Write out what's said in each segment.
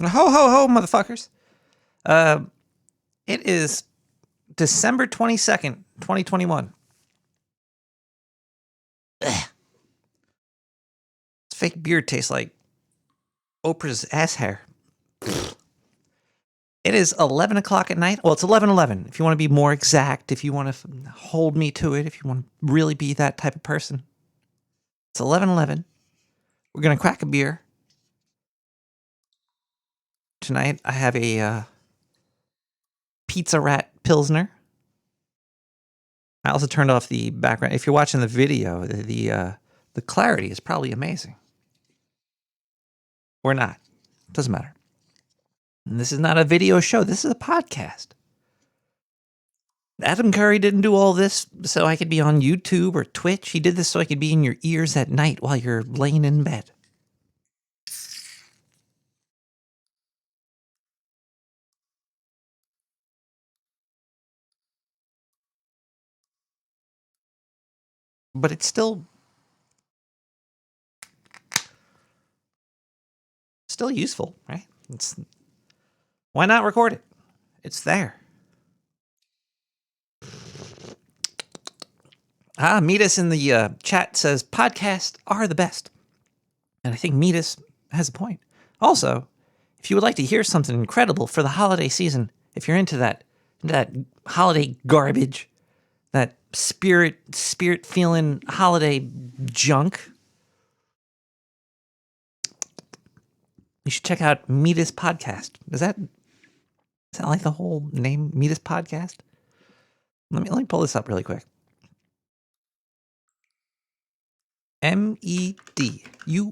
Ho, ho, ho, motherfuckers. It is December 22nd, 2021. Ugh. This fake beard tastes like Oprah's ass hair. It is 11 o'clock at night. Well, it's 11:11. If you want to be more exact, if you want to hold me to it, if you want to really be that type of person. It's 11:11. We're going to crack a beer. Tonight, I have a Pizza Rat Pilsner. I also turned off the background. If you're watching the video, the clarity is probably amazing. Or not. Doesn't matter. And this is not a video show. This is a podcast. Adam Curry didn't do all this so I could be on YouTube or Twitch. He did this so I could be in your ears at night while you're laying in bed. But it's still useful, right? Why not record it? It's there. Meetus in the chat says podcasts are the best. And I think Meetus has a point. Also, if you would like to hear something incredible for the holiday season, if you're into that holiday garbage, that spirit feeling holiday junk, you should check out Meetus Podcast. Is that like the whole name, Meetus Podcast? Let me pull this up really quick. MEDUS.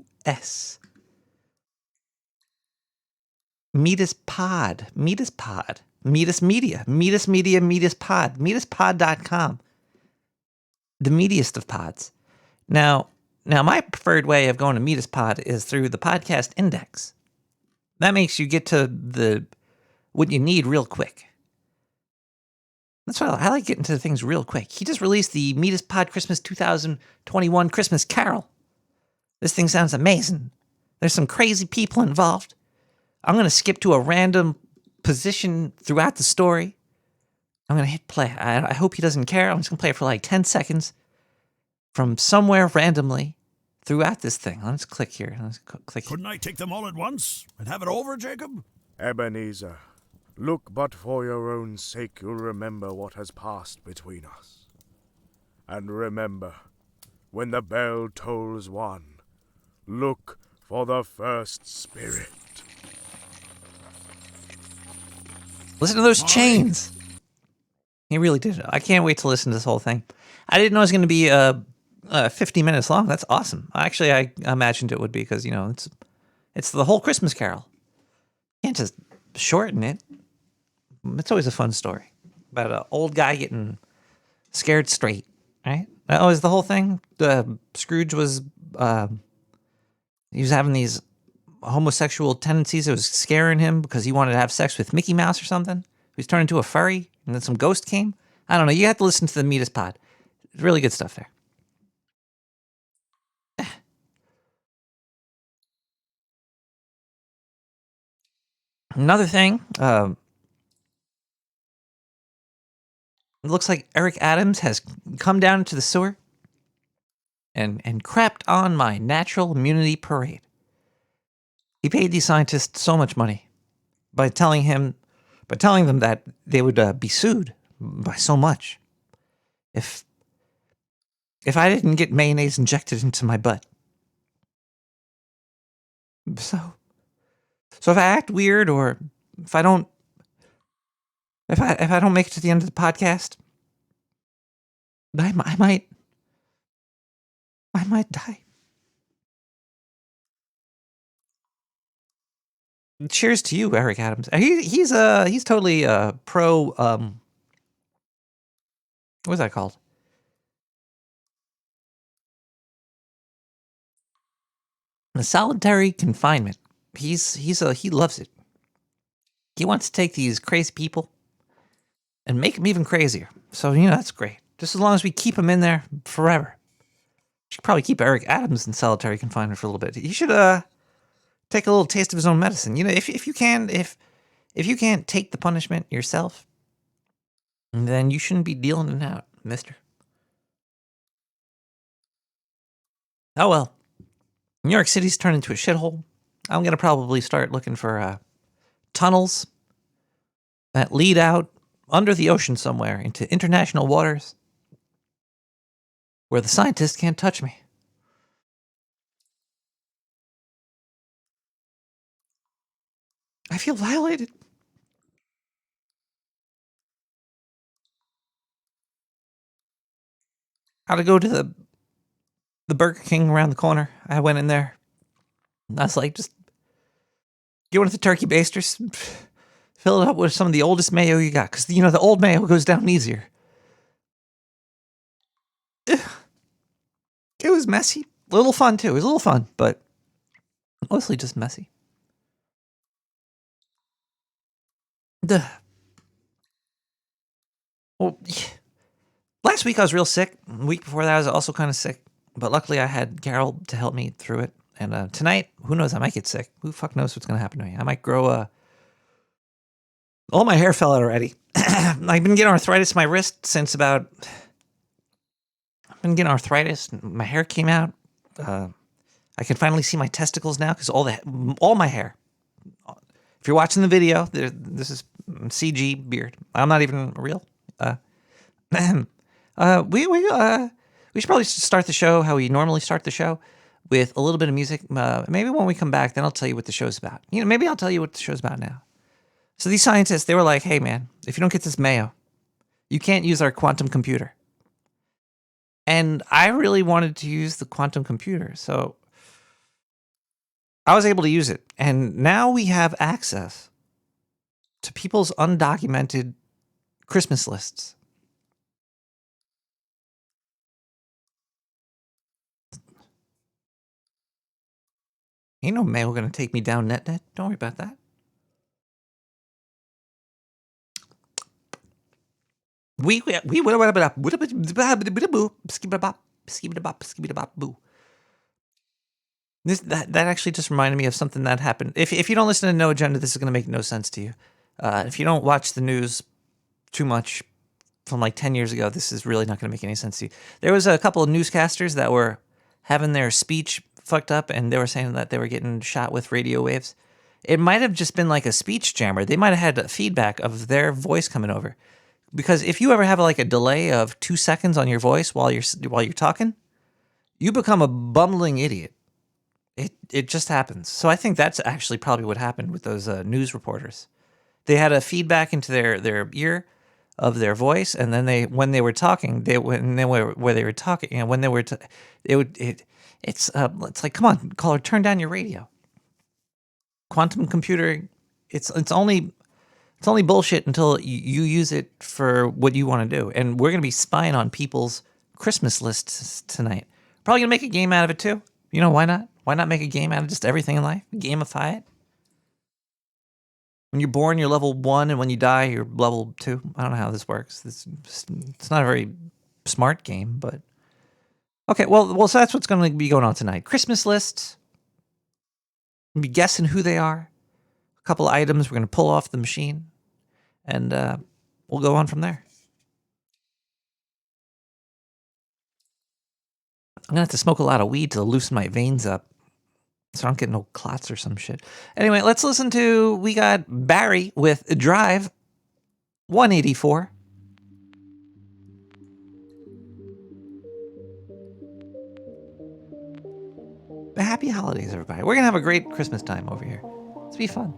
Meetus Pod. Meetus Pod. Meetus Media. Meetus Media. Meetus Pod. MeetusPod.com. The meatiest of pods. Now, my preferred way of going to Meetus Pod is through the podcast index. That makes you get to what you need real quick. That's why I like getting to things real quick. He just released the Meetus Pod Christmas 2021 Christmas Carol. This thing sounds amazing. There's some crazy people involved. I'm going to skip to a random position throughout the story. I'm going to hit play. I hope he doesn't care. I'm just going to play it for like 10 seconds from somewhere randomly throughout this thing. Let's click here. Couldn't I take them all at once and have it over, Jacob? Ebenezer, look, but for your own sake you'll remember what has passed between us. And remember, when the bell tolls one, look for the first spirit. Listen to those chains. He really did. I can't wait to listen to this whole thing. I didn't know it was going to be 50 minutes long. That's awesome. Actually, I imagined it would be because, it's the whole Christmas Carol. You can't just shorten it. It's always a fun story about an old guy getting scared straight, right? That was the whole thing. Scrooge was, he was having these homosexual tendencies. It was scaring him because he wanted to have sex with Mickey Mouse or something. He was turned into a furry, and then some ghost came. I don't know. You have to listen to the Meetus Pod. Really good stuff there. Another thing, it looks like Eric Adams has come down into the sewer and crapped on my natural immunity parade. He paid these scientists so much money by telling them that they would be sued by so much if I didn't get mayonnaise injected into my butt. So if I act weird or if I don't make it to the end of the podcast, I might die. Cheers to you, Eric Adams. He's totally pro. What's that called? The solitary confinement. He loves it. He wants to take these crazy people and make them even crazier. So that's great. Just as long as we keep him in there forever. We should probably keep Eric Adams in solitary confinement for a little bit. You should take a little taste of his own medicine. You know, if you can't take the punishment yourself, then you shouldn't be dealing it out, mister. Oh well. New York City's turned into a shithole. I'm going to probably start looking for tunnels that lead out under the ocean somewhere into international waters where the scientists can't touch me. I feel violated. Gotta go to the Burger King around the corner. I went in there. And I was like, just get one of the turkey basters, fill it up with some of the oldest mayo you got, because, you know, the old mayo goes down easier. It was messy. A little fun, too. It was a little fun, but mostly just messy. Well, last week I was real sick. The week before that I was also kind of sick. But luckily I had Carol to help me through it. And tonight, who knows, I might get sick. Who the fuck knows what's going to happen to me? I might grow all my hair fell out already. I've been getting arthritis in my wrist since about... I've been getting arthritis. My hair came out. I can finally see my testicles now because all my hair. If you're watching the video, this is CG beard. I'm not even real. We should probably start the show how we normally start the show, with a little bit of music. Maybe when we come back, then I'll tell you what the show's about. You know, maybe I'll tell you what the show's about now. So these scientists, they were like, hey man, if you don't get this mayo, you can't use our quantum computer. And I really wanted to use the quantum computer, so I was able to use it. And now we have access to people's undocumented Christmas lists. Ain't no mail gonna take me down net. Don't worry about that. That actually just reminded me of something that happened. If you don't listen to No Agenda, this is gonna make no sense to you. If you don't watch the news too much from like 10 years ago, this is really not gonna make any sense to you. There was a couple of newscasters that were having their speech fucked up, and they were saying that they were getting shot with radio waves. It might have just been like a speech jammer. They might have had feedback of their voice coming over. Because if you ever have like a delay of 2 seconds on your voice while you're talking, you become a bumbling idiot. It just happens. So I think that's actually probably what happened with those news reporters. They had a feedback into their ear of their voice, and then when they were talking, it's like, come on, caller, turn down your radio. Quantum computer, it's only bullshit until you use it for what you want to do. And we're going to be spying on people's Christmas lists tonight. Probably going to make a game out of it too. You know, why not? Why not make a game out of just everything in life? Gamify it. When you're born, you're level 1, and when you die, you're level 2. I don't know how this works. It's not a very smart game, but... Okay, well, so that's what's going to be going on tonight. Christmas lists. We'll be guessing who they are. A couple of items we're going to pull off the machine. And we'll go on from there. I'm going to have to smoke a lot of weed to loosen my veins up so I don't get no clots or some shit. Anyway, let's listen to, we got Barry with Drive 184. Happy holidays, everybody. We're going to have a great Christmas time over here. It's be fun.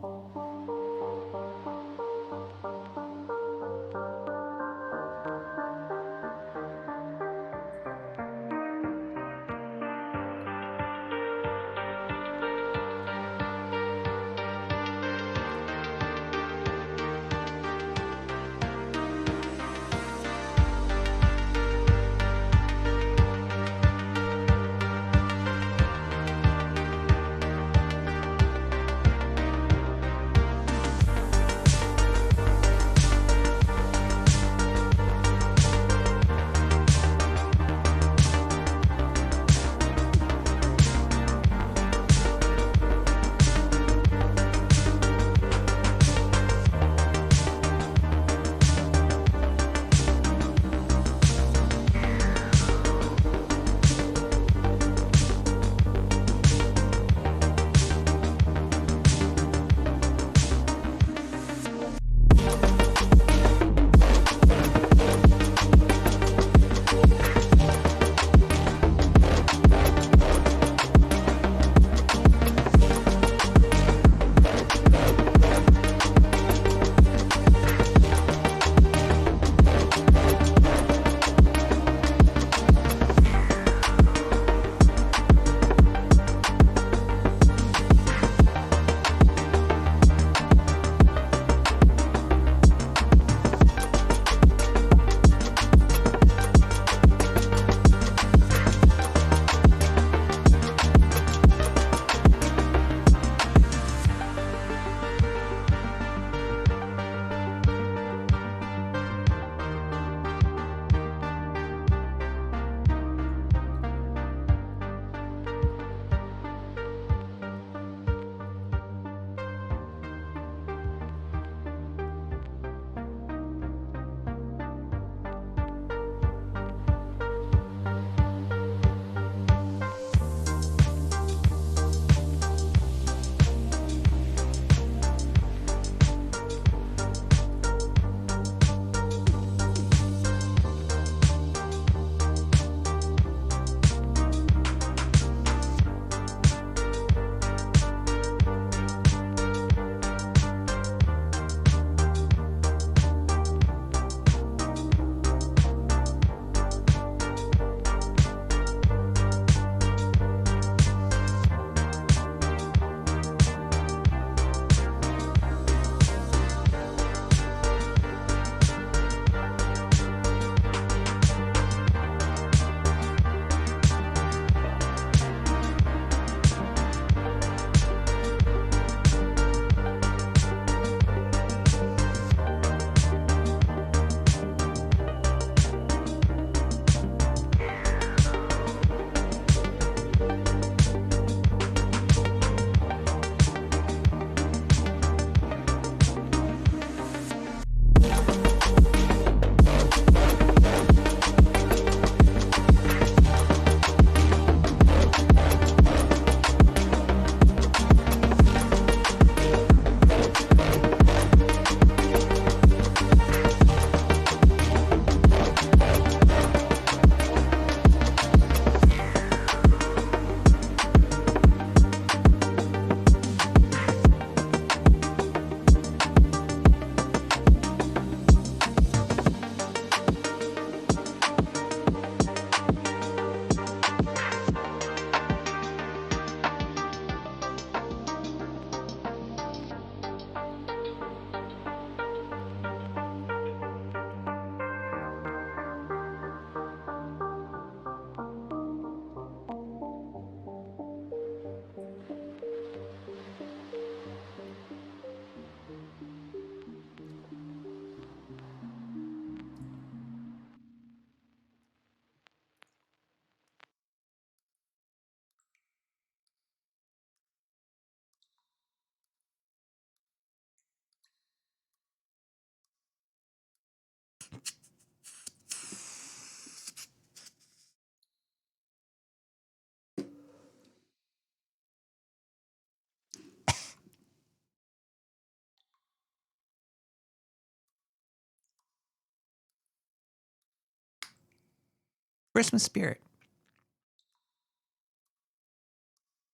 Christmas spirit.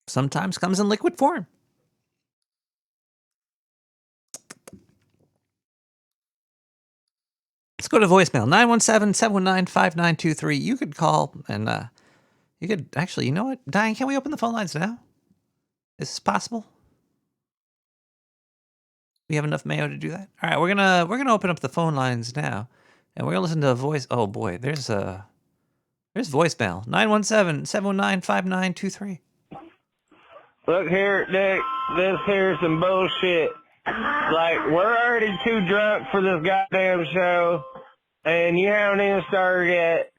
Sometimes comes in liquid form. Let's go to voicemail. 917-719-5923. You could call and you could actually, you know what? Diane, can we open the phone lines now? Is this possible? We have enough mayo to do that? All right, we're gonna open up the phone lines now. And we're gonna listen to a voice. Oh boy, there's voicemail. 917-719-5923. Look here, Dick, this here's some bullshit. Like, we're already too drunk for this goddamn show, and you haven't even started yet.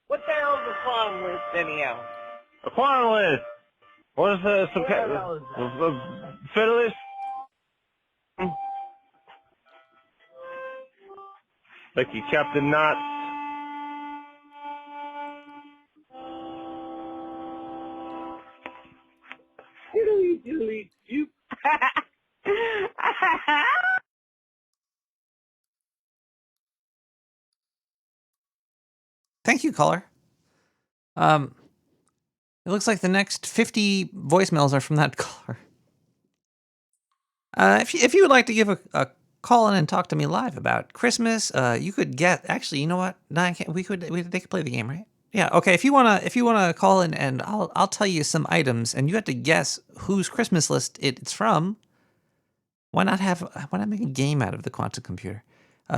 What the hell's the quantum list, anyhow? A quantum list? What is the fiddlist? Like you chopped the knots. Diddly, you. Thank you, caller. It looks like the next 50 voicemails are from that caller. If you would like to give a call in and talk to me live about Christmas, you could get. Actually, you know what? No, they could play the game, right? Yeah. Okay. If you wanna call in and I'll tell you some items and you have to guess whose Christmas list it's from. Why not make a game out of the quantum computer?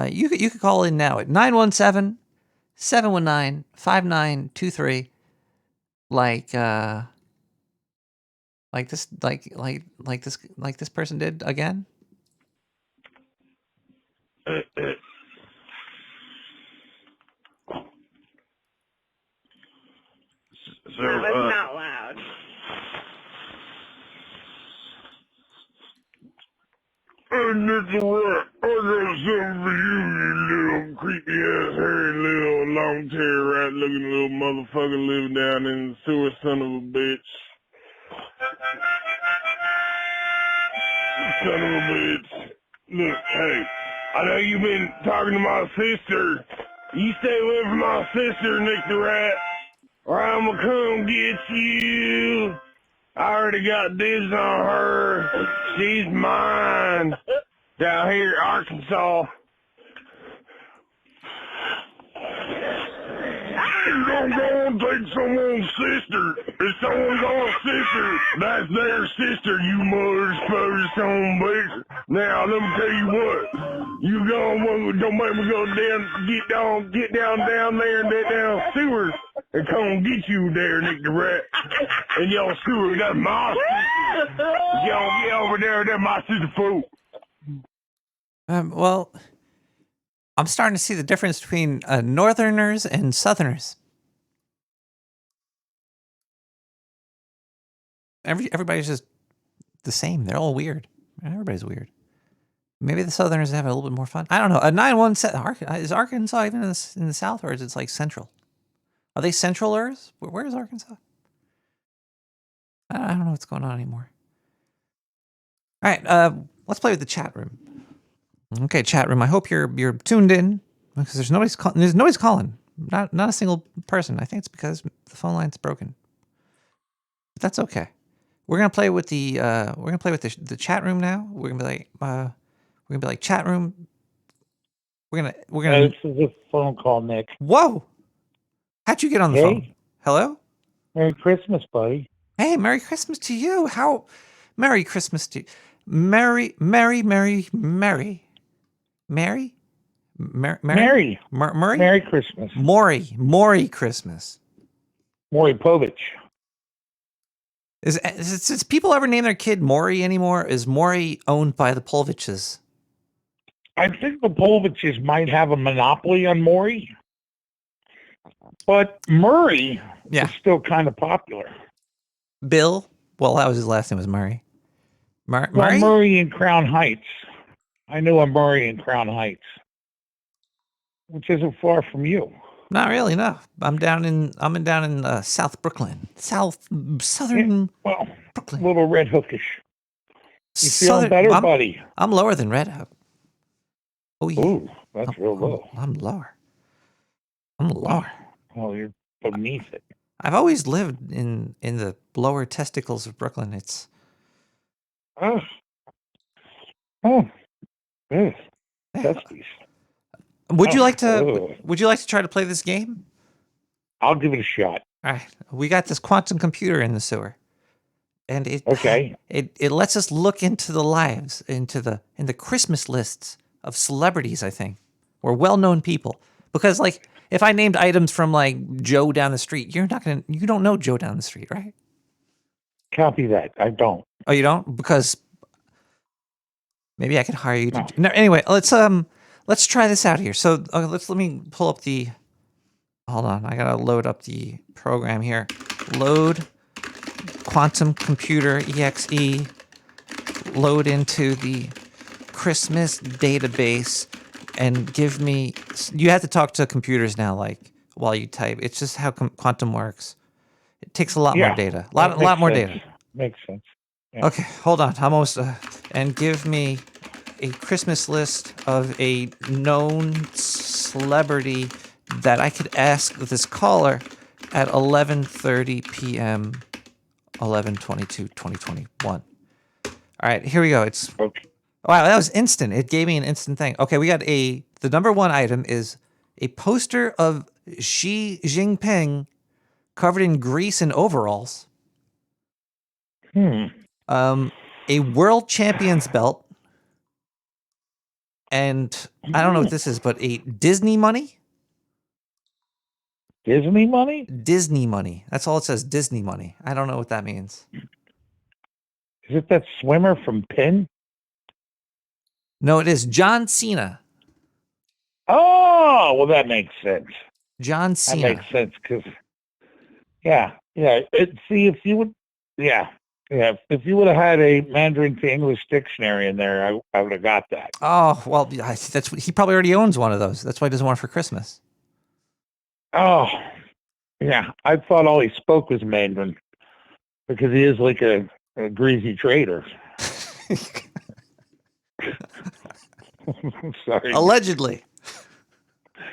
You could call in now at 917-719-5923. Like this person did again. So, that's not loud. And that's what I got something for you, you little creepy ass, hairy little long tail rat looking little motherfucker living down in the sewer, son of a bitch. Son of a bitch. Look, hey, I know you've been talking to my sister. You stay away from my sister, Nick the Rat, or I'm gonna come get you. I already got dibs on her. She's mine. Down here in Arkansas. You don't go and take someone's sister. If someone's on sister, that's their sister, you motherfucker son of a bitch. Now, let me tell you what. You don't make me go get down there in that damn sewer and come get you there, Nick the Rat. And your sewer, that's my sister. Y'all get over there, that's my sister fool. Well, I'm starting to see the difference between Northerners and Southerners. Everybody's just the same. They're all weird. Everybody's weird. Maybe the Southerners have a little bit more fun. I don't know. A 917 is Arkansas even in the South, or is it like Central? Are they Centralers? Where is Arkansas? I don't know what's going on anymore. All right, let's play with the chat room. Okay, chat room. I hope you're tuned in because there's nobody's calling. Not a single person. I think it's because the phone line's broken. But that's okay. We're gonna play with the chat room now. We're gonna be like chat room. We're gonna. This is a phone call, Nick. Whoa! How'd you get on the phone? Hello. Merry Christmas, buddy. Hey, Merry Christmas to you. Merry Christmas to you. Merry. Merry Christmas. Maury Christmas. Maury Povich. Does people ever name their kid Maury anymore? Is Maury owned by the Polviches? I think the Polviches might have a monopoly on Maury, but Murray is still kind of popular. Bill? Well, that was his last name was Murray. Murray? Well, Murray in Crown Heights. I knew a Murray in Crown Heights. which isn't far from you. Not really. No, I'm down in South Brooklyn, southern Well, a Brooklyn. little Red Hookish. You feeling better, buddy? I'm lower than Red Hook. Oh yeah. Ooh, that's real low. I'm lower. I'm lower. Well, you're beneath it. I've always lived in the lower testicles of Brooklyn. It's Oh, yes. Testes. Would you like to Oh. would you like to try to play this game? I'll give it a shot. All right. We got this quantum computer in the sewer. And Okay. It lets us look into the lives, in the Christmas lists of celebrities, I think, or well-known people. Because like if I named items from like Joe down the street, you don't know Joe down the street, right? Copy that. I don't. Oh, you don't? Because maybe I could hire you to. No. No, anyway, let's try this out here. So let me pull up the. Hold on, I gotta load up the program here. Load quantum computer exe. Load into the Christmas database and give me. You have to talk to computers now, like while you type. It's just how quantum works. It takes a lot more data. A lot more data. Makes sense. Yeah. Okay, hold on. I'm almost. And give me a Christmas list of a known celebrity that I could ask this caller at 11:30 p.m. 11/22/2021. All right, here we go. It's Okay. wow, that was instant. It gave me an instant thing. Okay, we got the number one item is a poster of Xi Jinping covered in grease and overalls. A world champion's belt. And I don't know what this is, but a Disney money? Disney money? Disney money. That's all it says, Disney money. I don't know what that means. Is it that swimmer from Penn? No, it is John Cena. Oh, well, that makes sense. John Cena. That makes sense because, yeah. See, if you would, if you would have had a Mandarin to English dictionary in there, I would have got that. Oh, well, that's he probably already owns one of those. That's why he doesn't want it for Christmas. Oh, yeah. I thought all he spoke was Mandarin because he is like a greasy trader. Sorry. Allegedly.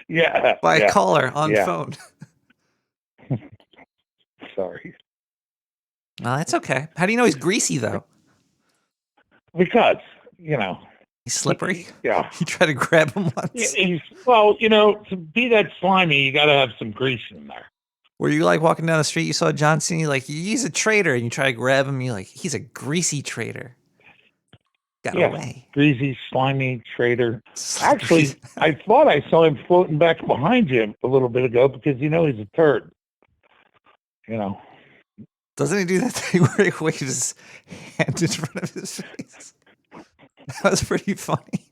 Yeah. By a caller on phone. Sorry. No, that's okay. How do you know he's greasy, though? Because, He's slippery? Yeah. You tried to grab him once? To be that slimy, you got to have some grease in there. Were you like walking down the street, you saw John Cena, you're like, he's a traitor, and you try to grab him, you're like, he's a greasy traitor. Got away. Greasy, slimy trader. Actually, I thought I saw him floating back behind you a little bit ago because he's a turd. Doesn't he do that thing where he waves his hand in front of his face? That was pretty funny.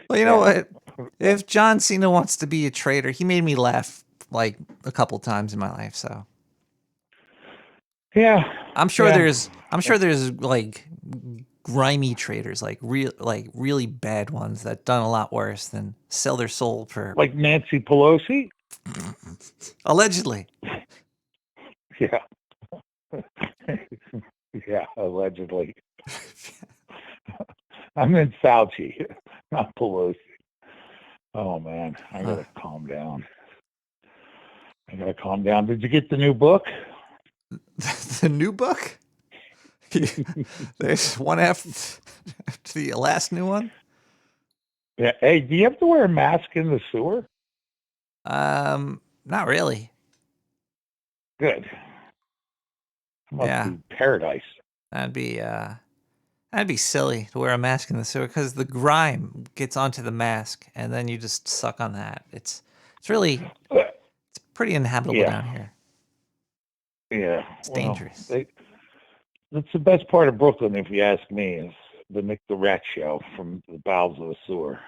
Well, you know what? If John Cena wants to be a traitor, he made me laugh like a couple times in my life. So, yeah, I'm sure there's like grimy traitors, like really bad ones that done a lot worse than sell their soul for like Nancy Pelosi. Allegedly. Yeah. Yeah, allegedly. I meant Fauci, not Pelosi. Oh, man. I got to calm down. Did you get the new book? The new book? There's one after the last new one? Yeah. Hey, do you have to wear a mask in the sewer? Not really. Good. Must be paradise. That'd be silly to wear a mask in the sewer because the grime gets onto the mask and then you just suck on that. It's pretty inhabitable down here. Yeah. It's dangerous. That's the best part of Brooklyn, if you ask me, is the Nick the Rat show from the bowels of the sewer.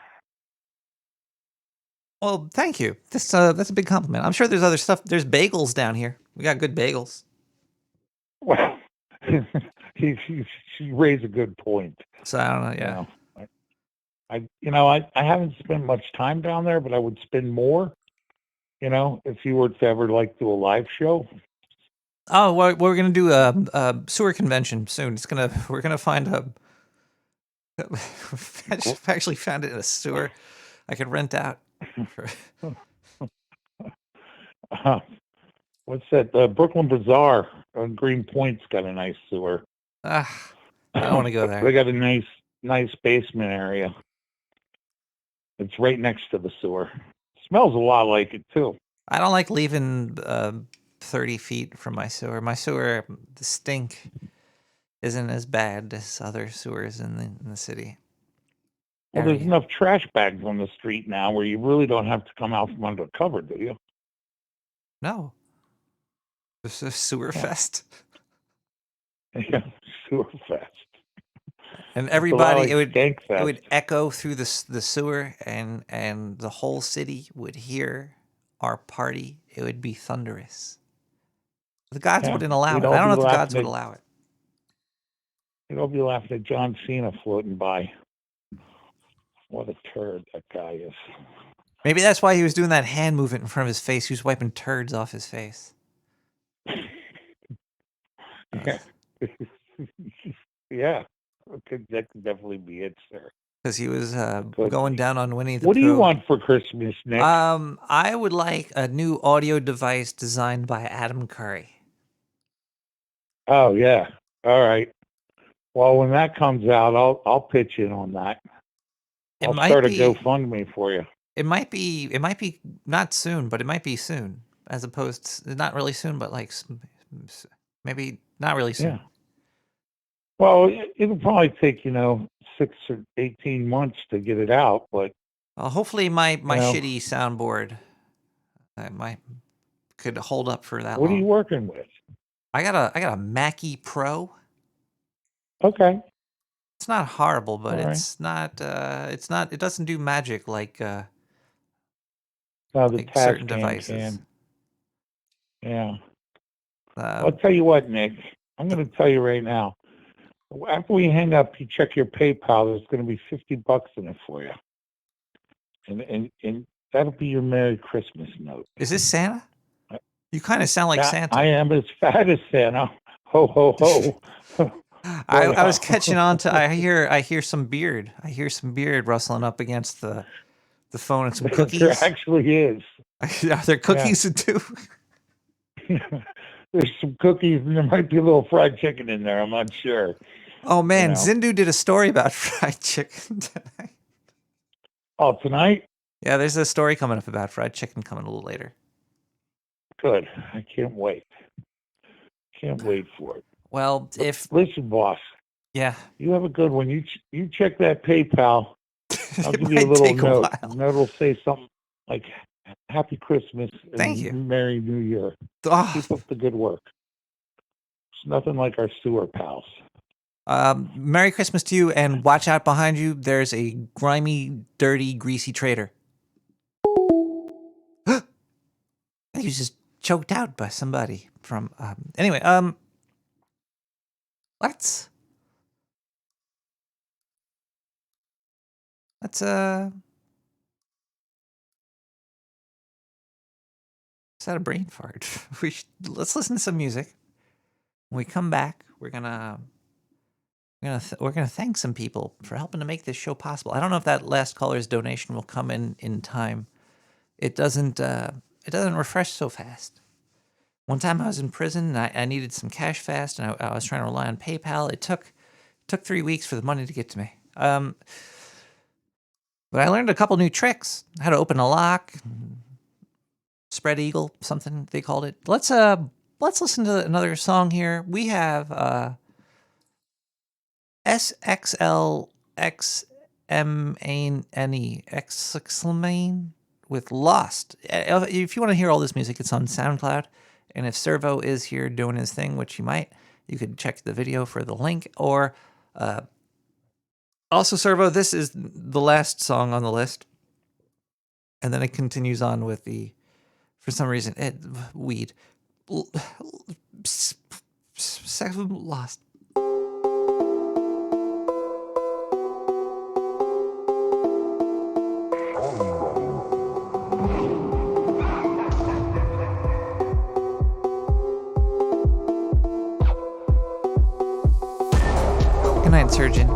Well, thank you. That's a big compliment. I'm sure there's other stuff. There's bagels down here. We got good bagels. Well, she raised a good point. So I don't know. Yeah. I haven't spent much time down there, but I would spend more. If you were to ever do a live show. Oh, we're gonna do a sewer convention soon. We're gonna find a. I've actually found it in a sewer I could rent out. What's that? The Brooklyn Bazaar on Green Point's got a nice sewer. I don't want to go They there. got a nice basement area. It's right next to the sewer. Smells a lot like it too. I don't like leaving 30 feet from my sewer. My sewer, the stink isn't as bad as other sewers in the city. Well, there's enough trash bags on the street now where you really don't have to come out from under cover, do you? No. It's a sewer fest. Yeah, sewer fest. And everybody, it would echo through the sewer, and the whole city would hear our party. It would be thunderous. The gods wouldn't allow it. I don't know if the gods would allow it. You'd all be laughing at John Cena floating by. What a turd that guy is. Maybe that's why he was doing that hand movement in front of his face. He was wiping turds off his face. Yeah. Yeah. That could definitely be it, sir. Because he was going down on Winnie the Pooh. What do you want for Christmas, Nick? I would like a new audio device designed by Adam Curry. Oh yeah. All right. Well, when that comes out, I'll pitch in on that. I'll start a GoFundMe for you. It might be not soon, but it might be soon, as opposed to not really soon, but maybe not really soon. Yeah. Well, it'll probably take 6 or 18 months to get it out, but hopefully my shitty soundboard could hold up for that long. What are you working with? I got a Mackie Pro. Okay. It's not horrible, but All it doesn't do magic like certain devices. Yeah. I'll tell you what, Nick. I'm going to tell you right now. After we hang up, you check your PayPal. There's going to be $50 in it for you, and that'll be your Merry Christmas note. Is this Santa? You kind of sound like Santa. I am as fat as Santa. Ho ho ho. I was catching on to. I hear some beard. I hear some beard rustling up against the phone and some cookies. There actually is. Are there cookies too? There's some cookies and there might be a little fried chicken in there. I'm not sure. Oh man, Zindu did a story about fried chicken tonight. Oh, tonight? Yeah, there's a story coming up about fried chicken coming a little later. Good. I can't wait. Can't wait for it. Well, listen, boss. Yeah. You have a good one. You check that PayPal. I'll give you a little note. The note will say something like Happy Christmas and Thank you. Merry New Year. Oh. Keep up the good work. It's nothing like our sewer pals. Merry Christmas to you, and watch out behind you. There's a grimy, dirty, greasy traitor. He was just choked out by somebody from. Anyway, let's Is that a brain fart? Let's listen to some music. When we come back, we're gonna thank some people for helping to make this show possible. I don't know if that last caller's donation will come in time. It doesn't refresh so fast. One time I was in prison and I needed some cash fast, and I was trying to rely on PayPal. It took 3 weeks for the money to get to me. But I learned a couple new tricks. How to open a lock, spread eagle, something they called it. Let's listen to another song here. We have SXLXMANE with Lost. If you want to hear all this music, it's on SoundCloud. And if Servo is here doing his thing, which he might, you could check the video for the link. Or also, Servo, this is the last song on the list. And then it continues on with for some reason, weed. Lost. Good night, surgeon.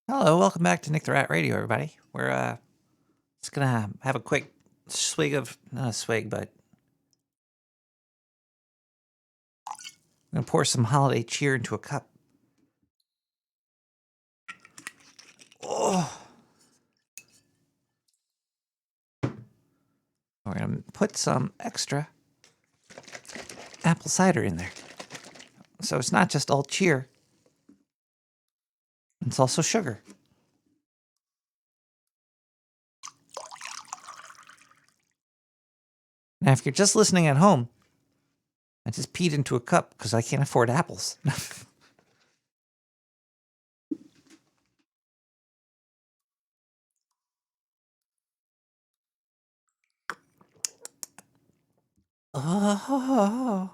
Hello, welcome back to Nick the Rat Radio, everybody. We're just gonna have a quick swig of, not a swig, but I'm gonna pour some holiday cheer into a cup. Oh. We're gonna put some extra apple cider in there. So it's not just all cheer. It's also sugar. Now, if you're just listening at home, I just peed into a cup because I can't afford apples. Oh.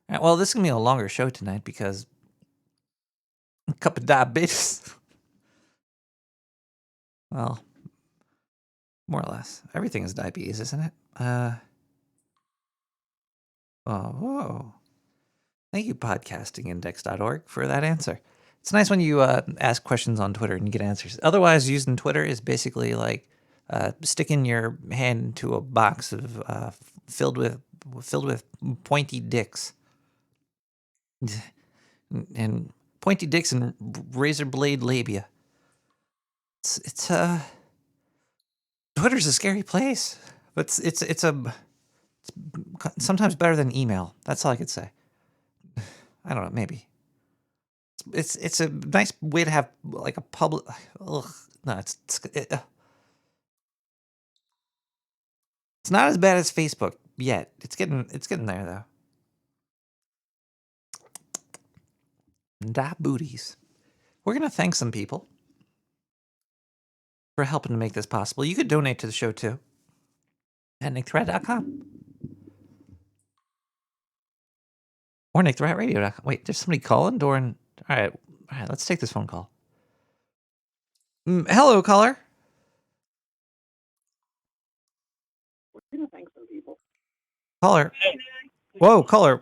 Right, well, this is going to be a longer show tonight because a cup of diabetes. Well, more or less. Everything is diabetes, isn't it? Whoa. Thank you, podcastingindex.org, for that answer. It's nice when you ask questions on Twitter and you get answers. Otherwise, using Twitter is basically like sticking your hand into a box of filled with pointy dicks. And pointy dicks and razor blade labia. It's Twitter's a scary place, but it's sometimes better than email. That's all I could say. I don't know, maybe. It's a nice way to have like a public. Ugh, no, it's not as bad as Facebook yet. It's getting there though. Da booties. We're gonna thank some people for helping to make this possible. You could donate to the show too at nickthreat.com or nickthreatradio.com. Wait, there's somebody calling during. All right, let's take this phone call. Hello, caller. Caller. Whoa, caller.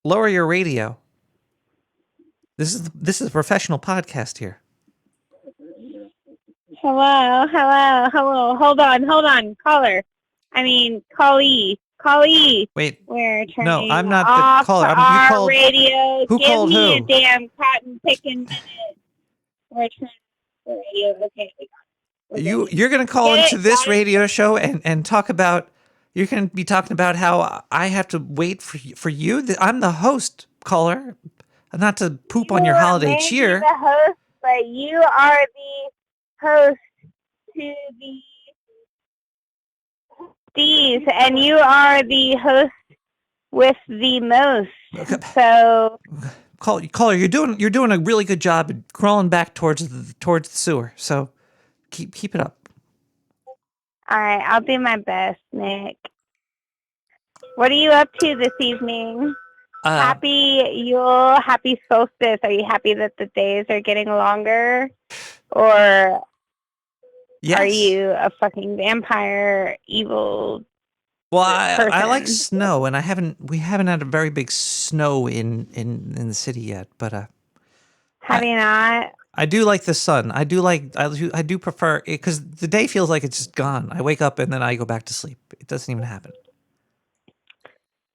Lower your radio. This is a professional podcast here. Hello. Hold on, caller. I mean, callee. Wait. We're turning No, I'm not off the caller. our You called. radio. Who Give called me who? a damn cotton picking minute. We're turning off the radio. Okay, we got it. You're going to call Get into it, this got it. radio show and talk about. You're going to be talking about how I have to wait for you. I'm the host, caller. Not to poop on your holiday may cheer. Be the host, but you are the host to the these, and you are the host with the most. Okay. So, caller, you're doing a really good job at crawling back towards the sewer. So keep it up. all right, I'll do my best, Nick. What are you up to this evening? Happy Yule, happy solstice. Are you happy that the days are getting longer? Or yes. Are you a fucking vampire, evil Well, I like person? snow, and we haven't had a very big snow in the city yet, but have you not? I do like the sun. I do prefer it because the day feels like it's just gone. I wake up and then I go back to sleep. It doesn't even happen.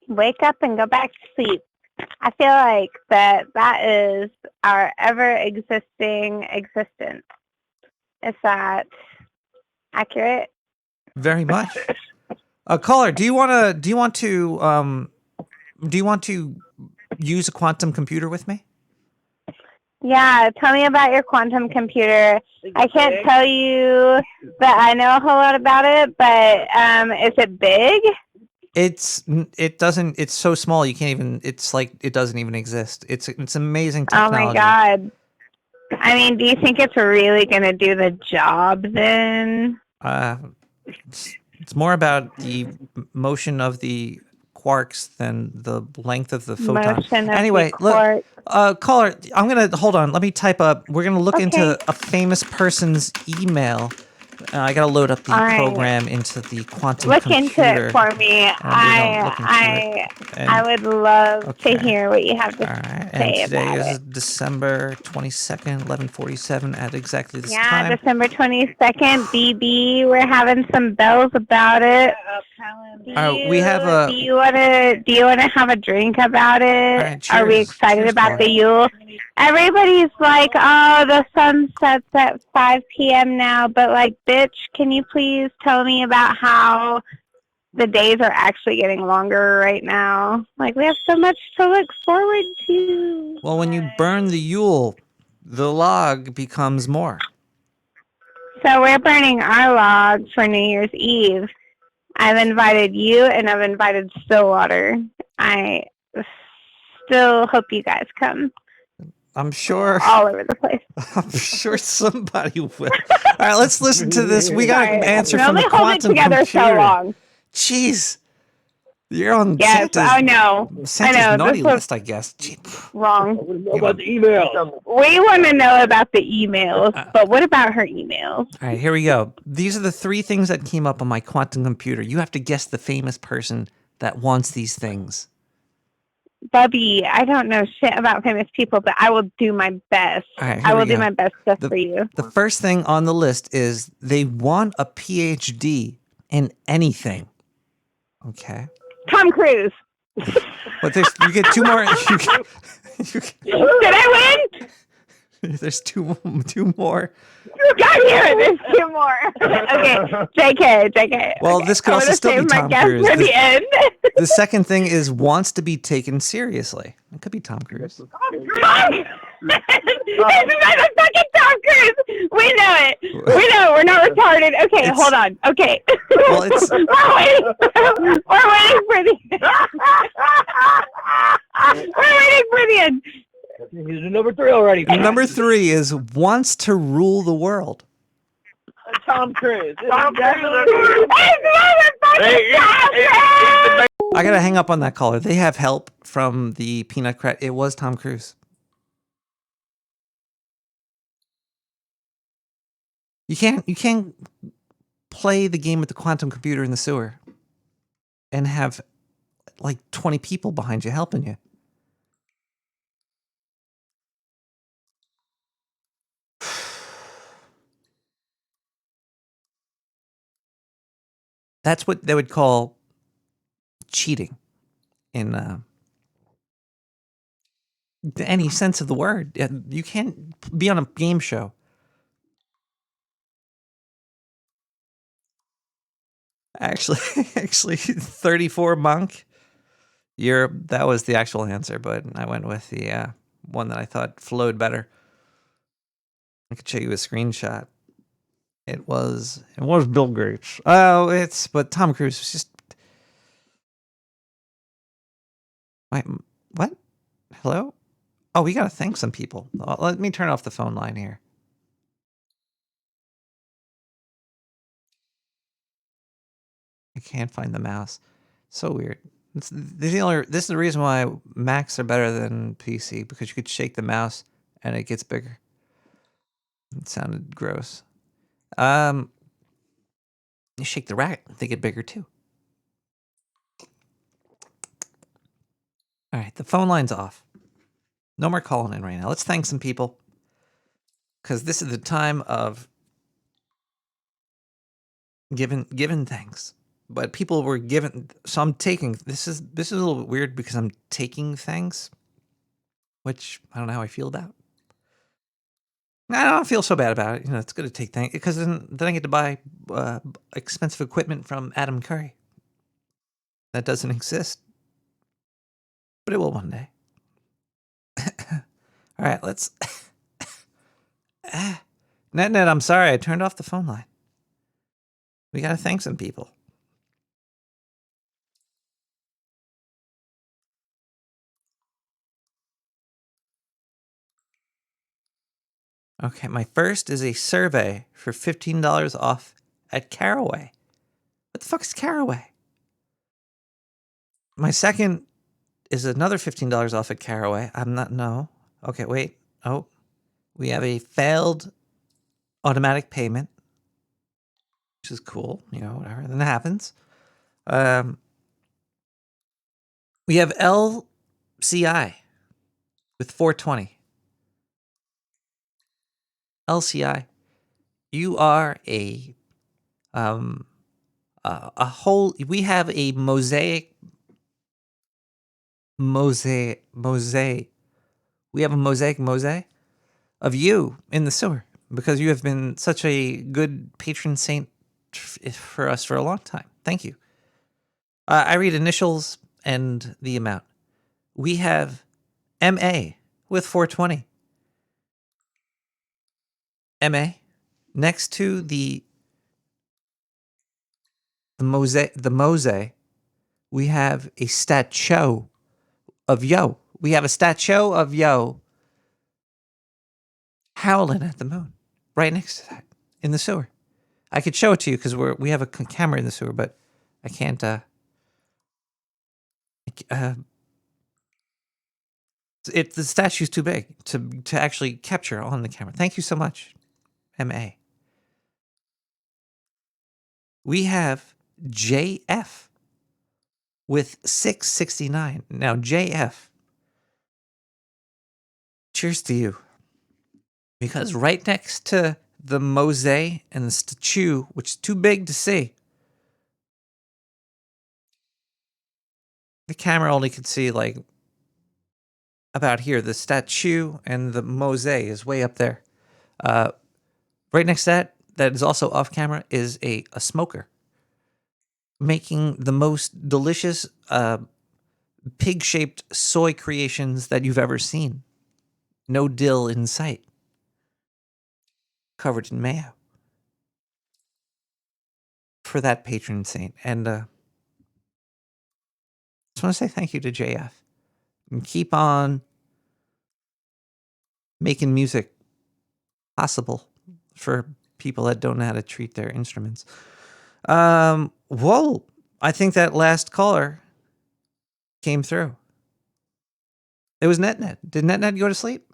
Wake up and go back to sleep. I feel like that is our ever-existing existence. Is that accurate? Very much. Caller, do you want to use a quantum computer with me? Yeah, tell me about your quantum computer. I can't tell you that I know a whole lot about it, but is it big? It's so small you can't even. It's like it doesn't even exist. It's amazing technology. Oh my god! I mean, do you think it's really gonna do the job then? It's more about the motion of the quarks than the length of the photon. Anyway, look, caller, I'm gonna hold on. Let me type up. We're gonna look into a famous person's email. I gotta load up the program into the quantum computer. Look into it for me. I would love to hear what you have to say and today about is it. December 22nd, 11:47 at exactly this time. Yeah, December 22nd, BB. We're having some bells about it. We have a. Do you wanna have a drink about it? Right, Are we excited about the Yule? Everybody's like, oh, the sun sets at 5 p.m. now, but like, bitch, can you please tell me about how the days are actually getting longer right now? Like, we have so much to look forward to. Well, when you burn the Yule, the log becomes more. So we're burning our logs for New Year's Eve. I've invited you, and I've invited Stillwater. I still hope you guys come. I'm sure. All over the place. I'm sure somebody will. All right, let's listen to this. We got an answer from the quantum computer. computer. So long. Jeez. You're on Santa's naughty list, I guess. Wrong. About the email. We want to know about the emails, but what about her emails? All right, here we go. These are the 3 things that came up on my quantum computer. You have to guess the famous person that wants these things. Bubby, I don't know shit about famous people, but I will do my best. Right, I will do my best just for you. The first thing on the list is they want a PhD in anything. Okay. Tom Cruise. But you get 2 more. Did I win? There's two more. God damn it, there's 2 more. Okay, JK. Well, this could also still be Tom Cruise. For the end. The second thing is wants to be taken seriously. It could be Tom Cruise. This is a fucking Tom Cruise. We know it. We know we're not retarded. Okay, hold on. Okay. Well, we're waiting for the we're waiting for the end. He's number 3 already. Number 3 is wants to rule the world. Tom Cruise. I gotta hang up on that caller. They have help from the Peanut Credit. It was Tom Cruise. You can't play the game with the quantum computer in the sewer. and have like 20 people behind you helping you. That's what they would call cheating in any sense of the word. You can't be on a game show. Actually, 34 monk. That was the actual answer, but I went with the one that I thought flowed better. I could show you a screenshot. It was Bill Gates. Oh, but Tom Cruise was just. Wait, what? Hello? Oh, we gotta thank some people. Let me turn off the phone line here. I can't find the mouse. So weird. This is the reason why Macs are better than PC, because you could shake the mouse and it gets bigger. It sounded gross. You shake the rack, they get bigger too. All right, the phone line's off. No more calling in right now. Let's thank some people, because this is the time of giving thanks. But people were given, so I'm taking. This is a little bit weird because I'm taking thanks, which I don't know how I feel about. I don't feel so bad about it. You know, it's good to take thanks, because then I get to buy expensive equipment from Adam Curry. That doesn't exist, but it will one day. All right, let's. Net, I'm sorry, I turned off the phone line. We gotta thank some people. Okay, my first is a survey for $15 off at Caraway. What the fuck is Caraway? My second is another $15 off at Caraway. No. Okay, wait. Oh, we have a failed automatic payment, which is cool. You know, whatever. Then it happens. We have LCI with 420. LCI, you are a whole. We have a mosaic. We have a mosaic of you in the sewer, because you have been such a good patron saint for us for a long time. Thank you. I read initials and the amount. We have MA with 420. MA. Next to the mosaic, we have a stat show of yo. We have a stat show of yo howling at the moon right next to that in the sewer. I could show it to you because we have a camera in the sewer, but I can't. The statue's too big to actually capture on the camera. Thank you so much, MA. We have JF with 669. Now, JF, cheers to you. Because right next to the mosaic and the statue, which is too big to see, the camera only could see like about here. The statue and the mosaic is way up there. Right next to that is also off camera, is a smoker making the most delicious pig-shaped soy creations that you've ever seen. No dill in sight. Covered in mayo. For that patron saint. And just want to say thank you to JF. And keep on making music possible for people that don't know how to treat their instruments. Whoa. I think that last caller came through. It was NetNet. Did NetNet go to sleep?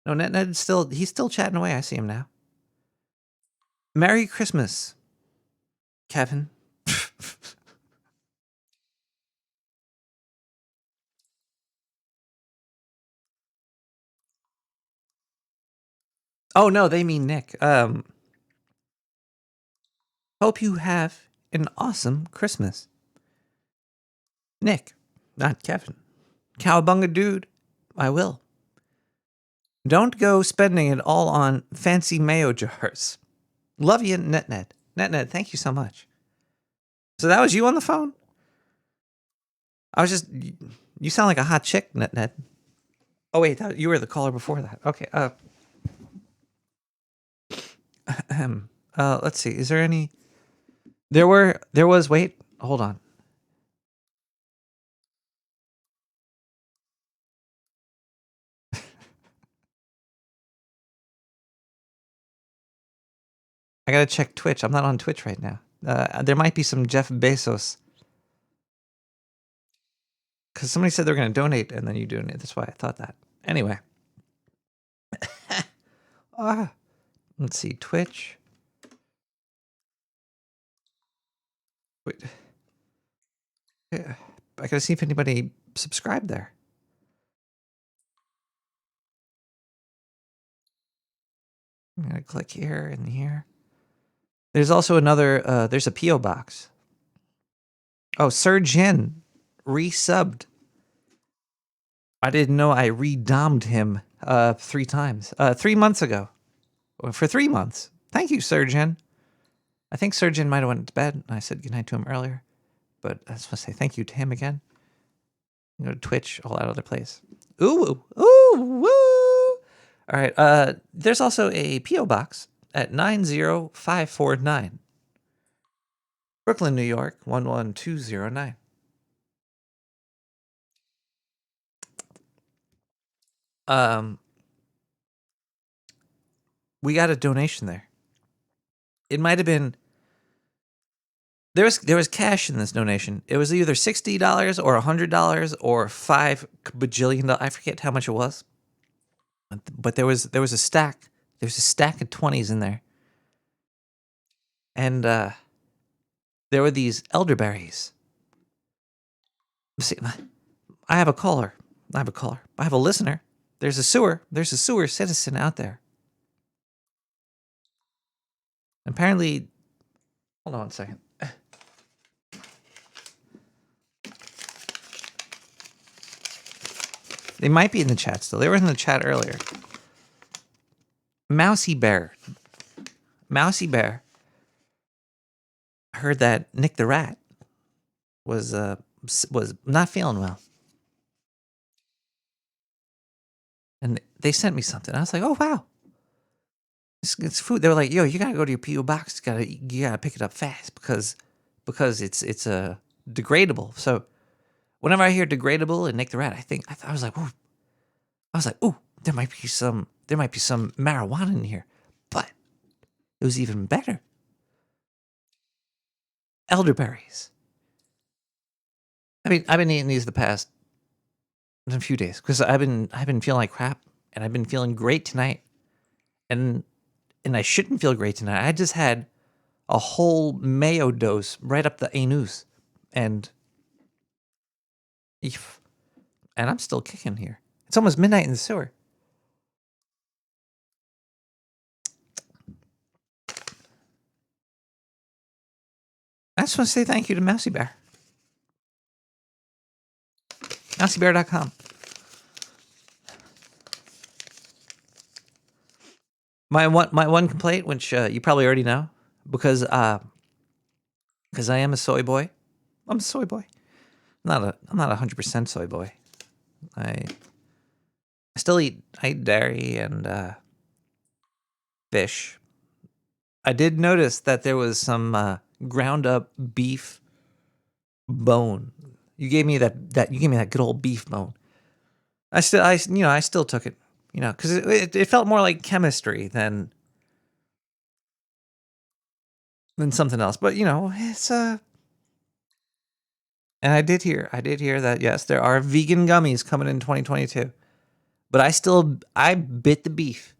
No, NetNet he's still chatting away. I see him now. Merry Christmas, Kevin. Oh no, they mean Nick. Hope you have an awesome Christmas. Nick, not Kevin. Cowabunga dude, I will. Don't go spending it all on fancy mayo jars. Love you, NetNet. NetNet, thank you so much. So that was you on the phone? I was just... You sound like a hot chick, NetNet. Oh, wait, you were the caller before that. Okay, let's see. Is there any... There was... Wait, hold on. I gotta check Twitch. I'm not on Twitch right now. There might be some Jeff Bezos. Because somebody said they're going to donate, and then you donate. That's why I thought that. Anyway. Let's see. Twitch. Wait. Yeah. I gotta see if anybody subscribed there. I'm gonna click here and here. There's also another, there's a P.O. box. Oh, Sir Jin resubbed. I didn't know I redommed him 3 times. 3 months ago. For 3 months. Thank you, Sir Jin. I think Sir Jin might have went to bed, and I said goodnight to him earlier. But I just want to say thank you to him again. Go to Twitch, all that other place. Ooh, ooh, woo! All right, there's also a P.O. box at 90549. Brooklyn, New York, 11209. We got a donation there. It might have been... There was cash in this donation. It was either $60 or $100 or $5 bajillion. I forget how much it was. But there was a stack. There's a stack of 20s in there. And there were these elderberries. See, I have a caller. I have a listener. There's a sewer citizen out there. Apparently, hold on a second. They might be in the chat still. They were in the chat earlier. Mousy Bear heard that Nick the Rat was not feeling well. And they sent me something. I was like, oh, wow. It's food. They were like, yo, you got to go to your P.O. box. You gotta pick it up fast because it's degradable. So whenever I hear degradable and Nick the Rat, I was like, whoa. I was like, ooh, there might be some marijuana in here. But it was even better. Elderberries. I mean, I've been eating these the past few days because I've been feeling like crap, and I've been feeling great tonight, and I shouldn't feel great tonight. I just had a whole mayo dose right up the anus, and I'm still kicking here. It's almost midnight in the sewer. I just want to say thank you to Mousy Bear. MousyBear.com. My one complaint, which you probably already know, because I am a soy boy. I'm a soy boy. I'm not 100% soy boy. I eat dairy and fish. I did notice that there was some ground up beef bone. You gave me that good old beef bone. I still took it, because it felt more like chemistry than something else. But it's and I did hear that yes, there are vegan gummies coming in 2022. But I bit the beef.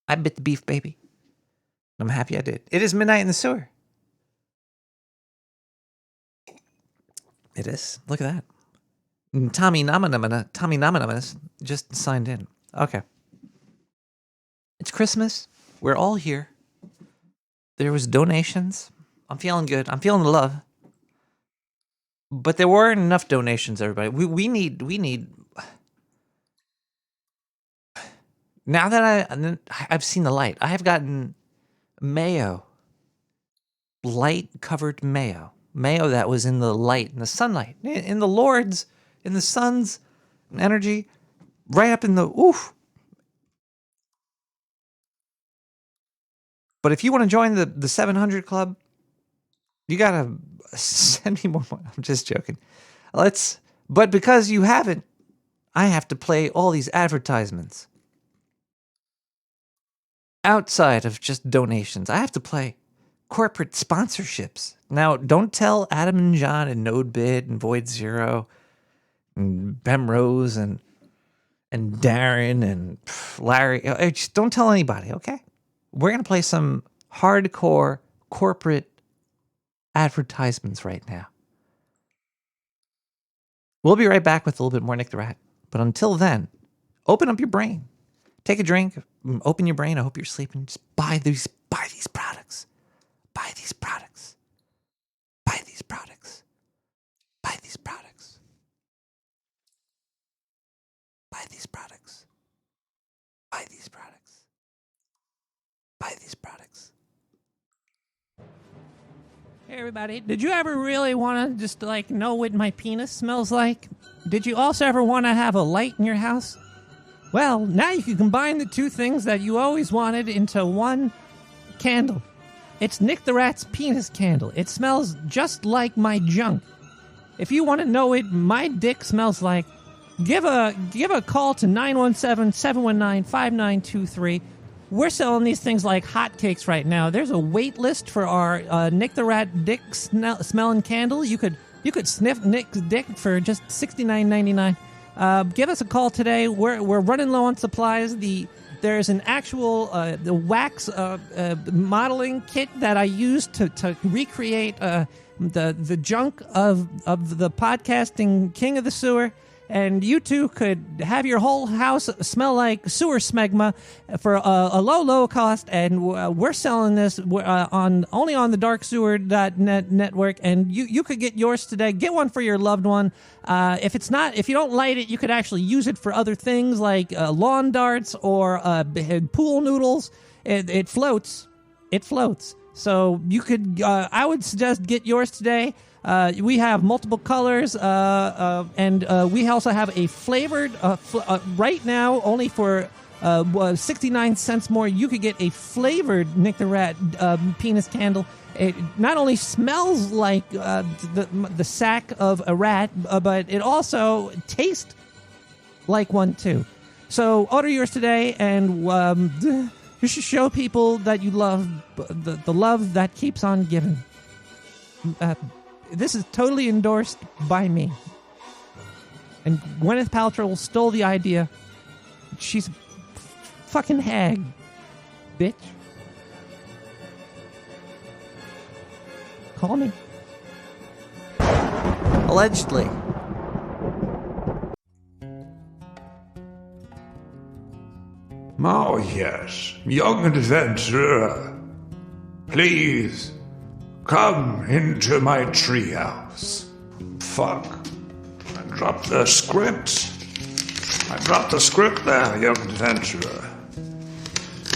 I bit the beef, baby. I'm happy I did. It is midnight in the sewer. It is. Look at that. Tommy Namanamanas just signed in. Okay. It's Christmas. We're all here. There was donations. I'm feeling good. I'm feeling the love. But there weren't enough donations, everybody. We need. Now that I've seen the light, I have gotten mayo, light-covered mayo that was in the light, in the sunlight, in the Lord's, in the sun's energy, right up in the oof. But if you want to join the 700 Club, you gotta send me more money. I'm just joking. But because you haven't, I have to play all these advertisements. Outside of just donations, I have to play corporate sponsorships. Now, don't tell Adam and John and NodeBit and Void Zero and Bemrose and Darren and Larry. Just don't tell anybody, okay? We're going to play some hardcore corporate advertisements right now. We'll be right back with a little bit more Nick the Rat. But until then, open up your brain. Take a drink, open your brain. I hope you're sleeping. Just buy these products. Buy these products. Buy these products. Buy these products. Buy these products. Buy these products. Buy these products. Hey everybody, did you ever really want to just know what my penis smells like? Did you also ever want to have a light in your house? Well, now you can combine the two things that you always wanted into one candle. It's Nick the Rat's penis candle. It smells just like my junk. If you want to know what my dick smells like, give a call to 917-719-5923. We're selling these things like hotcakes right now. There's a wait list for our Nick the Rat dick smelling candle. You could sniff Nick's dick for just $69.99. Give us a call today. We're running low on supplies. There's an actual the wax modeling kit that I used to recreate the junk of the podcasting king of the sewer. And you too could have your whole house smell like sewer smegma for a low cost. And we're selling this only on the darksewer.net network. And you could get yours today. Get one for your loved one. If you don't light it, you could actually use it for other things like lawn darts or pool noodles. It floats. It floats. So you could. I would suggest get yours today. We have multiple colors, and we also have a flavored, right now, only for 69 cents more, you could get a flavored Nick the Rat penis candle. It not only smells like the sack of a rat, but it also tastes like one, too. So order yours today, and you should show people that you love the love that keeps on giving. This is totally endorsed by me. And Gwyneth Paltrow stole the idea. She's a fucking hag, bitch. Call me. Allegedly. Oh, yes, young adventurer. Please, come into my treehouse. Fuck. I dropped the script. There, young adventurer.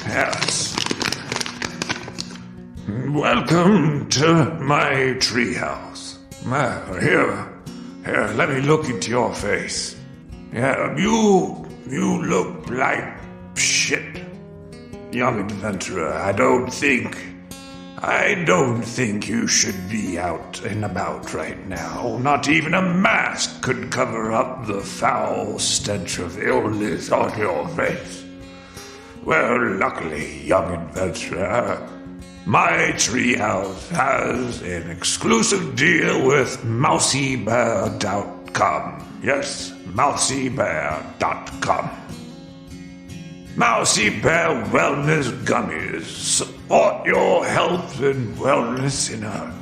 Yes. Welcome to my treehouse. Here, let me look into your face. Yeah, you look like shit. Young adventurer, I don't think you should be out and about right now. Not even a mask could cover up the foul stench of illness on your face. Well, luckily, young adventurer, my treehouse has an exclusive deal with MousyBear.com. Yes, MousyBear.com. Mousy Bear Wellness Gummies support your health and wellness in a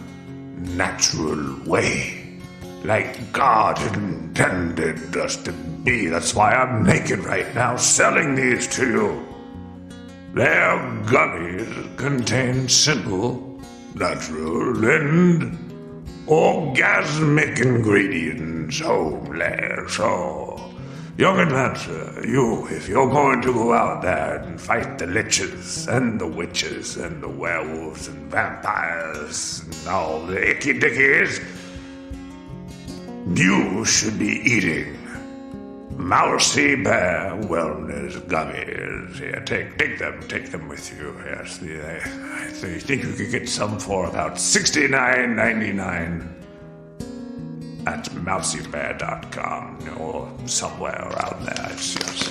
natural way, like God intended us to be. That's why I'm naked right now selling these to you. Their gummies contain simple, natural, and orgasmic ingredients only. So, young adventurer, if you're going to go out there and fight the liches and the witches and the werewolves and vampires and all the icky dickies, you should be eating Mousy Bear Wellness Gummies. Yeah, take them with you. Yes, I think you could get some for about $69.99 at mousybear.com or somewhere around there. It's just...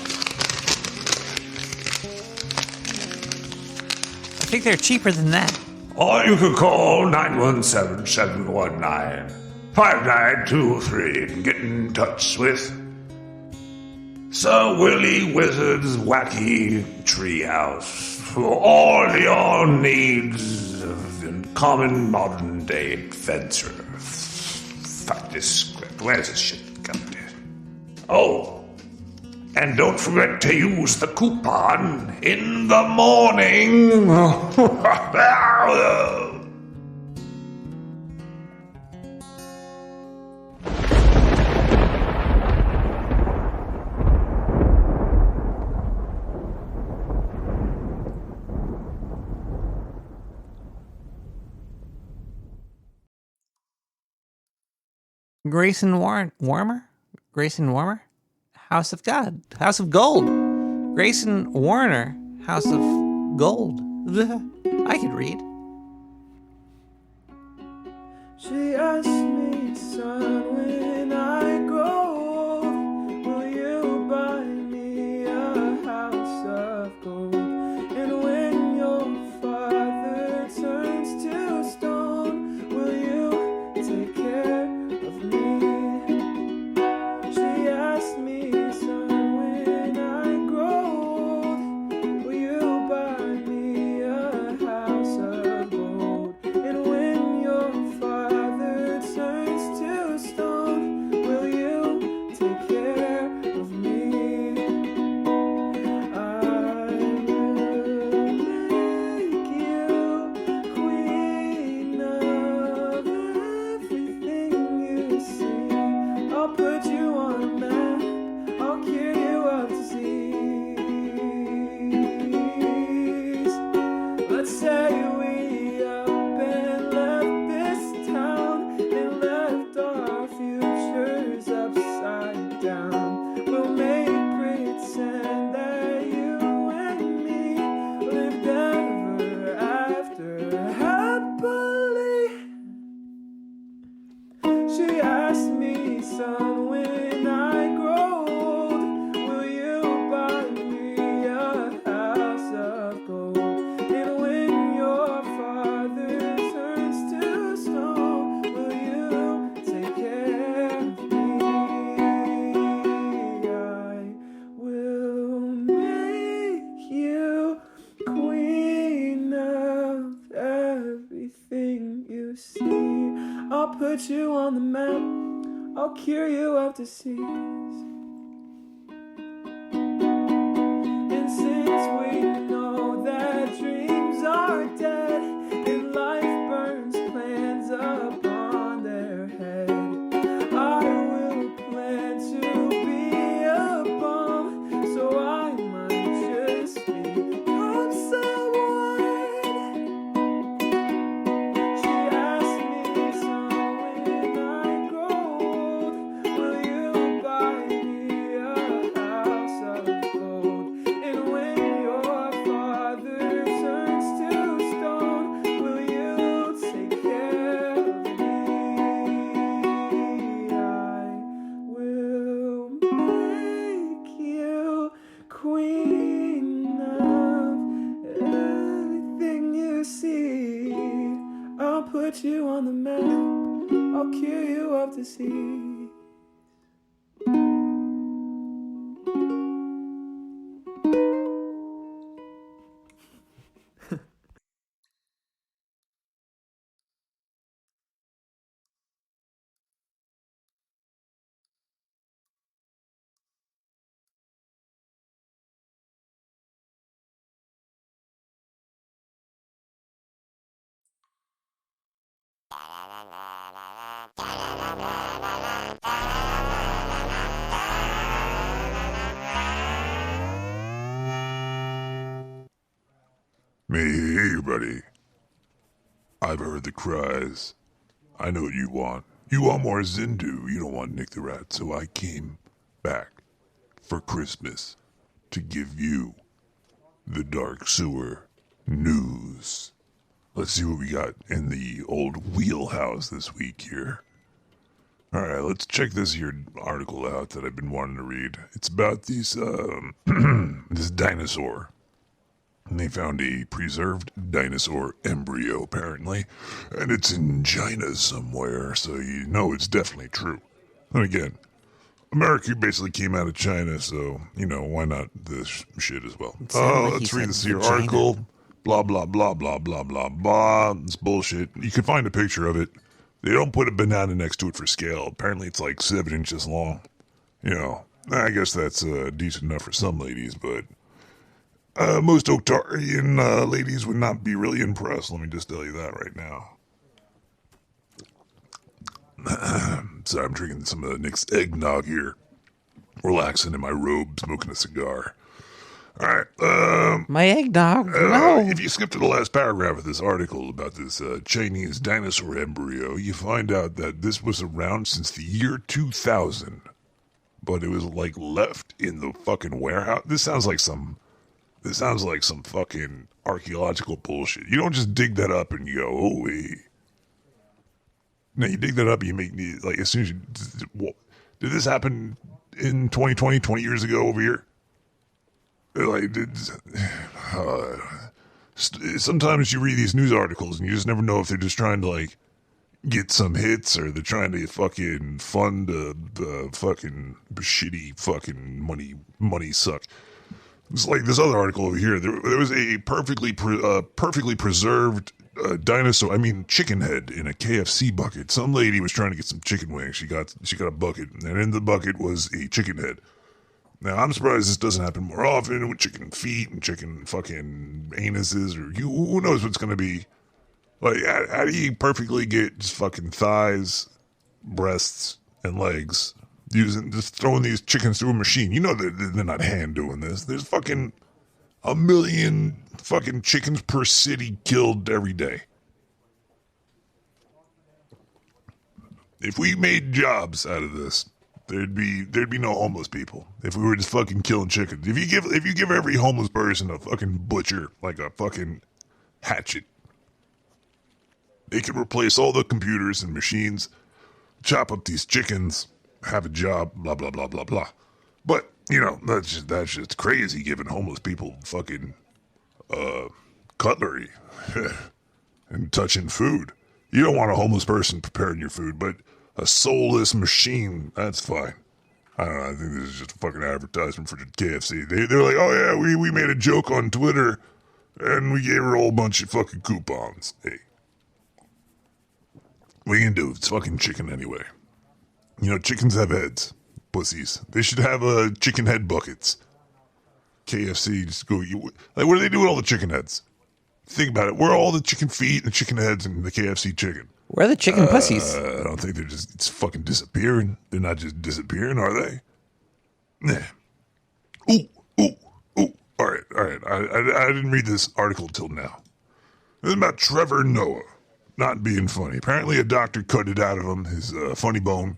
I think they're cheaper than that. Or you could call 917-719-5923 and get in touch with Sir Willie Wizard's Wacky Treehouse for all your needs of common modern day adventure. Fuck this script. Where's this shit coming in? Oh, and don't forget to use the coupon in the morning. Grayson Warmer? Grayson Warmer? House of God. House of Gold. Grayson Warner. House of Gold. I could read. She asked me, son, when I grow old, will you buy me a house of gold? And when your father turns to stone, will you take care of me? She asked me, son, when I grow old, will you buy me a house of gold? And when your father turns to stone, will you take care of me? I will make you queen of everything you see. I'll put you on a map, I'll cure you of disease. Let's say we up and left this town and left our futures upside down. We'll make pretend that you and me lived ever after happily. She asked me, son, when I grow old, will you buy me a house of gold? And when your father turns to stone, will you take care of me? I will make you queen of everything you see. I'll put you on the map, I'll cure you of disease. And since we know that dreams are dead and life burns plans upon their head, I will plan to be a bum, so I might just become someone. She asked me, son, when I grow old, will you buy me a house of gold? And when your father turns to stone, will you take care of me? I will make you queen of everything you see. I'll put you on the map, I'll cure you of disease. Hey, buddy. I've heard the cries. I know what you want. You want more Zindu. You don't want Nick the Rat, so I came back for Christmas to give you the Dark Sewer news. Let's see what we got in the old wheelhouse this week here. Alright, let's check this here article out that I've been wanting to read. It's about these, this dinosaur. And they found a preserved dinosaur embryo, apparently. And it's in China somewhere, so you know it's definitely true. And again, America basically came out of China, so, you know, why not this shit as well? Let's read this here article. Blah, blah, blah, blah, blah, blah, blah. It's bullshit. You can find a picture of it. They don't put a banana next to it for scale. Apparently it's like 7 inches long. You know, I guess that's decent enough for some ladies, but most Octarian ladies would not be really impressed. Let me just tell you that right now. Sorry, I'm drinking some of Nick's eggnog here. Relaxing in my robe, smoking a cigar. Alright, my eggnog, no. If you skip to the last paragraph of this article about this Chinese dinosaur embryo, you find out that this was around since the year 2000. But it was, like, left in the fucking warehouse. This sounds like some fucking archaeological bullshit. You don't just dig that up and you go, oh, hey. No, you dig that up and you make the, like, as soon as you, did this happen in 2020, 20 years ago over here? Like, sometimes you read these news articles and you just never know if they're just trying to, like, get some hits or they're trying to fucking fund the fucking shitty fucking money suck. It's like this other article over here. There was a perfectly preserved dinosaur, chicken head in a KFC bucket. Some lady was trying to get some chicken wings. She got a bucket, and in the bucket was a chicken head. Now, I'm surprised this doesn't happen more often with chicken feet and chicken fucking anuses, or who knows what's going to be. Like, how do you perfectly get just fucking thighs, breasts, and legs just throwing these chickens through a machine? You know they're not hand doing this. There's fucking 1 million fucking chickens per city killed every day. If we made jobs out of this, there'd be no homeless people. If we were just fucking killing chickens. If you give every homeless person a fucking butcher, like a fucking hatchet, they could replace all the computers and machines, chop up these chickens, have a job, blah, blah, blah, blah, blah. But, you know, that's just crazy giving homeless people fucking cutlery and touching food. You don't want a homeless person preparing your food, but a soulless machine, that's fine. I don't know, I think this is just a fucking advertisement for the KFC. They're like, oh yeah, we made a joke on Twitter, and we gave her a whole bunch of fucking coupons. Hey. What are you gonna do? It's fucking chicken anyway. You know, chickens have heads. Pussies. They should have chicken head buckets. KFC, just go, like, what do they do with all the chicken heads? Think about it. Where are all the chicken feet and the chicken heads and the KFC chicken? Where are the chicken pussies? I don't think it's fucking disappearing. They're not just disappearing, are they? Nah. Ooh. All right. I didn't read this article till now. It's about Trevor Noah not being funny. Apparently a doctor cut it out of him, his funny bone,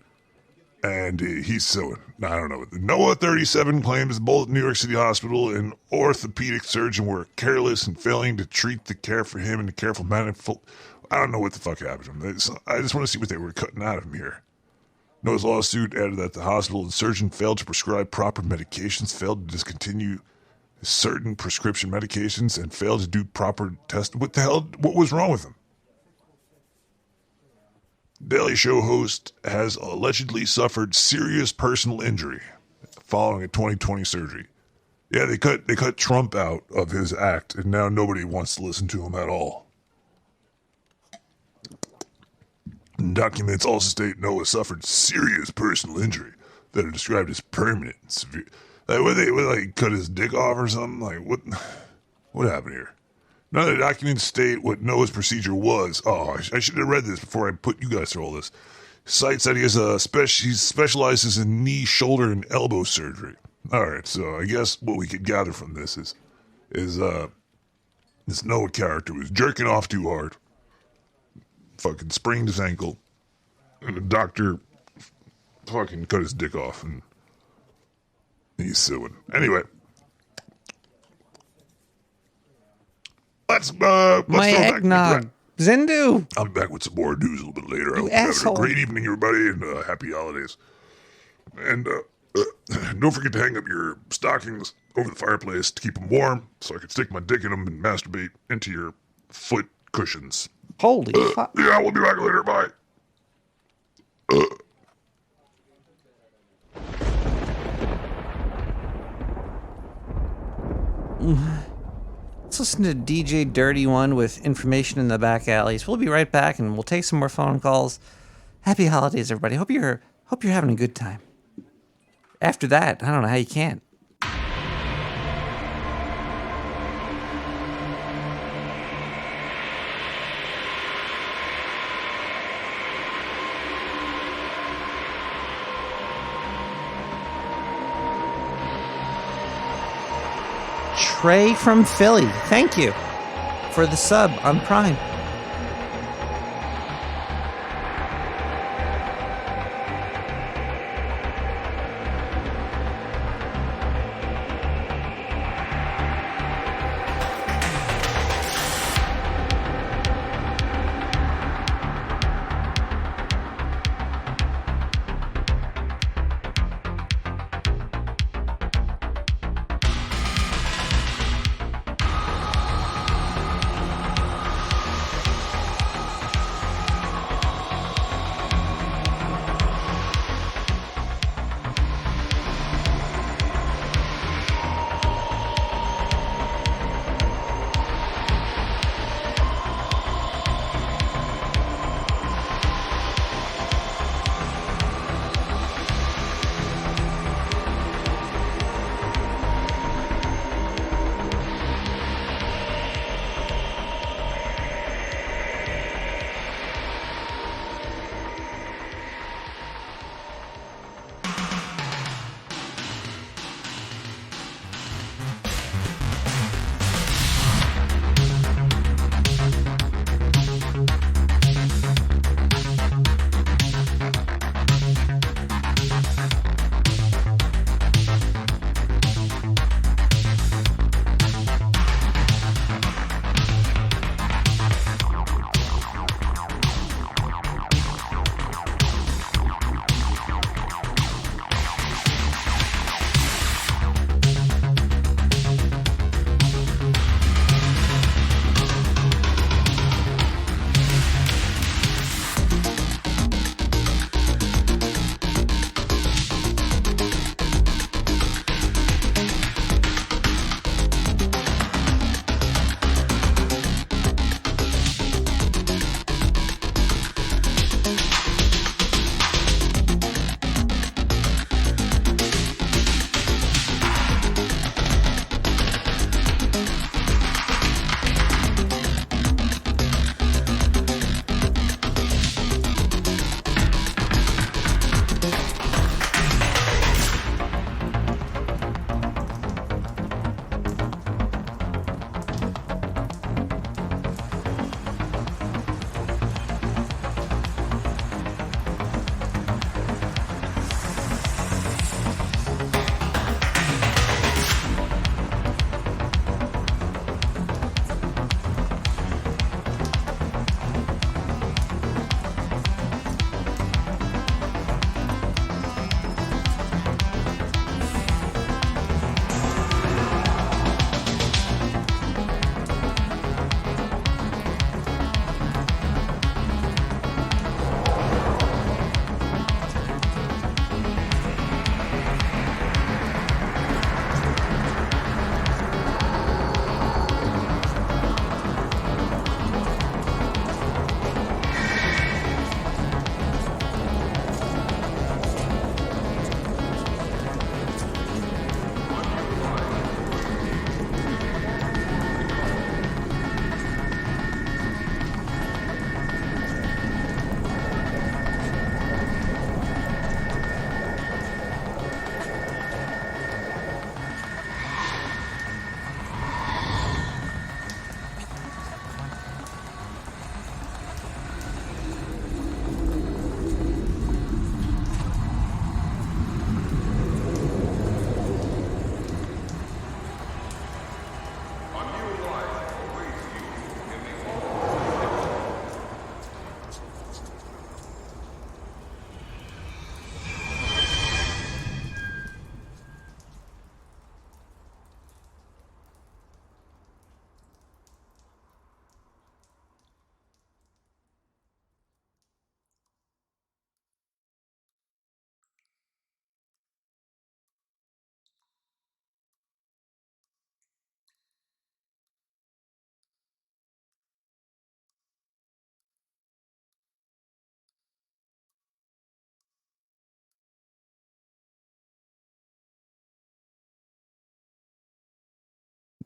and he's suing. I don't know. Noah, 37, claims both New York City Hospital and orthopedic surgeon were careless in failing to treat the care for him in a careful manner. I don't know what the fuck happened to him. I just want to see what they were cutting out of him here. Noah's lawsuit added that the hospital and surgeon failed to prescribe proper medications, failed to discontinue certain prescription medications, and failed to do proper tests. What the hell? What was wrong with him? Daily Show host has allegedly suffered serious personal injury following a 2020 surgery. Yeah, they cut Trump out of his act, and now nobody wants to listen to him at all. And documents also state Noah suffered serious personal injury that are described as permanent and severe. Like, would they cut his dick off or something? Like, what happened here? None of the documents state what Noah's procedure was. Oh, I should have read this before I put you guys through all this. Site said he specializes in knee, shoulder, and elbow surgery. All right, so I guess what we could gather from this is this Noah character was jerking off too hard, fucking sprained his ankle, and the doctor fucking cut his dick off, and he's suing. Anyway, let's My throw back eggnog. Zindu. I'll be back with some more news a little bit later. I You hope you're having asshole. a great evening, everybody, and happy holidays. And don't forget to hang up your stockings over the fireplace to keep them warm, so I can stick my dick in them and masturbate into your foot cushions. Holy fuck. Yeah, we'll be back later. Bye. Let's listen to DJ Dirty One with information in the back alleys. We'll be right back, and we'll take some more phone calls. Happy holidays, everybody. Hope you're having a good time. After that, I don't know how you can't. Trey from Philly, thank you for the sub on Prime.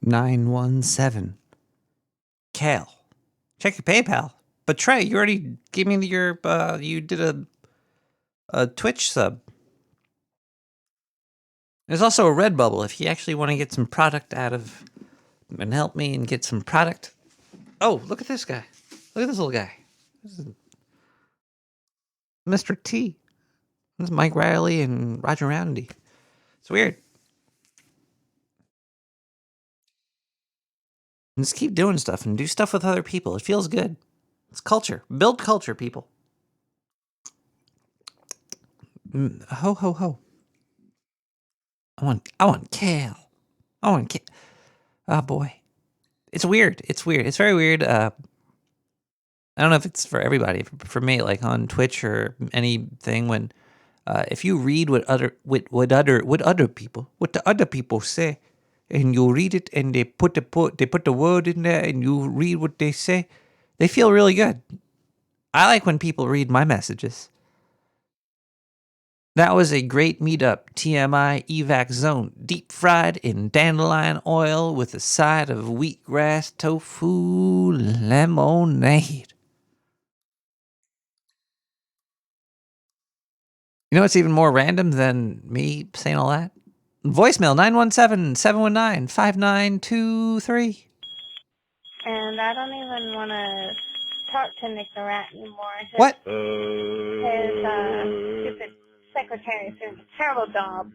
917. Kale. Check your PayPal. But Trey, you already gave me your, you did a Twitch sub. There's also a Redbubble if you actually want to get some product out of and help me and get some product. Oh, look at this guy. Look at this little guy. This is Mr. T. This is Mike Riley and Roger Roundy. It's weird. And just keep doing stuff and do stuff with other people. It feels good. It's culture. Build culture, people. Ho, ho, ho. I want kale. I want kale. Oh, boy. It's weird. It's weird. It's very weird. I don't know if it's for everybody. For me, like on Twitch or anything, when if you read what the other people say, and you read it, and they put the word in there, and you read what they say, they feel really good. I like when people read my messages. That was a great meetup. TMI evac zone, deep fried in dandelion oil with a side of wheatgrass tofu lemonade. You know what's even more random than me saying all that? Voicemail 917-719-5923. And I don't even want to talk to Nick the Rat anymore. What? His stupid secretary is doing a terrible job.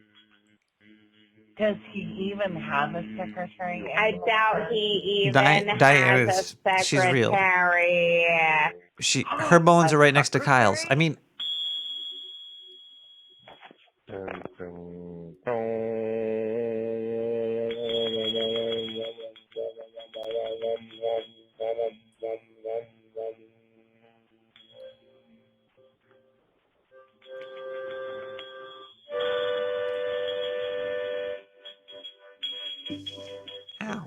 Does he even have a secretary? I doubt he even Diana has is, a secretary. she's real. Her bones are right next to Kyle's. I mean, ow.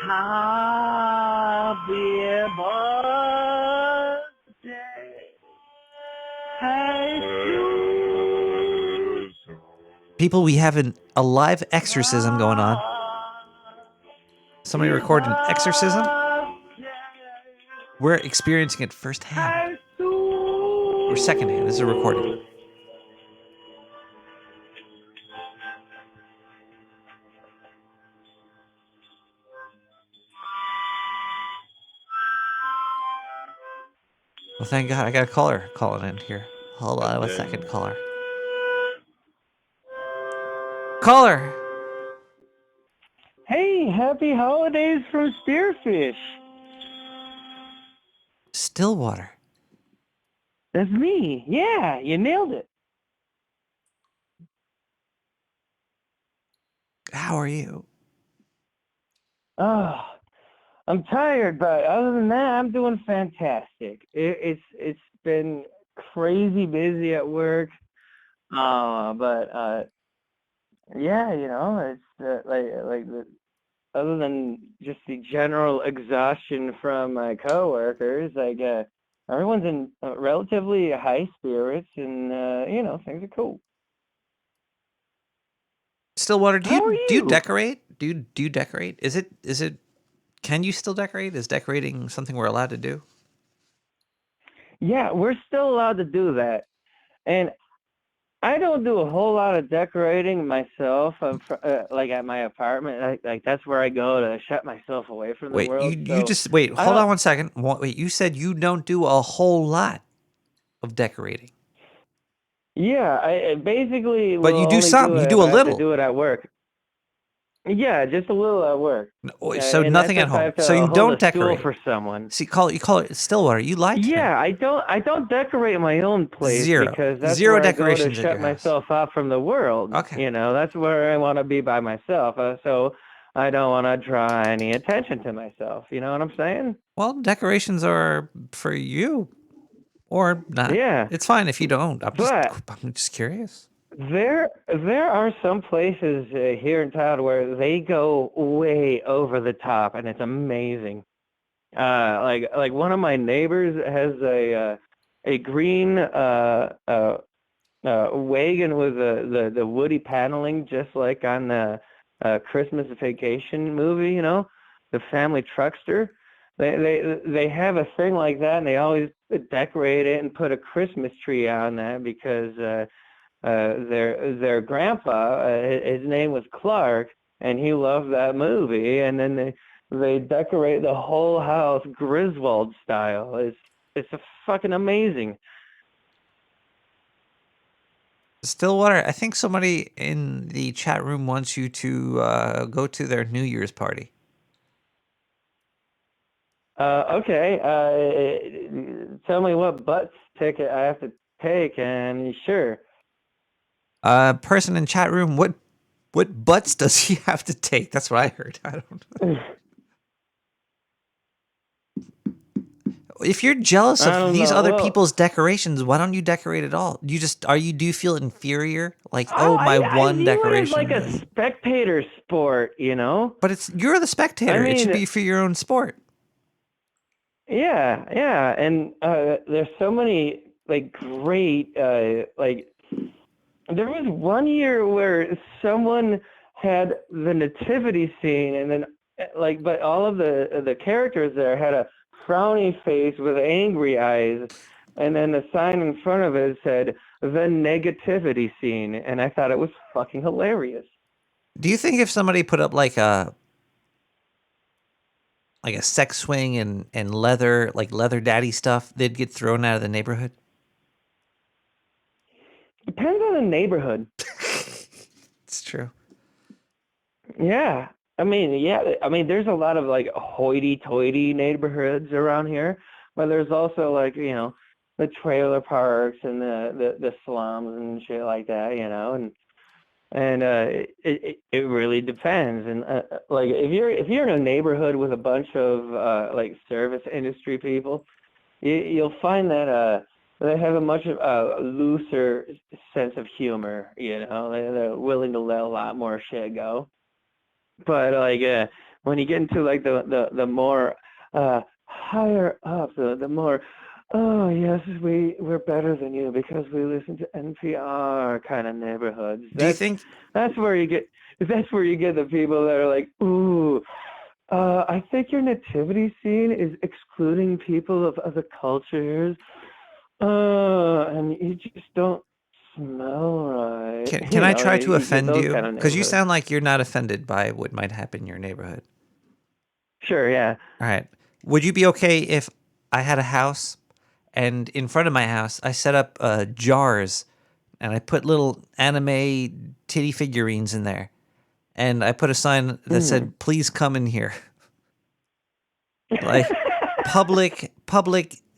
Happy birthday. People, we have a live exorcism going on. Somebody recorded an exorcism. We're experiencing it firsthand. Or secondhand. This is a recording. Well, thank God. I got a caller calling in here. Hold on a second, caller. Caller! Hey, happy holidays from Spearfish. Stillwater. That's me. Yeah, you nailed it. How are you? Oh, I'm tired, but other than that, I'm doing fantastic. It's been crazy busy at work, but yeah, you know, it's other than just the general exhaustion from my coworkers, everyone's in relatively high spirits, and you know, things are cool. Stillwater, do you decorate? Do you decorate? Is it can you still decorate? Is decorating something we're allowed to do? Yeah, we're still allowed to do that. And I don't do a whole lot of decorating myself, like at my apartment. Like that's where I go to shut myself away from the world. You just wait. Hold on one second. Wait, you said you don't do a whole lot of decorating. Yeah, I basically. But you do some. You do a little. Do it at work. Yeah, just a little at work. So nothing at home. So you don't decorate for someone. See, you call it Stillwater. You lied to me. Yeah, I don't decorate my own place because that's Zero where decorations I go to shut myself off from the world. Okay. You know, that's where I want to be by myself. So I don't want to draw any attention to myself. You know what I'm saying? Well, decorations are for you, or not. Yeah, it's fine if you don't. I'm just curious. There are some places here in town where they go way over the top, and it's amazing. Like one of my neighbors has a green wagon with the woody paneling, just like on the Christmas Vacation movie. You know, the family truckster. They have a thing like that, and they always decorate it and put a Christmas tree on that because their grandpa, his name was Clark, and he loved that movie. And then they decorate the whole house Griswold style. It's a fucking amazing. Stillwater, I think somebody in the chat room wants you to go to their New Year's party. Okay. Tell me what butts ticket I have to take, and sure. Person in chat room, what butts does he have to take? That's what I heard. I don't know. If you're jealous of these other people's decorations, why don't you decorate at all? Do you feel inferior? Like, one decoration. I view it as like a spectator sport, you know? But you're the spectator. It should be for your own sport. Yeah, and there's so many like great like. There was one year where someone had the nativity scene, and then but all of the characters there had a frowny face with angry eyes, and then the sign in front of it said the negativity scene, and I thought it was fucking hilarious. Do you think if somebody put up like a sex swing and leather daddy stuff, they'd get thrown out of the neighborhood? Depends on the neighborhood. It's true. Yeah. I mean, there's a lot of like hoity-toity neighborhoods around here, but there's also like, you know, the trailer parks and the slums and shit like that, you know, and it really depends. And like if you're in a neighborhood with a bunch of like service industry people, you'll find that they have a much looser sense of humor, you know. They're willing to let a lot more shit go. But like when you get into like the more higher up, the more yes, we're better than you because we listen to NPR kind of neighborhoods. Do you think that's where you get the people that are like, ooh, I think your nativity scene is excluding people of other cultures, and you just don't smell right. Can I try to offend you? Because you sound like you're not offended by what might happen in your neighborhood. Sure, yeah. All right. Would you be okay if I had a house, and in front of my house I set up jars, and I put little anime titty figurines in there, and I put a sign that said, "Please come in here." Like public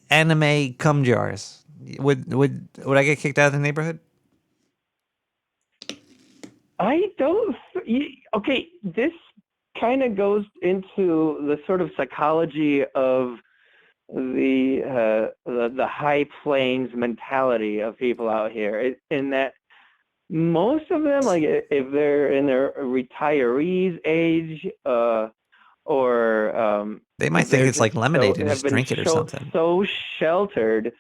anime cum jars. Would I get kicked out of the neighborhood? I don't. Okay, this kind of goes into the sort of psychology of the high plains mentality of people out here. In that most of them, like if they're in their retirees age, or they might think it's like lemonade and just drink it or something. So sheltered,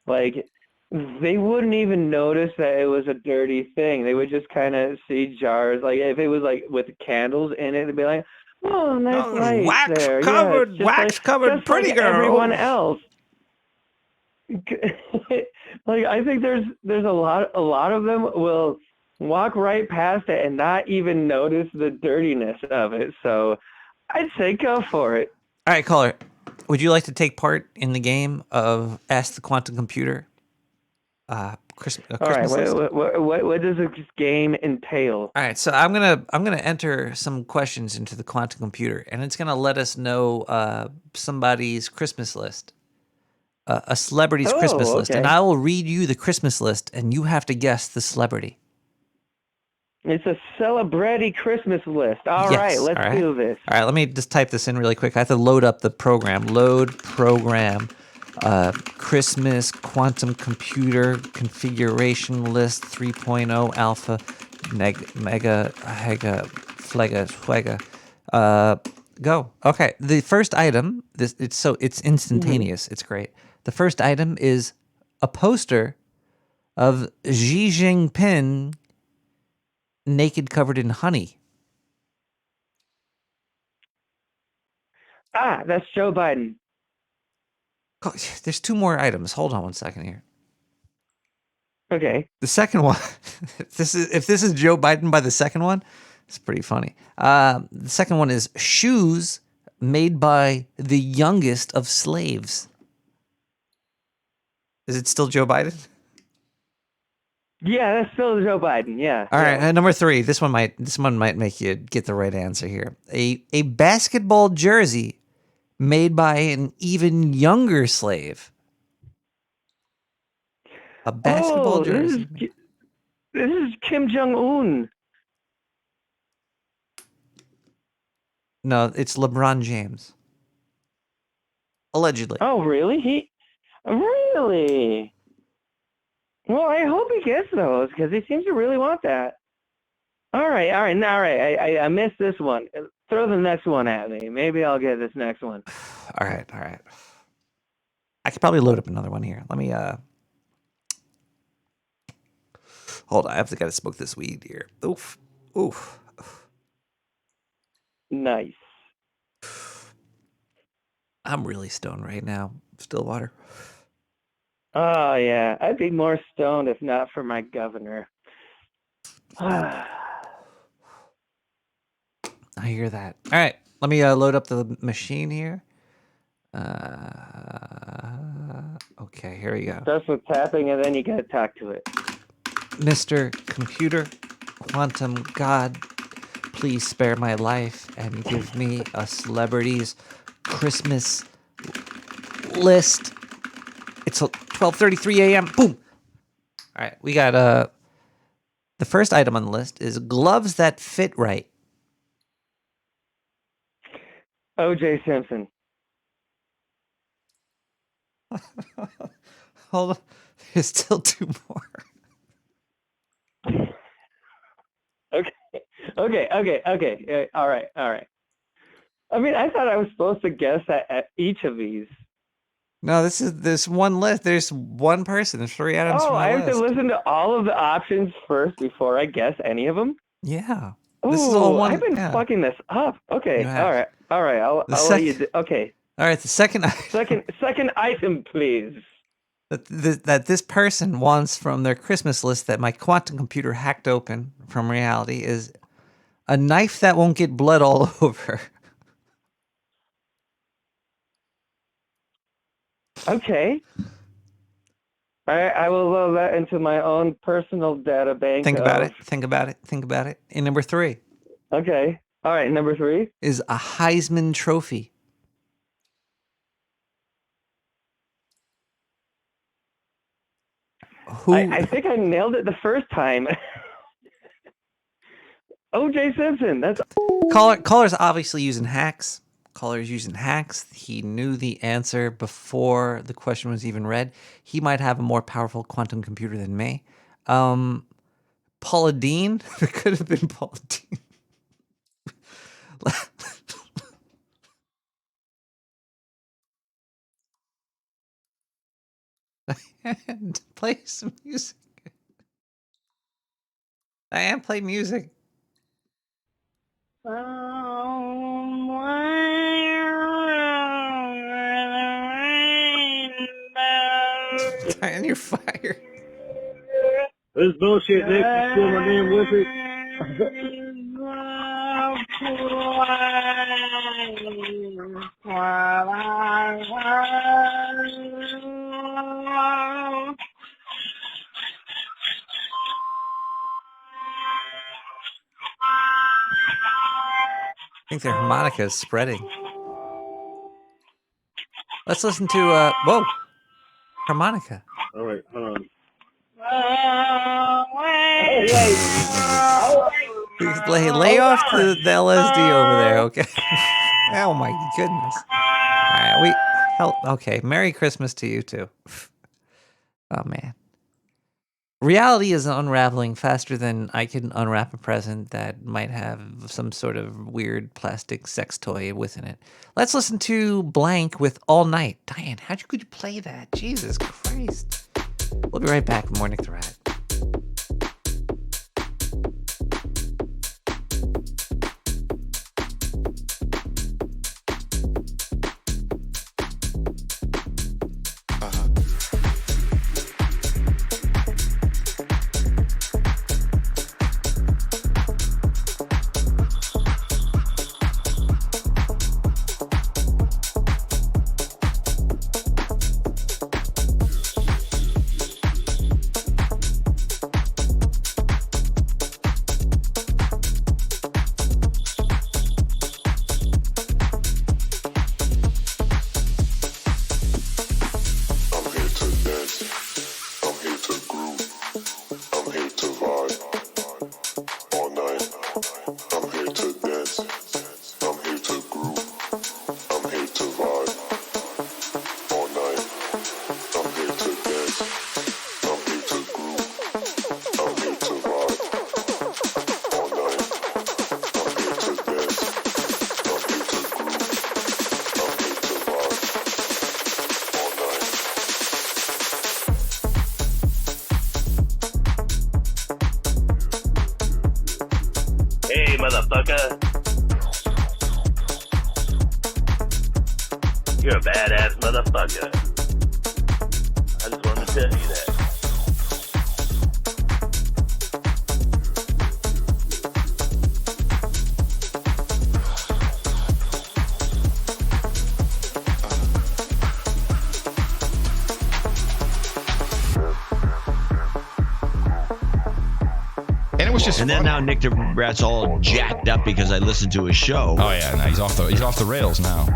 like they wouldn't even notice that it was a dirty thing. They would just kind of see jars, like if it was like with candles in it, they'd be like, "Oh, nice light wax there, covered, yeah, wax covered, just pretty like girl." Everyone else. Like I think there's a lot of them will walk right past it and not even notice the dirtiness of it. So I'd say go for it. All right, caller. Would you like to take part in the game of Ask the Quantum Computer? Christmas All right. list? What does this game entail? All right. So I'm gonna enter some questions into the quantum computer, and it's gonna let us know somebody's Christmas list, a celebrity's Christmas list, and I will read you the Christmas list, and you have to guess the celebrity. It's a celebrity Christmas list. All right, let's do this. All right, let me just type this in really quick. I have to load up the program. Load program. Christmas quantum computer configuration list 3.0 alpha mega hega flega swega. Go. Okay. The first item, it's instantaneous. It's great. The first item is a poster of Xi Jinping naked covered in honey. That's Joe Biden. There's two more items. Hold on one second here. Okay. The second one, if this is Joe Biden by the second one, it's pretty funny. The second one is shoes made by the youngest of slaves. Is it still Joe Biden? Yeah, that's still Joe Biden. Yeah. All right, number 3. This one might make you get the right answer here. A basketball jersey made by an even younger slave. A basketball jersey. This is Kim Jong-un. No, it's LeBron James. Allegedly. Oh, really? Really? Well, I hope he gets those because he seems to really want that. All right. I missed this one. Throw the next one at me. Maybe I'll get this next one. All right. I could probably load up another one here. Let me hold on. I have to smoke this weed here. Oof. Nice. I'm really stoned right now. Stillwater. Oh, yeah. I'd be more stoned if not for my governor. I hear that. All right. Let me load up the machine here. Okay, here we go. Starts with tapping and then you gotta talk to it. Mr. Computer, Quantum God, please spare my life and give me a celebrity's Christmas list. It's 12:33 a.m. Boom. All right, we got the first item on the list is gloves that fit right. O.J. Simpson. Hold on. There's still 2 more. Okay. All right. I mean, I thought I was supposed to guess at each of these. No, this one list. There's one person. There's 3 items from the I have list. to listen to all of the options first before I guess any of them? Yeah. This is all one. I've been fucking this up. Okay. You have. All right. I'll let you do. Okay. All right. The second second item, please. That this person wants from their Christmas list that my quantum computer hacked open from reality is a knife that won't get blood all over. Okay. I will load that into my own personal data bank. Think about it. And number 3. Okay. All right. Number 3 is a Heisman Trophy. I think I nailed it the first time. O.J. Simpson. That's Caller's obviously using hacks. He knew the answer before the question was even read. He might have a more powerful quantum computer than me. Paula Deen? It could have been Paula Deen. And play some music. I am playing music. Turn your fire. This is bullshit, Nick. You steal my damn whistle. I think their harmonica is spreading. Let's listen to, whoa, harmonica. All right, hold on. Lay off the LSD over there, okay? Oh my goodness. All right, hell? Okay, Merry Christmas to you too. Oh man. Reality is unraveling faster than I can unwrap a present that might have some sort of weird plastic sex toy within it. Let's listen to Blank with All Night. Diane, could you play that? Jesus Christ. We'll be right back with more Nick the Rat. Hey, motherfucker. You're a badass motherfucker. I just wanted to tell you that. And then now Nick the Rat's all jacked up because I listened to his show. Oh yeah, no, he's off the rails now.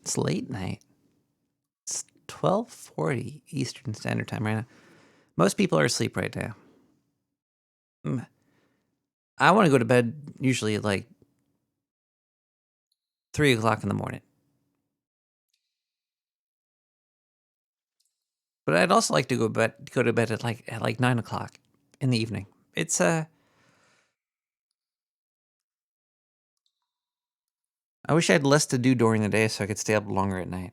It's late night. It's 12:40 Eastern Standard Time right now. Most people are asleep right now. I want to go to bed usually at like 3 o'clock in the morning. But I'd also like to go to bed at like 9 o'clock in the evening. It's I wish I had less to do during the day so I could stay up longer at night.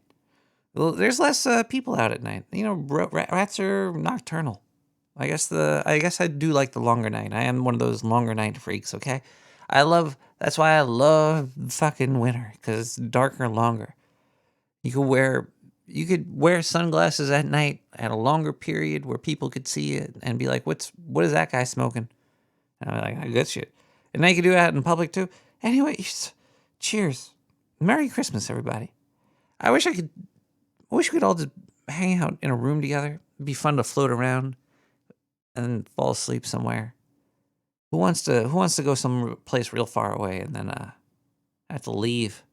Well, there's less people out at night. You know, rats are nocturnal. I guess I do like the longer night. I am one of those longer night freaks, okay? That's why I love fucking winter, because it's darker and longer. You could wear sunglasses at night at a longer period where people could see it and be like, what is that guy smoking? And I'm like, good shit. And now you can do that in public too. Anyway, cheers. Merry Christmas, everybody. I wish we could all just hang out in a room together. It'd be fun to float around and fall asleep somewhere. Who wants to go some place real far away and then have to leave?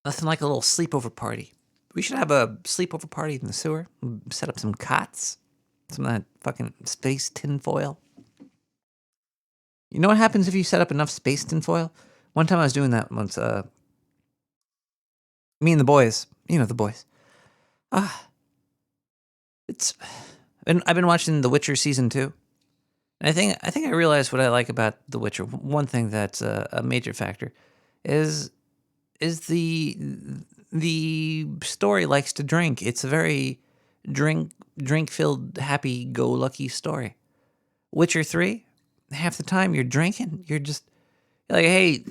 Nothing like a little sleepover party. We should have a sleepover party in the sewer. Set up some cots. Some of that fucking space tinfoil. You know what happens if you set up enough space tinfoil? One time I was doing that once. Me and the boys. You know the boys. I've been watching The Witcher season 2. And I think I realized what I like about The Witcher. One thing that's a major factor is the story likes to drink. It's a very drink-filled, happy-go-lucky story. Witcher 3, half the time you're drinking. You're like, hey,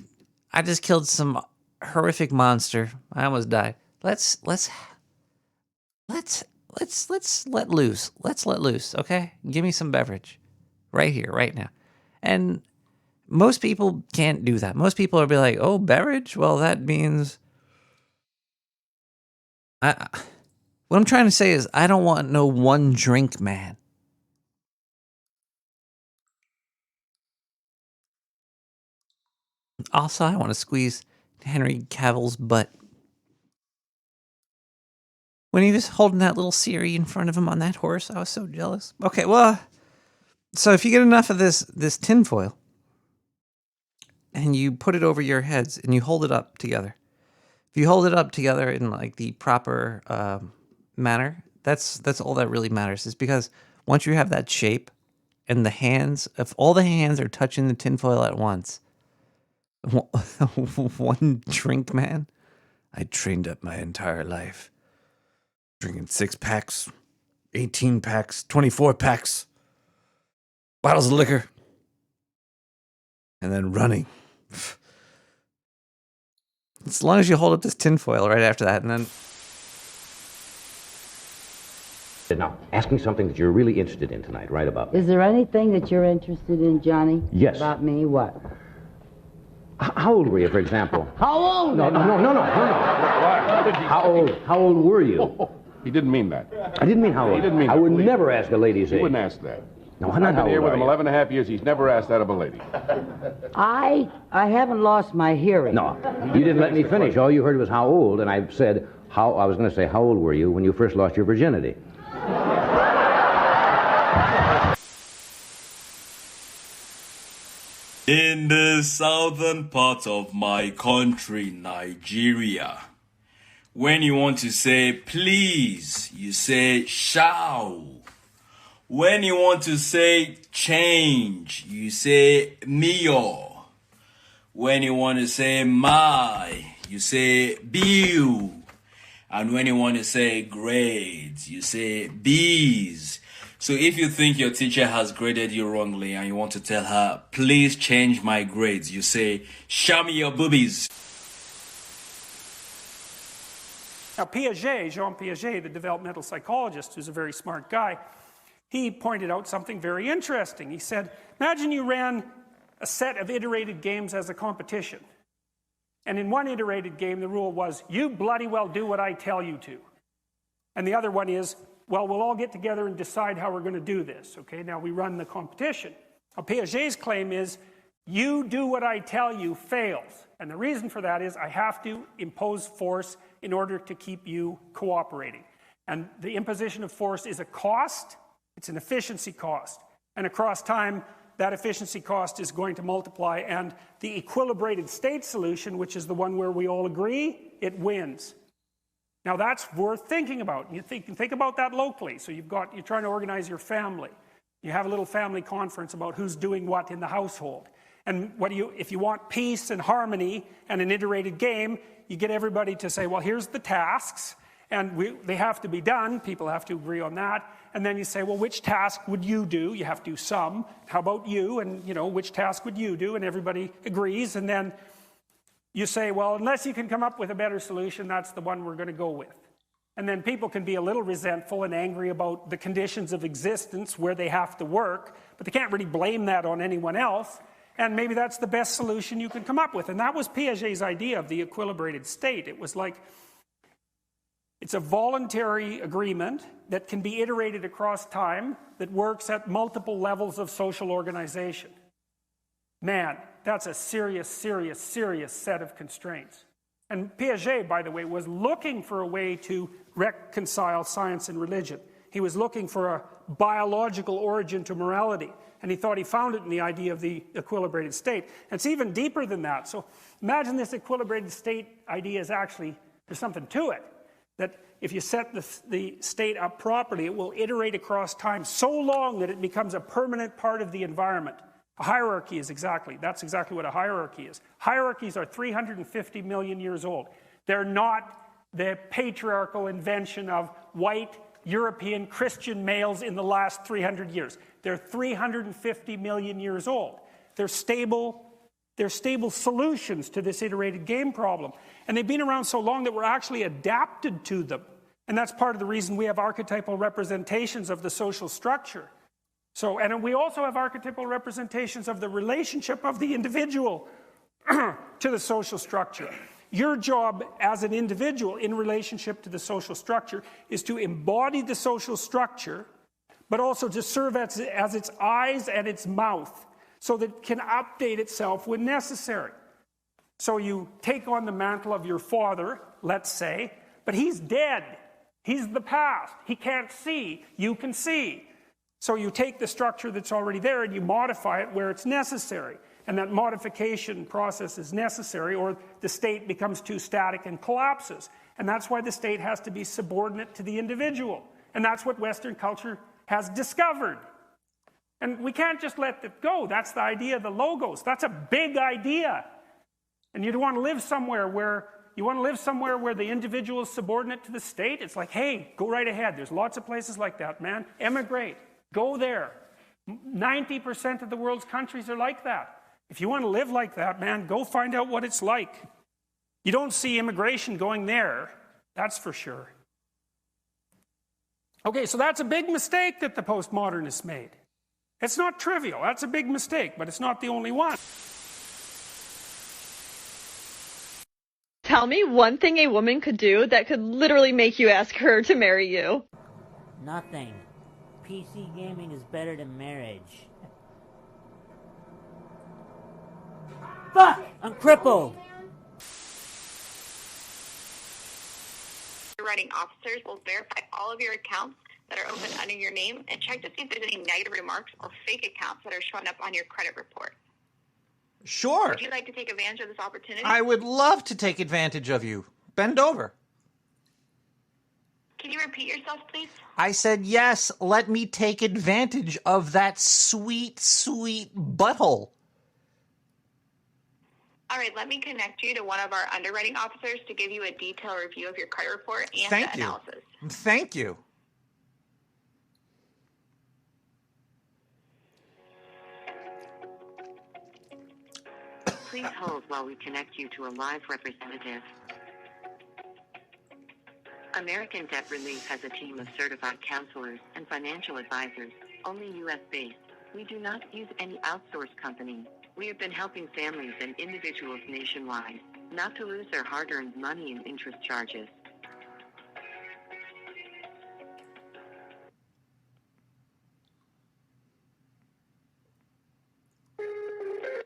I just killed some horrific monster. I almost died. Let's let loose. Let's let loose, okay? Give me some beverage. Right here, right now. And most people can't do that. Most people will be like, oh, beverage? Well, that means... what I'm trying to say is I don't want no one drink man. Also, I want to squeeze Henry Cavill's butt. When he was holding that little Siri in front of him on that horse, I was so jealous. Okay, well, so if you get enough of this tinfoil, and you put it over your heads, and you hold it up together. If you hold it up together in like the proper manner, that's all that really matters. Is because once you have that shape, and the hands, if all the hands are touching the tinfoil at once, one drink man, I trained up my entire life. Drinking 6-packs, 18-packs, 24-packs, bottles of liquor, and then running. As long as you hold up this tinfoil right after that, and then... Now, ask me something that you're really interested in tonight, right about me. Is there anything that you're interested in, Johnny? Yes. About me? What? How old were you, for example? How old? No. How old were you? He didn't mean that. I didn't mean how old. He didn't mean I that, would please. never ask a lady's age. He wouldn't ask that. No, I'm not. I've been here with him 11 and a half years. He's never asked that of a lady. I haven't lost my hearing. No, you didn't let me finish. All you heard was how old, and I said I was going to say, how old were you when you first lost your virginity? In the southern part of my country, Nigeria, when you want to say please, you say shall. When you want to say change, you say mio. When you want to say my, you say bill. And when you want to say grades, you say B's. So if you think your teacher has graded you wrongly and you want to tell her, please change my grades, you say, show me your boobies. Now, Piaget, Jean Piaget, the developmental psychologist, who's a very smart guy, he pointed out something very interesting. He said, imagine you ran a set of iterated games as a competition. And in one iterated game, the rule was, you bloody well do what I tell you to. And the other one is, well, we'll all get together and decide how we're going to do this. Okay, now we run the competition. Now, Piaget's claim is, You do what I tell you fails. And the reason for that is I have to impose force in order to keep you cooperating. And the imposition of force is a cost. It's an efficiency cost. And across time, that efficiency cost is going to multiply. And the equilibrated state solution, which is the one where we all agree, it wins. Now that's worth thinking about. You think about that locally. So you're trying to organize your family. You have a little family conference about who's doing what in the household. And if you want peace and harmony and an iterated game, you get everybody to say, well, here's the tasks, and they have to be done. People have to agree on that. And then you say, well, which task would you do? You have to do some. How about you? And, which task would you do? And everybody agrees. And then you say, well, unless you can come up with a better solution, that's the one we're going to go with. And then people can be a little resentful and angry about the conditions of existence where they have to work, but they can't really blame that on anyone else. And maybe that's the best solution you can come up with. And that was Piaget's idea of the equilibrated state. It was like, it's a voluntary agreement that can be iterated across time that works at multiple levels of social organization. Man, that's a serious, serious, serious set of constraints. And Piaget, by the way, was looking for a way to reconcile science and religion. He was looking for a biological origin to morality. And he thought he found it in the idea of the equilibrated state. And it's even deeper than that. So imagine this equilibrated state idea is actually, there's something to it. That if you set the state up properly, it will iterate across time so long that it becomes a permanent part of the environment. A hierarchy is that's exactly what a hierarchy is. Hierarchies are 350 million years old. They're not the patriarchal invention of white European Christian males in the last 300 years. They're 350 million years old. They're stable solutions to this iterated game problem. And they've been around so long that we're actually adapted to them. And that's part of the reason we have archetypal representations of the social structure. And we also have archetypal representations of the relationship of the individual to the social structure. Your job as an individual in relationship to the social structure is to embody the social structure, but also to serve as its eyes and its mouth, so that it can update itself when necessary. So you take on the mantle of your father, let's say, but he's dead. He's the past. He can't see. You can see. So you take the structure that's already there and you modify it where it's necessary. And that modification process is necessary, or the state becomes too static and collapses. And that's why the state has to be subordinate to the individual. And that's what Western culture has discovered. And we can't just let it go. That's the idea of the logos. That's a big idea. And you want to live somewhere where the individual is subordinate to the state. It's like, hey, go right ahead. There's lots of places like that, man. Emigrate. Go there. 90% of the world's countries are like that. If you want to live like that, man, go find out what it's like. You don't see immigration going there. That's for sure. Okay, so that's a big mistake that the postmodernists made. It's not trivial. That's a big mistake, but it's not the only one. Tell me one thing a woman could do that could literally make you ask her to marry you. Nothing. PC gaming is better than marriage. Fuck! I'm crippled! Underwriting officers will verify all of your accounts that are open under your name and check to see if there's any negative remarks or fake accounts that are showing up on your credit report. Sure. Would you like to take advantage of this opportunity? I would love to take advantage of you. Bend over. Can you repeat yourself, please? I said, yes, let me take advantage of that sweet, sweet butthole. All right, let me connect you to one of our underwriting officers to give you a detailed review of your credit report and Thank the you. analysis. Thank you. Please hold while we connect you to a live representative. American Debt Relief has a team of certified counselors and financial advisors, only U.S.-based. We do not use any outsourced company. We have been helping families and individuals nationwide not to lose their hard-earned money in interest charges.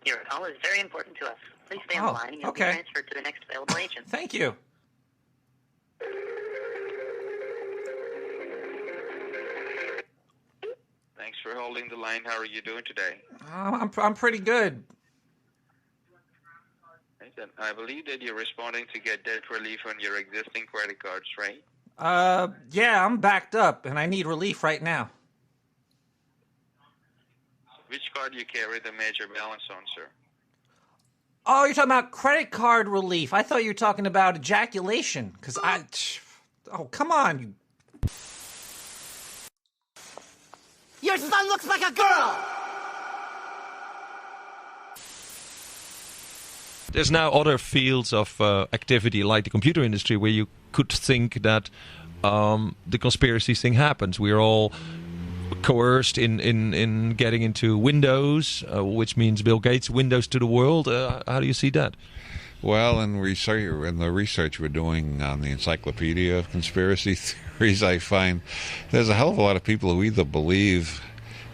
Your call is very important to us. Please stay on the line and you'll be transferred to the next available agent. Thank you. Thanks for holding the line. How are you doing today? I'm pretty good. I believe that you're responding to get debt relief on your existing credit cards, right? Yeah, I'm backed up and I need relief right now. Which card do you carry the major balance on, sir? Oh, you're talking about credit card relief. I thought you were talking about ejaculation. Oh, come on. Your son looks like a girl! There's now other fields of activity, like the computer industry, where you could think that the conspiracy thing happens. We're all coerced in getting into Windows, which means Bill Gates' Windows to the world. How do you see that? Well, in the research we're doing on the Encyclopedia of Conspiracy Theories, I find there's a hell of a lot of people who either believe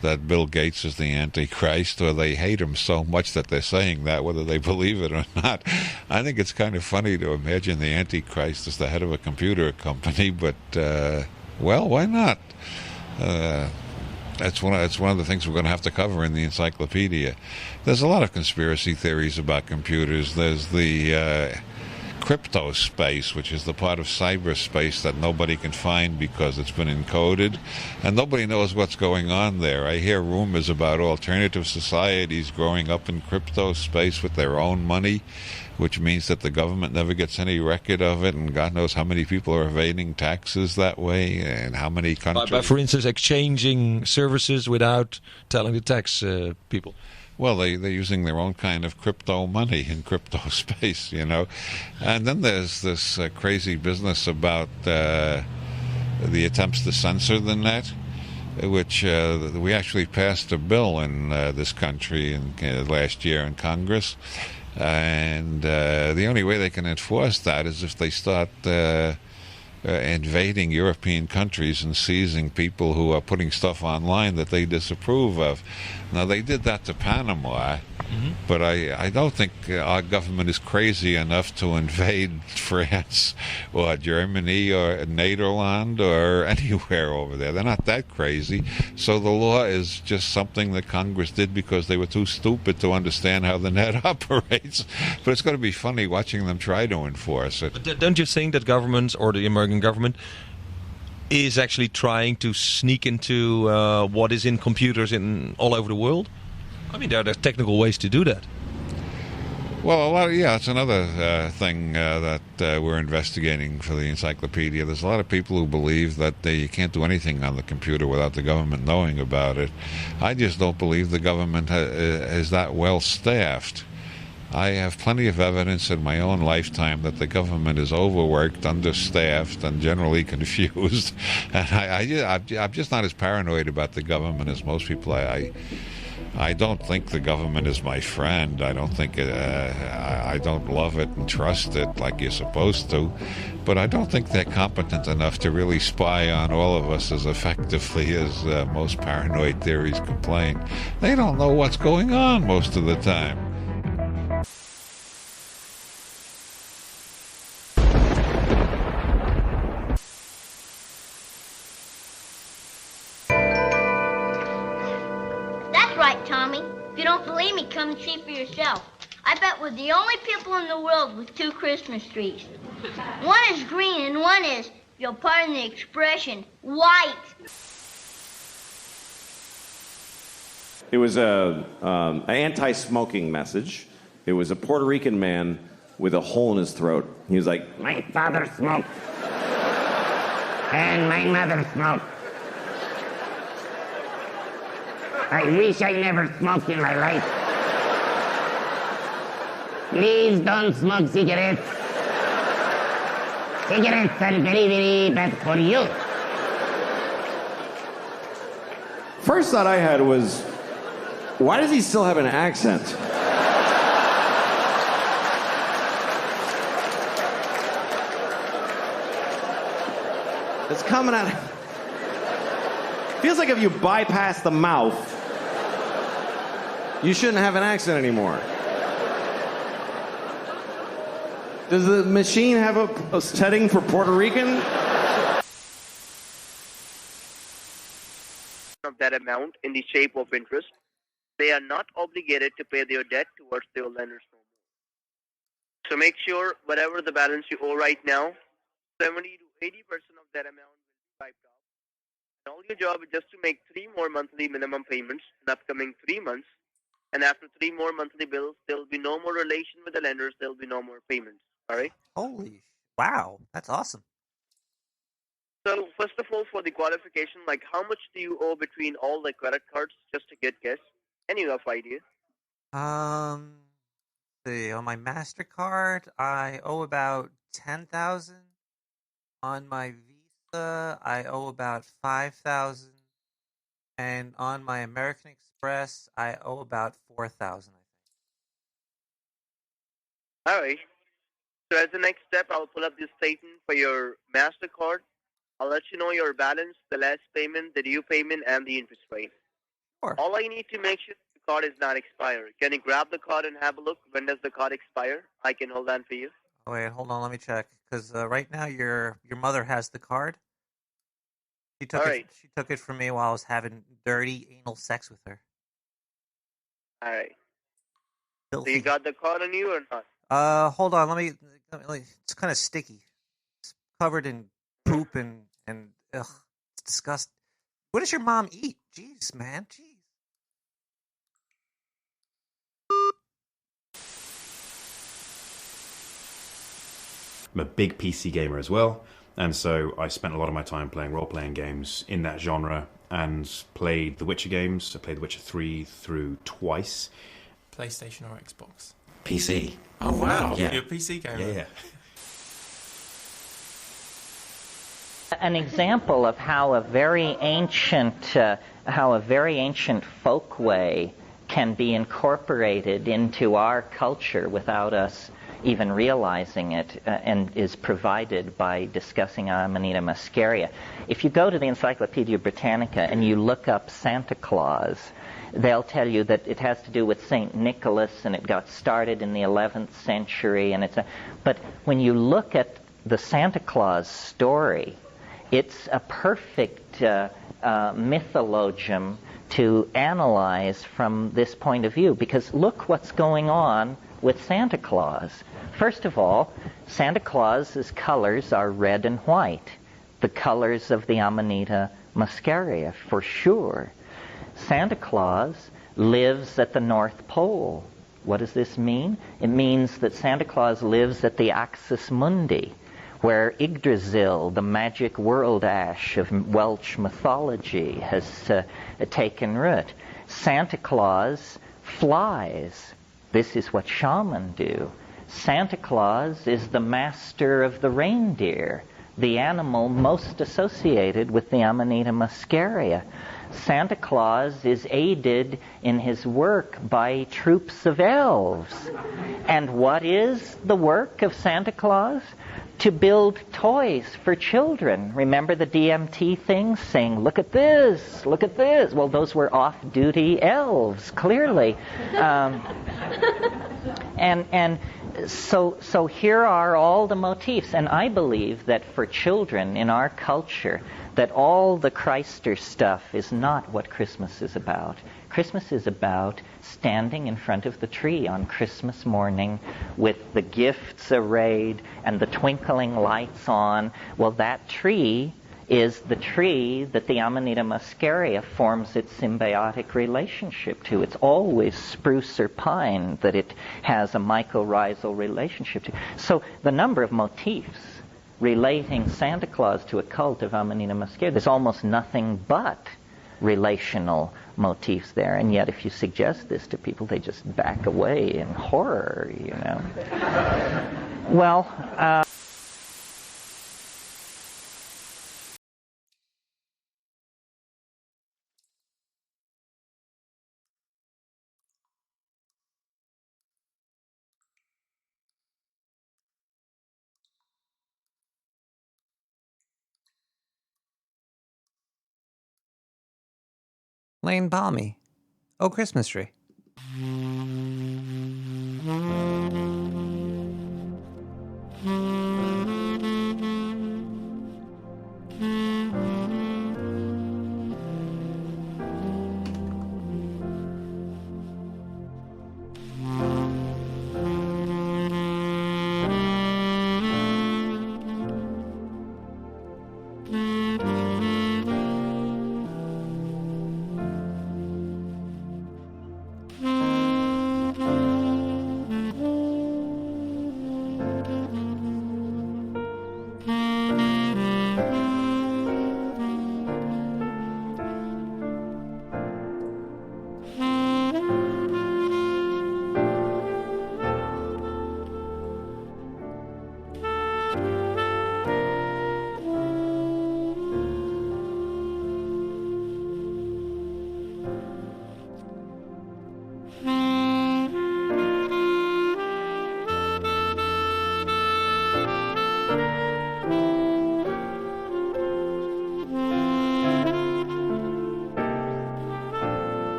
that Bill Gates is the Antichrist or they hate him so much that they're saying that, whether they believe it or not. I think it's kind of funny to imagine the Antichrist as the head of a computer company, but, well, why not? That's one of the things we're going to have to cover in the encyclopedia. There's a lot of conspiracy theories about computers. There's the crypto space, which is the part of cyberspace that nobody can find because it's been encoded, and nobody knows what's going on there. I hear rumors about alternative societies growing up in crypto space with their own money, which means that the government never gets any record of it, and God knows how many people are evading taxes that way, and how many countries... By for instance, exchanging services without telling the tax people. Well, they're using their own kind of crypto money in crypto space, you know. And then there's this crazy business about the attempts to censor the net, which we actually passed a bill in this country last year in Congress. And the only way they can enforce that is if they start invading European countries and seizing people who are putting stuff online that they disapprove of. Now, they did that to Panama, but I don't think our government is crazy enough to invade France or Germany or Netherlands or anywhere over there. They're not that crazy. So the law is just something that Congress did because they were too stupid to understand how the net operates. But it's going to be funny watching them try to enforce it. But don't you think that governments or the American government is actually trying to sneak into what is in computers in all over the world? I mean, there are technical ways to do that. Well, it's another thing that we're investigating for the encyclopedia. There's a lot of people who believe that you can't do anything on the computer without the government knowing about it. I just don't believe the government is that well staffed. I have plenty of evidence in my own lifetime that the government is overworked, understaffed, and generally confused. And I'm just not as paranoid about the government as most people. I don't think the government is my friend. I don't think I don't love it and trust it like you're supposed to. But I don't think they're competent enough to really spy on all of us as effectively as most paranoid theories complain. They don't know what's going on most of the time. If you don't believe me, come and see for yourself. I bet we're the only people in the world with two Christmas trees. One is green and one is, if you'll pardon the expression, white. It was an anti-smoking message. It was a Puerto Rican man with a hole in his throat. He was like, my father smoked. And my mother smoked. I wish I never smoked in my life. Please don't smoke cigarettes. Cigarettes are very, very bad for you. First thought I had was, why does he still have an accent? It's coming out. Feels like if you bypass the mouth, You shouldn't have an accent anymore. Does the machine have a setting for Puerto Rican? Of that amount in the shape of interest, they are not obligated to pay their debt towards their lenders no more. So make sure whatever the balance you owe right now, 70 to 80% of that amount will be wiped off. And all your job is just to make 3 more monthly minimum payments in the upcoming 3 months. And after 3 more monthly bills, there will be no more relation with the lenders. There will be no more payments. All right? Holy, wow, that's awesome. So first of all, for the qualification, like how much do you owe between all the credit cards, just to get guess? Any rough idea? See, on my MasterCard, I owe about 10,000. On my Visa, I owe about 5,000. And on my American Express, I owe about 4,000. All right. So as the next step, I'll pull up this statement for your MasterCard. I'll let you know your balance, the last payment, the due payment, and the interest rate. Sure. All I need to make sure the card is not expired. Can you grab the card and have a look? When does the card expire? I can hold on for you. Oh, wait, hold on, let me check. Because right now your mother has the card. She took All it. right. She took it from me while I was having dirty anal sex with her. All right. So Filthy. you got the card on you or not? Hold on. Let me. It's kind of sticky. It's covered in poop and ugh, it's disgusting. What does your mom eat? Jeez, man. Jeez. I'm a big PC gamer as well, and so I spent a lot of my time playing role-playing games in that genre and played the Witcher games. I played The Witcher 3 through twice. PlayStation or Xbox? PC. Oh, wow. Yeah. You're a PC gamer. Yeah. An example of how a very ancient folkway can be incorporated into our culture without us even realizing it, and is provided by discussing Amanita muscaria. If you go to the Encyclopedia Britannica and you look up Santa Claus, they'll tell you that it has to do with St. Nicholas and it got started in the 11th century. But when you look at the Santa Claus story, it's a perfect mythologium to analyze from this point of view, because look what's going on with Santa Claus. First of all, Santa Claus's colors are red and white, the colors of the Amanita muscaria, for sure. Santa Claus lives at the North Pole. What does this mean? It means that Santa Claus lives at the Axis Mundi, where Yggdrasil, the magic world ash of Welsh mythology, has taken root. Santa Claus flies. This is what shamans do. Santa Claus is the master of the reindeer, the animal most associated with the Amanita muscaria. Santa Claus is aided in his work by troops of elves. And what is the work of Santa Claus? To build toys for children. Remember the DMT thing, saying, look at this, look at this. Well, those were off-duty elves, clearly. So here are all the motifs. And I believe that for children in our culture, that all the Christer stuff is not what Christmas is about. Christmas is about standing in front of the tree on Christmas morning with the gifts arrayed and the twinkling lights on. Well, that tree is the tree that the Amanita muscaria forms its symbiotic relationship to. It's always spruce or pine that it has a mycorrhizal relationship to. So the number of motifs relating Santa Claus to a cult of Amanita muscaria, there's almost nothing but relational motifs there. And yet if you suggest this to people, they just back away in horror, you know. Well, Lane Balmy. Oh, Christmas tree.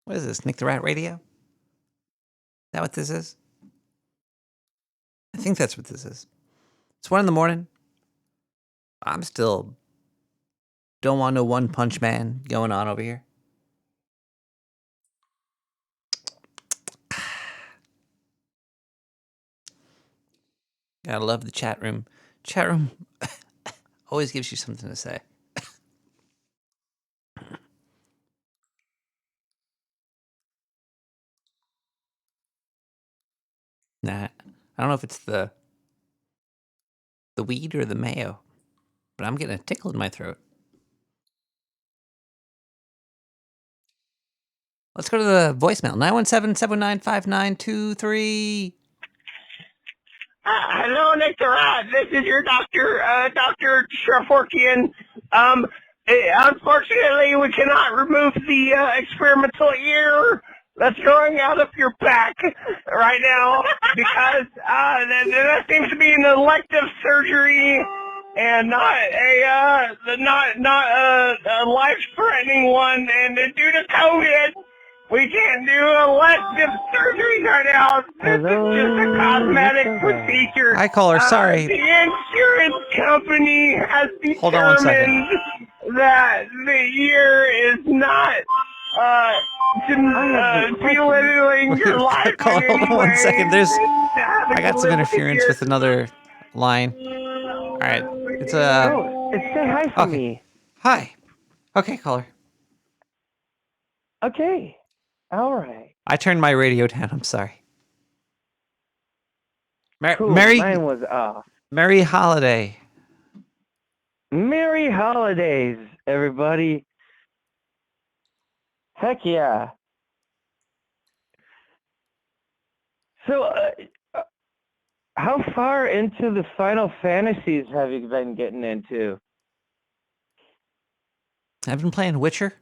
What is this, Nick the Rat Radio? Is that what this is? I think that's what this is. It's 1 a.m. I'm still don't want no One Punch Man going on over here. Gotta love the chat room. Chat room always gives you something to say. Nah, I don't know if it's the The weed or the mayo? But I'm getting a tickle in my throat. Let's go to the voicemail. 917-719-5923. Hello, Nectar. This is your doctor, Dr. Shreforkian. Unfortunately, we cannot remove the experimental ear that's growing out of your back right now because there seems to be an elective surgery and not a life-threatening one. And due to COVID, we can't do elective surgery right now. This is just a cosmetic procedure. Hi, caller. Sorry. The insurance company has Hold on one second. determined that the ear is not belittling your life Call, in hold any on one way. second. I got some live interference here. with another line. All right. It's say hi for me. Hi. Okay, caller. Okay. All right. I turned my radio down. I'm sorry. Cool. Merry Mine was off. Merry holiday. Merry holidays, everybody. Heck yeah. So, how far into the Final Fantasies have you been getting into? I've been playing Witcher.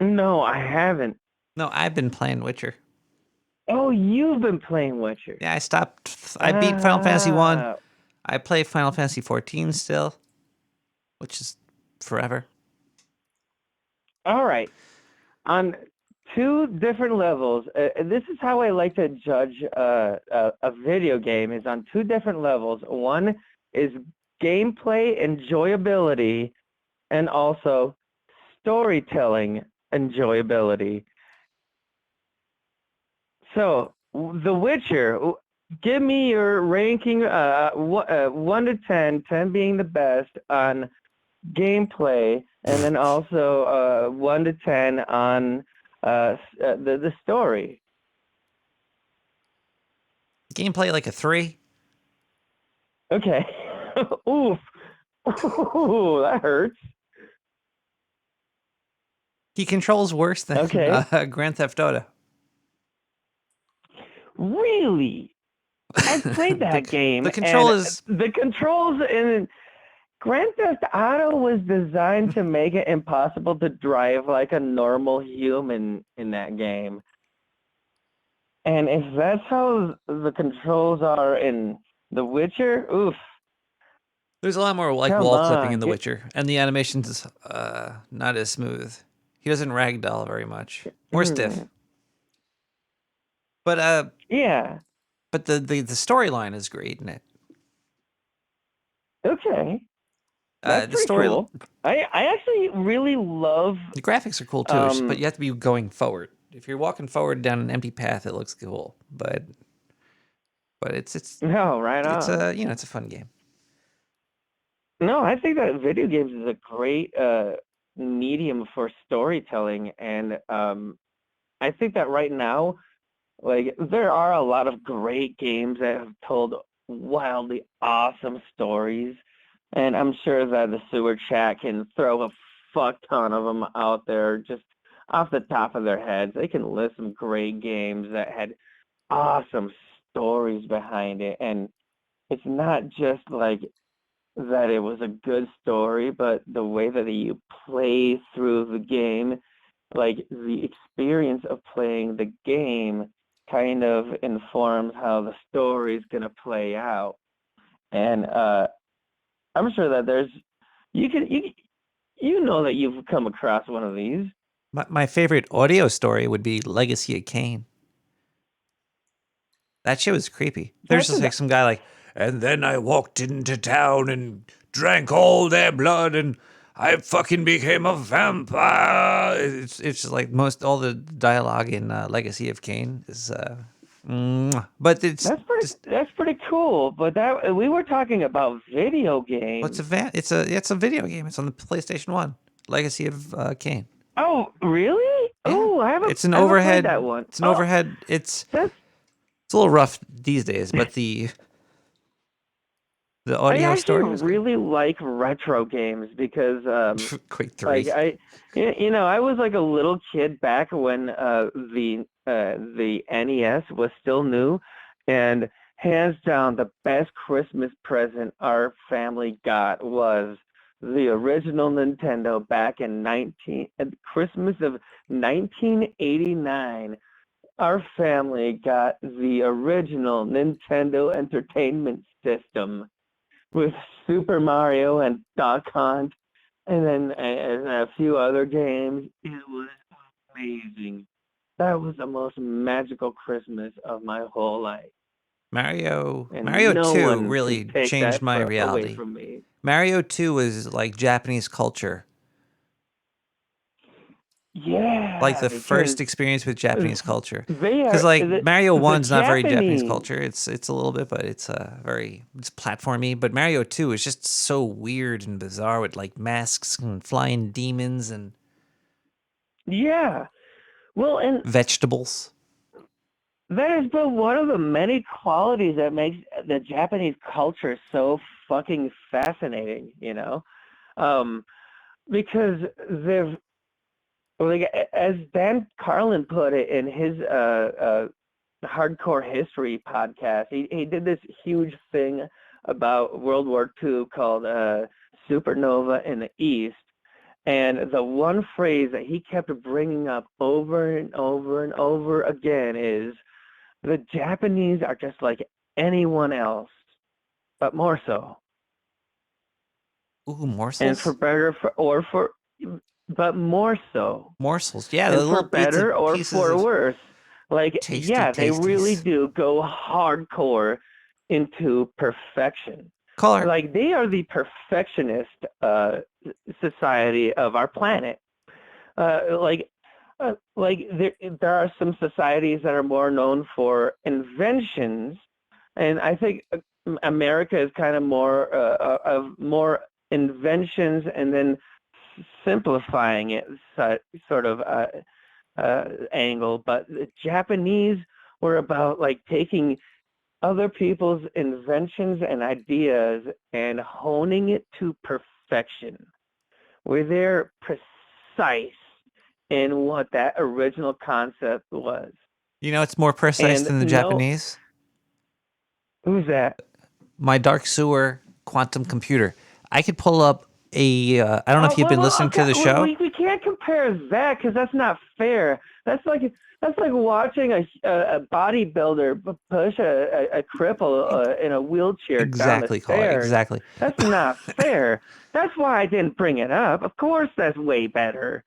No, I haven't. No, I've been playing Witcher. Oh, you've been playing Witcher. Yeah, I stopped. I beat Final Fantasy 1. Ah. I play Final Fantasy 14 still, which is forever. All right. On two different levels, this is how I like to judge a video game, is on two different levels. One is gameplay enjoyability and also storytelling enjoyability. So, The Witcher, give me your ranking 1 to 10, 10 being the best on gameplay, and then also 1 to 10 on the story. Gameplay like a 3. Okay. Oof. Ooh, that hurts. He controls worse than Grand Theft Auto. Really? I played that game. The control and is the controls in Grand Theft Auto was designed to make it impossible to drive like a normal human in that game. And if that's how the controls are in The Witcher, oof. There's a lot more like Come wall on, clipping in The Witcher, and the animation's not as smooth. He doesn't ragdoll very much. More stiff. But yeah. But the storyline is great in it. Okay. That's The pretty story. Cool. I actually really love the graphics are cool too, but you have to be going forward. If you're walking forward down an empty path, it looks cool. But it's no right on. It's a it's a fun game. No, I think that video games is a great medium for storytelling, and I think that right now, like, there are a lot of great games that have told wildly awesome stories, and I'm sure that the sewer chat can throw a fuck ton of them out there just off the top of their heads. They can list some great games that had awesome stories behind it, and it's not just like that it was a good story, but the way that you play through the game, like the experience of playing the game kind of informs how the story is going to play out. And I'm sure that there's, you know that you've come across one of these. My favorite audio story would be Legacy of Kain. That shit was creepy. There's just like some guy like, and then I walked into town and drank all their blood and I fucking became a vampire. It's just like all the dialogue in Legacy of Kain is but that's pretty cool. But that we were talking about video games. It's a video game. It's on the PlayStation 1. Legacy of Kain. Oh, really? Yeah. Oh, I haven't. It's an overhead. That one. It's an overhead. It's a little rough these days, but the The I audio story actually was really like retro games because, Quake 3. like I was like a little kid back when the NES was still new, and hands down the best Christmas present our family got was the original Nintendo back in Christmas of 1989. Our family got the original Nintendo Entertainment System with Super Mario and Duck Hunt, and then a few other games. It was amazing. That was the most magical Christmas of my whole life. Mario And 2 one really can take changed that my away reality. from me. Mario 2 was like Japanese culture. Yeah, Like the because first experience with Japanese culture. they Because are like Mario the 1's not very Japanese Japanese. culture. It's a little bit, but it's platformy. But Mario 2 is just so weird and bizarre with like masks and flying demons and Yeah. Well, and vegetables. that has been one of the many qualities that makes the Japanese culture so fucking fascinating, because they've, like, as Dan Carlin put it in his Hardcore History podcast, he did this huge thing about World War II called Supernova in the East. And the one phrase that he kept bringing up over and over and over again is, the Japanese are just like anyone else, but more so. Ooh, morsels? And for better but more so. Morsels. Yeah, And the for little better or pieces for of worse. Like, tasty they really tasties. do go hardcore into perfection. Caller. Like, they are the perfectionist society of our planet. There are some societies that are more known for inventions, and I think America is kind of more of more inventions and then simplifying it sort of angle. But the Japanese were about like taking other people's inventions and ideas and honing it to perfection, where they're precise in what that original concept was. You know, it's more precise And than the Japanese. Who's that? My dark sewer quantum computer. I could pull up a. I don't know if you've been listening to the show. We can't compare that because that's not fair. That's like watching a bodybuilder push a cripple in a wheelchair Exactly, down the caller. stairs. Exactly. That's not fair. That's why I didn't bring it up. Of course, that's way better.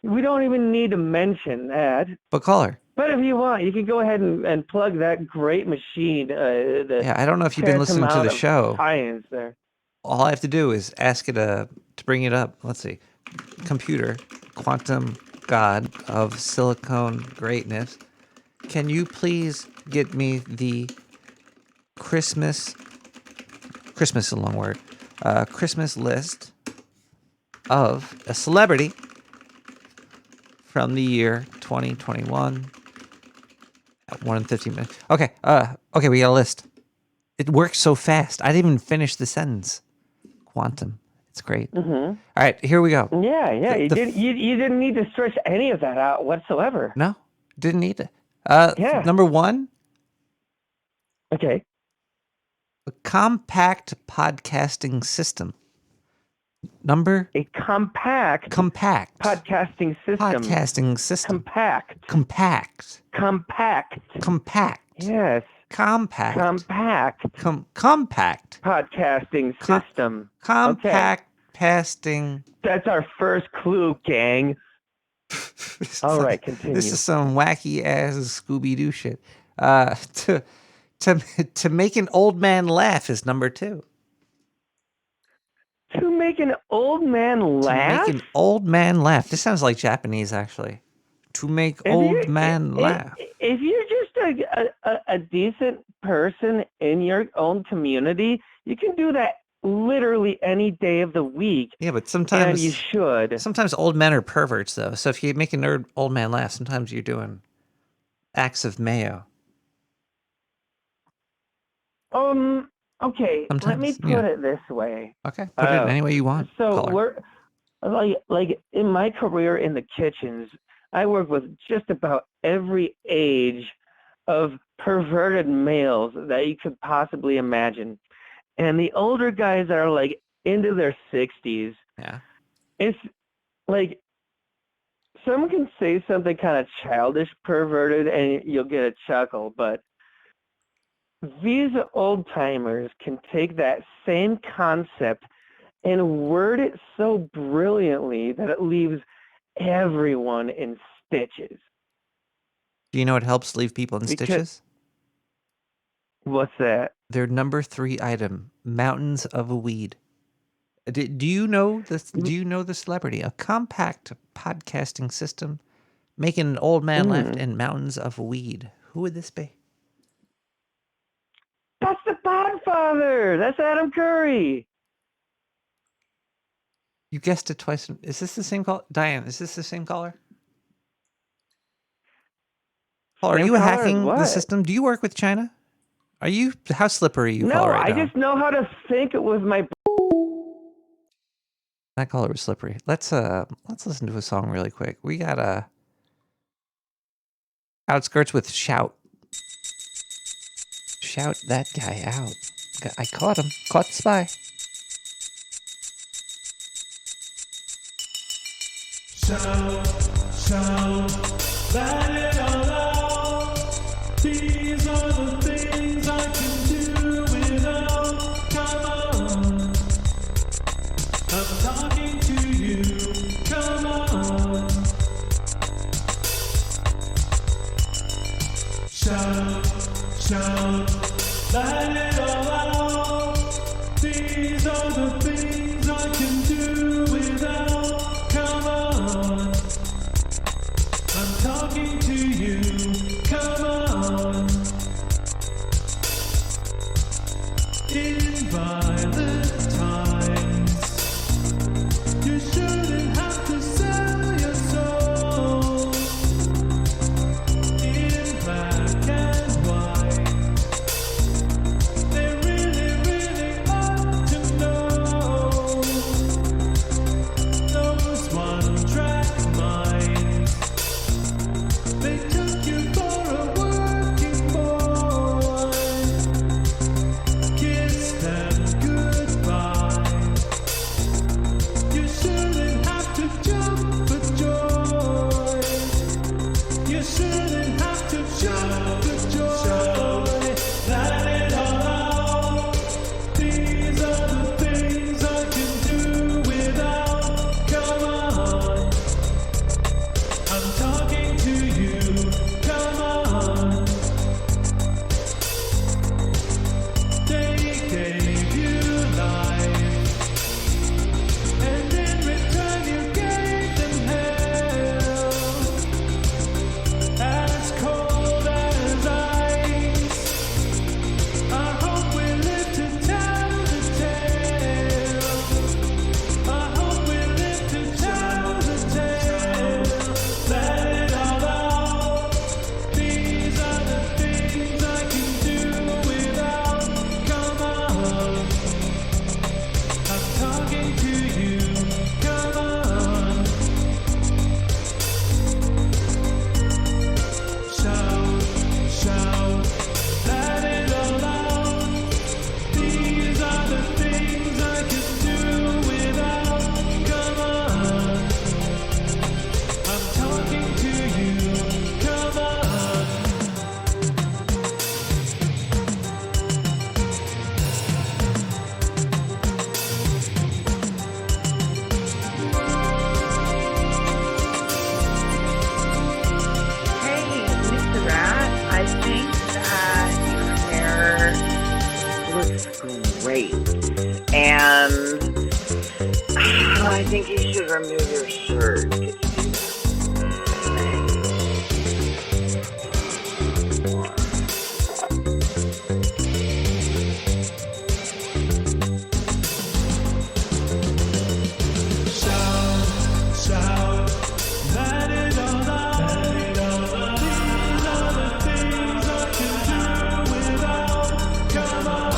We don't even need to mention that. But caller. But if you want, you can go ahead and plug that great machine. Yeah, I don't know if you've been listening to the show. Science there. All I have to do is ask it to bring it up. Let's see. Computer, quantum god of silicone greatness. Can you please get me the Christmas is a long word. Christmas list of a celebrity from the year 2021 at 1 and 15 minutes. Okay, we got a list. It works so fast. I didn't even finish the sentence. Quantum. It's great. Mm-hmm. All right, here we go. Yeah. You didn't need to stretch any of that out whatsoever. No, didn't need it. Yeah. Number 1. Okay. A compact podcasting system. A compact podcasting system. Compact. Yes. Compact podcasting system. Compact casting. That's our first clue, gang. All right, continue. This is some wacky ass Scooby-Doo shit. To make an old man laugh is number 2. To make an old man laugh? To make an old man laugh. This sounds like Japanese, actually. To make old man laugh. If you're just a decent person in your own community, you can do that literally any day of the week. Yeah, but sometimes and you should. Sometimes old men are perverts, though. So if you make an old man laugh, sometimes you're doing acts of mayo. Okay, let me put it this way. Okay, put it any way you want. So caller. we're like in my career in the kitchens, I work with just about every age of perverted males that you could possibly imagine. And the older guys are like into their 60s. Yeah. It's like someone can say something kind of childish, perverted, and you'll get a chuckle, but these old timers can take that same concept and word it so brilliantly that it leaves everyone in stitches. Do you know what helps leave people in stitches? What's that? Their number 3 item, mountains of a weed. Do you know this? Do you know the celebrity? A compact podcasting system making an old man left and mountains of weed. Who would this be? That's the Podfather. That's Adam Curry. You guessed it twice. Is this the same call? Diane, is this the same caller? Paul, are you hacking the system? Do you work with China? Are you? How slippery you No, call right I now? just know how to think with my. That caller was slippery. Let's listen to a song really quick. We got Outskirts with Shout. Shout that guy out. I caught him. Caught the spy. Shout, shout, let it all out. These are the things I can do without. Come on, I'm talking to you. Come on. Shout, shout, let it all out. These are the things I can do without. Come on, I'm talking to you. Come on. In violent times, you shouldn't have to sell your soul. In black and white, they really, really ought to know. Those one-track minds, they took you for a working boy. Kiss them goodbye. You shouldn't have to jump for joy. You shouldn't have to jump for joy. Let it all out. These are the things I can do without. Come on, I'm talking to you. Come on. They gave you life, and in return you gave them hell. As cold as ice, I hope we live to tell the tale. I hope we live to tell the tale. Let it all out. These are the things I can do without. Come on, I'm talking to you. Come on. Shout, shout, let it all out. These are the things I can do without. Come on, I'm talking to you. Come on. Hey, Mr. Rat, I think that your hair looks great. And I think you should remove your shirt. Shout, shout, let it all out. These are the things I can do without. Come on,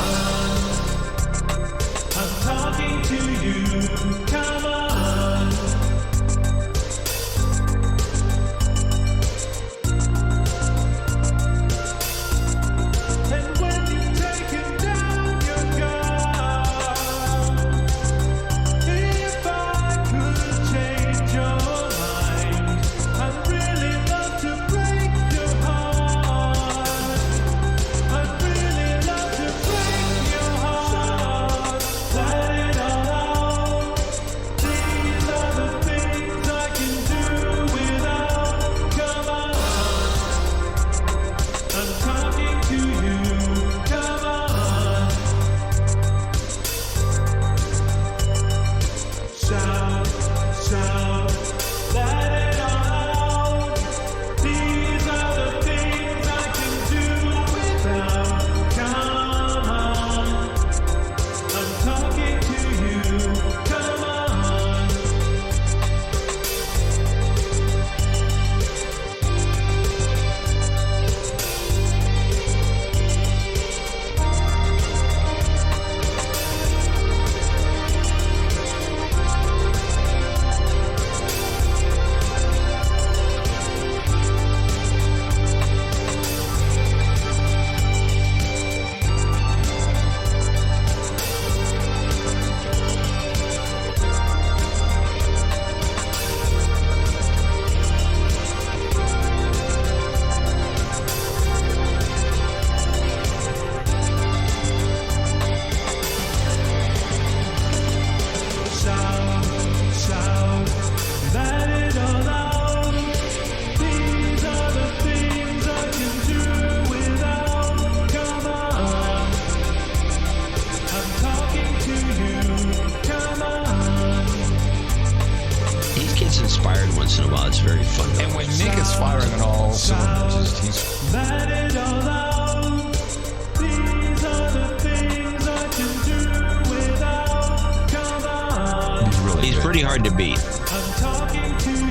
pretty hard to beat. I'm talking to you.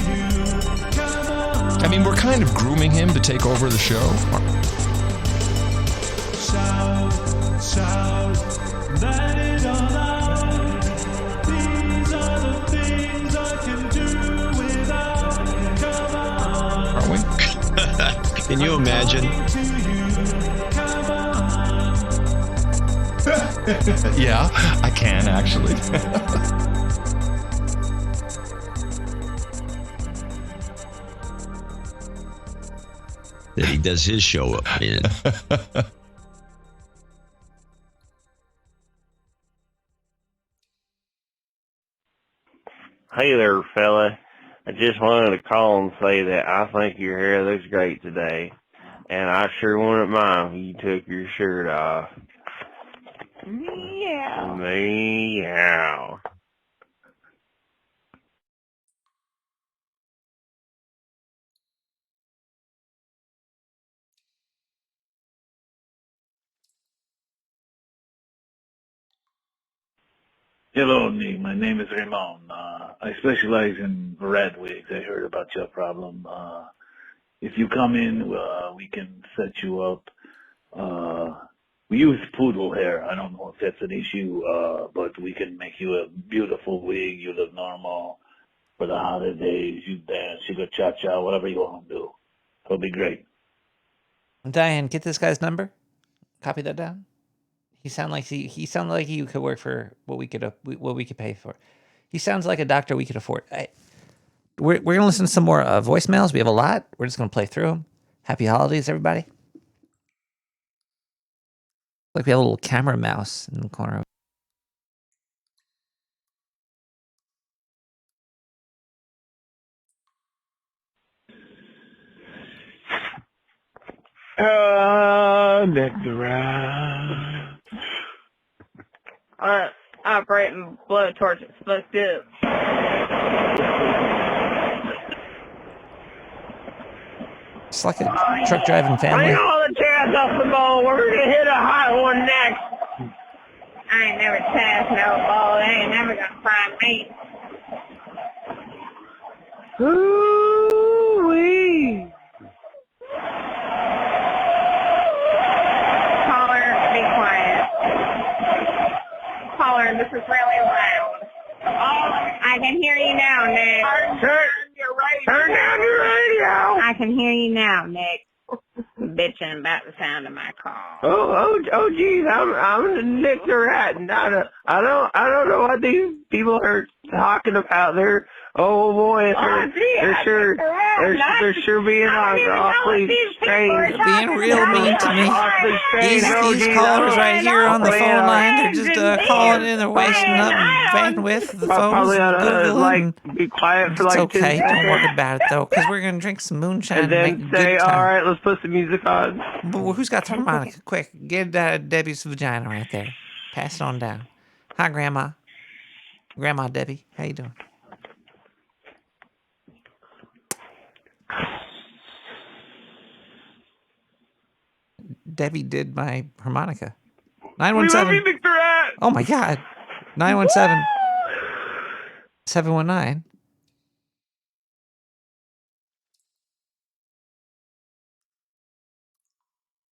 Come on. I mean, we're kind of grooming him to take over the show. Shout, shout, let it all out. These are the things I can do without. Come on. Are we? Can you imagine? Yeah, I can actually. That he does his show in. Hey there, fella. I just wanted to call and say that I think your hair looks great today. And I sure wouldn't mind if you took your shirt off. Meow. Meow. Hello, Nick. My name is Ramon. I specialize in red wigs. I heard about your problem. If you come in, we can set you up. We use poodle hair. I don't know if that's an issue, but we can make you a beautiful wig. You look normal for the holidays. You dance, you go cha-cha, whatever you want to do. It'll be great. Diane, get this guy's number. Copy that down. He sounded like he could work for what we could pay for. He sounds like a doctor we could afford. We're gonna listen to some more voicemails. We have a lot. We're just gonna play through them. Happy holidays, everybody. Like we have a little camera mouse in the corner. Deck the ride. Alright, operating blow torches. Let's do it. It's like a truck driving family. Bring all the chairs off the bowl. We're gonna hit a hot one next. I ain't never passed no ball. They ain't never gonna find me. Ooh-wee. Caller, be quiet. Caller, this is really loud. I can hear you now, Nick. Turn down your radio. I can hear you now, Nick. Bitching about the sound of my call. Oh, geez, I'm Nick the Rat, and I don't know what these people are talking about. They're sure being awfully strange. Being real mean to me. These callers right here on the phone line, they're just calling in, they're wasting up bandwidth. The phone's Probably ought to be quiet for it's like 10 okay. seconds. Don't worry about it though, because we're gonna drink some moonshine And and then make a say, good time. all right, let's put some music on. But who's got the harmonica? Quick, get Debbie's vagina right there. Pass it on down. Hi, Grandma. Grandma Debbie, how you doing? Debbie did my harmonica. 917. Oh my God. 917 719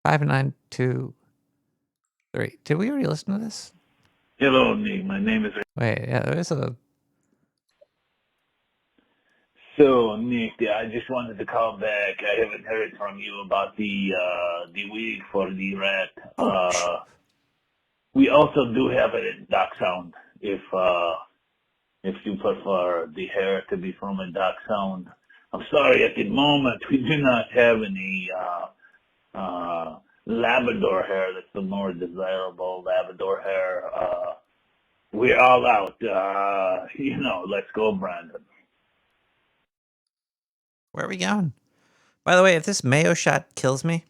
5923. Did we already listen to this? Hello, Nick. My name is... Wait, yeah, there is a... So, Nick, I just wanted to call back. I haven't heard from you about the wig for the rat. We also do have it in Dark Sound. If you prefer the hair to be from a Dark Sound. I'm sorry, at the moment we do not have any Labrador hair. That's the more desirable Labrador hair. We're all out. Let's go, Brandon. Where are we going? By the way, if this mayo shot kills me,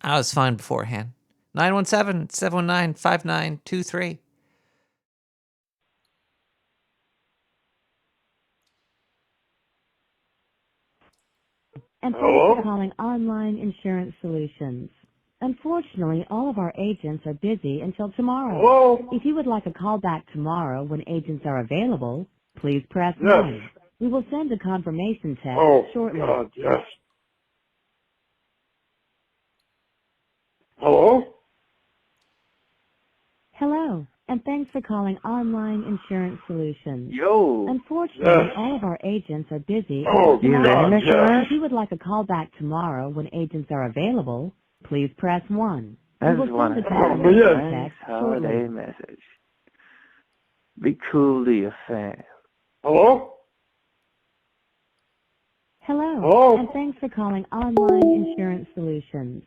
I was fine beforehand. 917-719-5923. And thanks Hello? for calling Online Insurance Solutions. Unfortunately, all of our agents are busy until tomorrow. Hello? If you would like a call back tomorrow when agents are available, please press Yes. 1. We will send a confirmation text Oh, shortly. God, yes. Hello? Hello, and thanks for calling Online Insurance Solutions. Yo. Unfortunately, Yes. all of our agents are busy Oh, until tomorrow. God, yes. If you would like a call back tomorrow when agents are available, please press 1. I We will just want send a to send you confirmation a nice text holiday shortly. message. Be cool to your fans. Hello? Hello, Hello? and thanks for calling Online Insurance Solutions.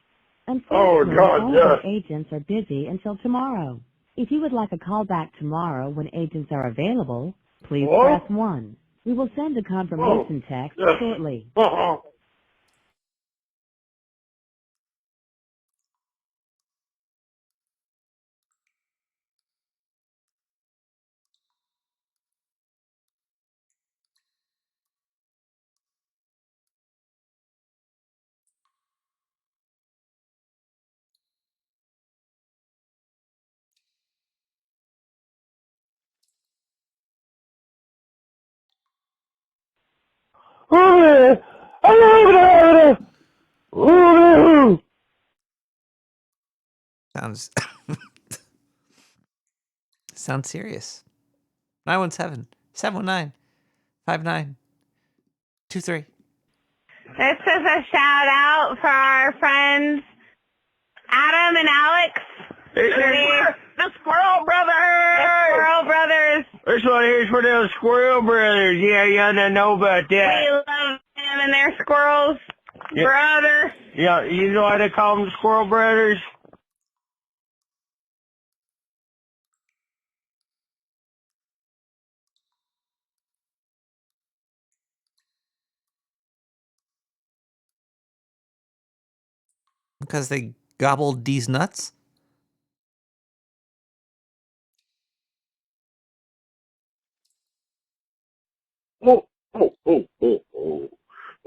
Oh, Unfortunately, God, all of our yes. agents are busy until tomorrow. If you would like a call back tomorrow when agents are available, please Hello? press 1. We will send a confirmation text yes. shortly. Sounds sounds serious. 917-719-5923. This is a shout out for our friends Adam and Alex. The Squirrel Brothers! The Squirrel Brothers. This one here's for those Squirrel Brothers. Yeah, you don't know about We that. love them and their squirrels. Yeah. Brother. Yeah, you know why they call them the Squirrel Brothers? Because they gobbled these nuts? Oh, oh, oh, oh, oh.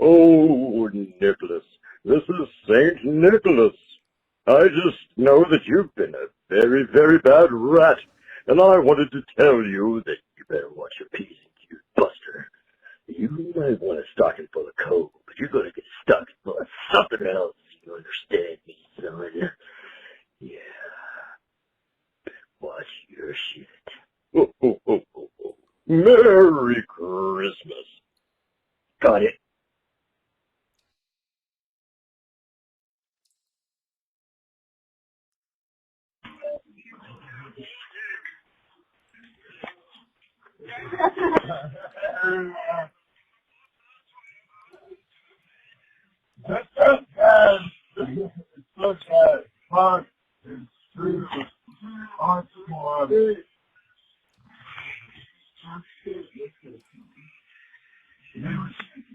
Oh, Nicholas. This is Saint Nicholas. I just know that you've been a very, very bad rat, and I wanted to tell you that you better watch your P's and Q's, Buster. You might want a stocking full of coal, but you're going to get stuck full of something else. You understand me, son? Yeah. Watch your shit. Oh, oh, oh, oh, oh. Merry Christmas. Got it.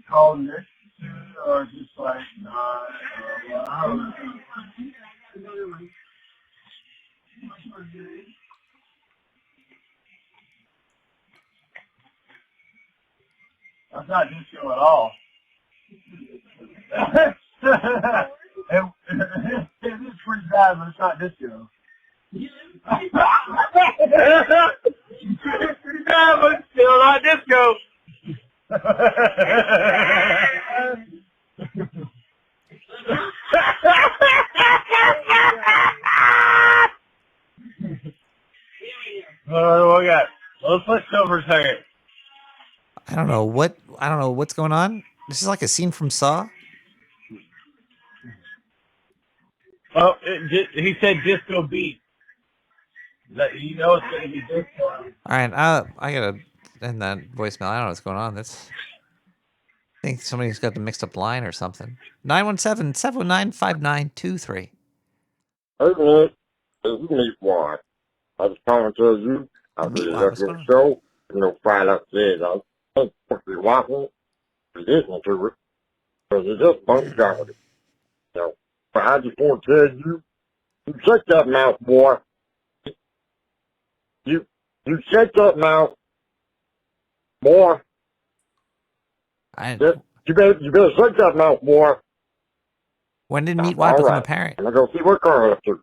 Call next or just like I don't know. That's not disco at all. It is pretty bad, but it's not disco. It's pretty bad, but it's still not disco. What we got? Let's switch over a second. I don't know what's going on. This is like a scene from Saw. Oh, he said disco beat. You know it's going to be disco. All right, I gotta end that voicemail. I don't know what's going on. I think somebody's got the mixed up line or something. 917-719-5923. Hey, Nick. This is Meatwad. I was calling to tell you I really Meatwad, love what's your going on? show. You know, file up says I ain't supposed to be watching it, listening to it, because it just bumped comedy. So, but I just want to tell you, you shut that mouth, boy. You shut that mouth, boy. You better shut that mouth, boy. When did Meat White become a parent? I'm gonna go see what car after.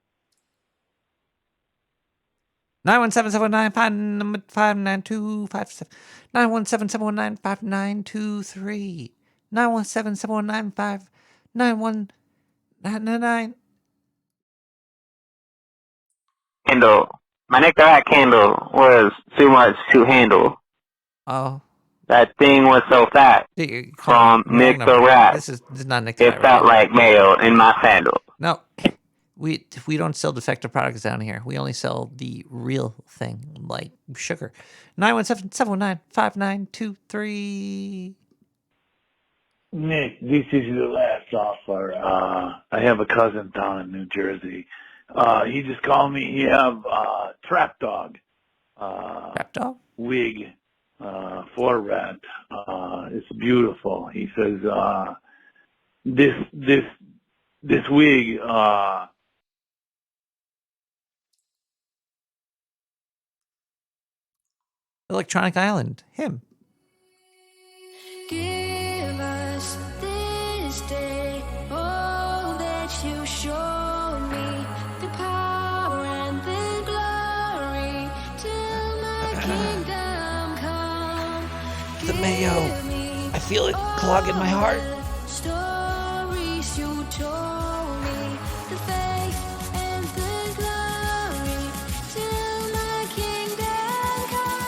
917-719-5923. 917-719-5923. 917-719-5919. Candle. My Nick the Hat candle was too much to handle. Oh. That thing was so fat. From Nick the Rat. This is not Nick the It Rat. felt like mayo in my sandal. No. We don't sell defective products down here. We only sell the real thing, like sugar. 917-719-5923. Nick, this is your last offer. I have a cousin down in New Jersey. He just called me. He have trap dog. Trap dog? Wig for rat. It's beautiful. He says this wig. Electronic Island. Him. Give us this day all that you show me, the power and the glory, till my kingdom come. The mayo. I feel it clogging my heart. Stories you told me, the faith and the glory, till my kingdom come.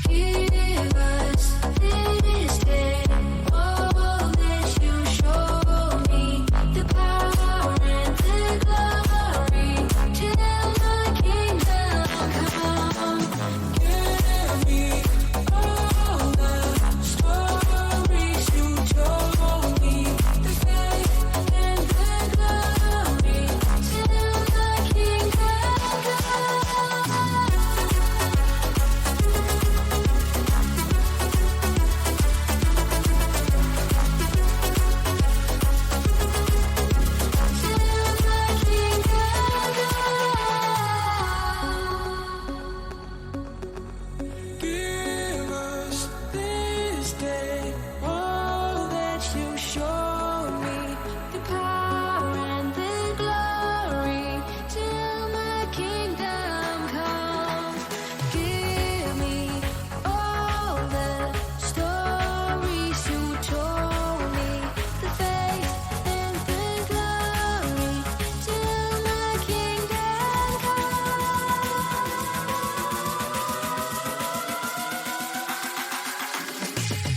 Give us this day all that you show me, the power and the glory, till my kingdom come. Give me all the stories you told me, the faith and the glory, till my kingdom Give us this day all that you show me, the power and the glory, till my kingdom come. Give me all the stories you told me, the faith and the glory, till my kingdom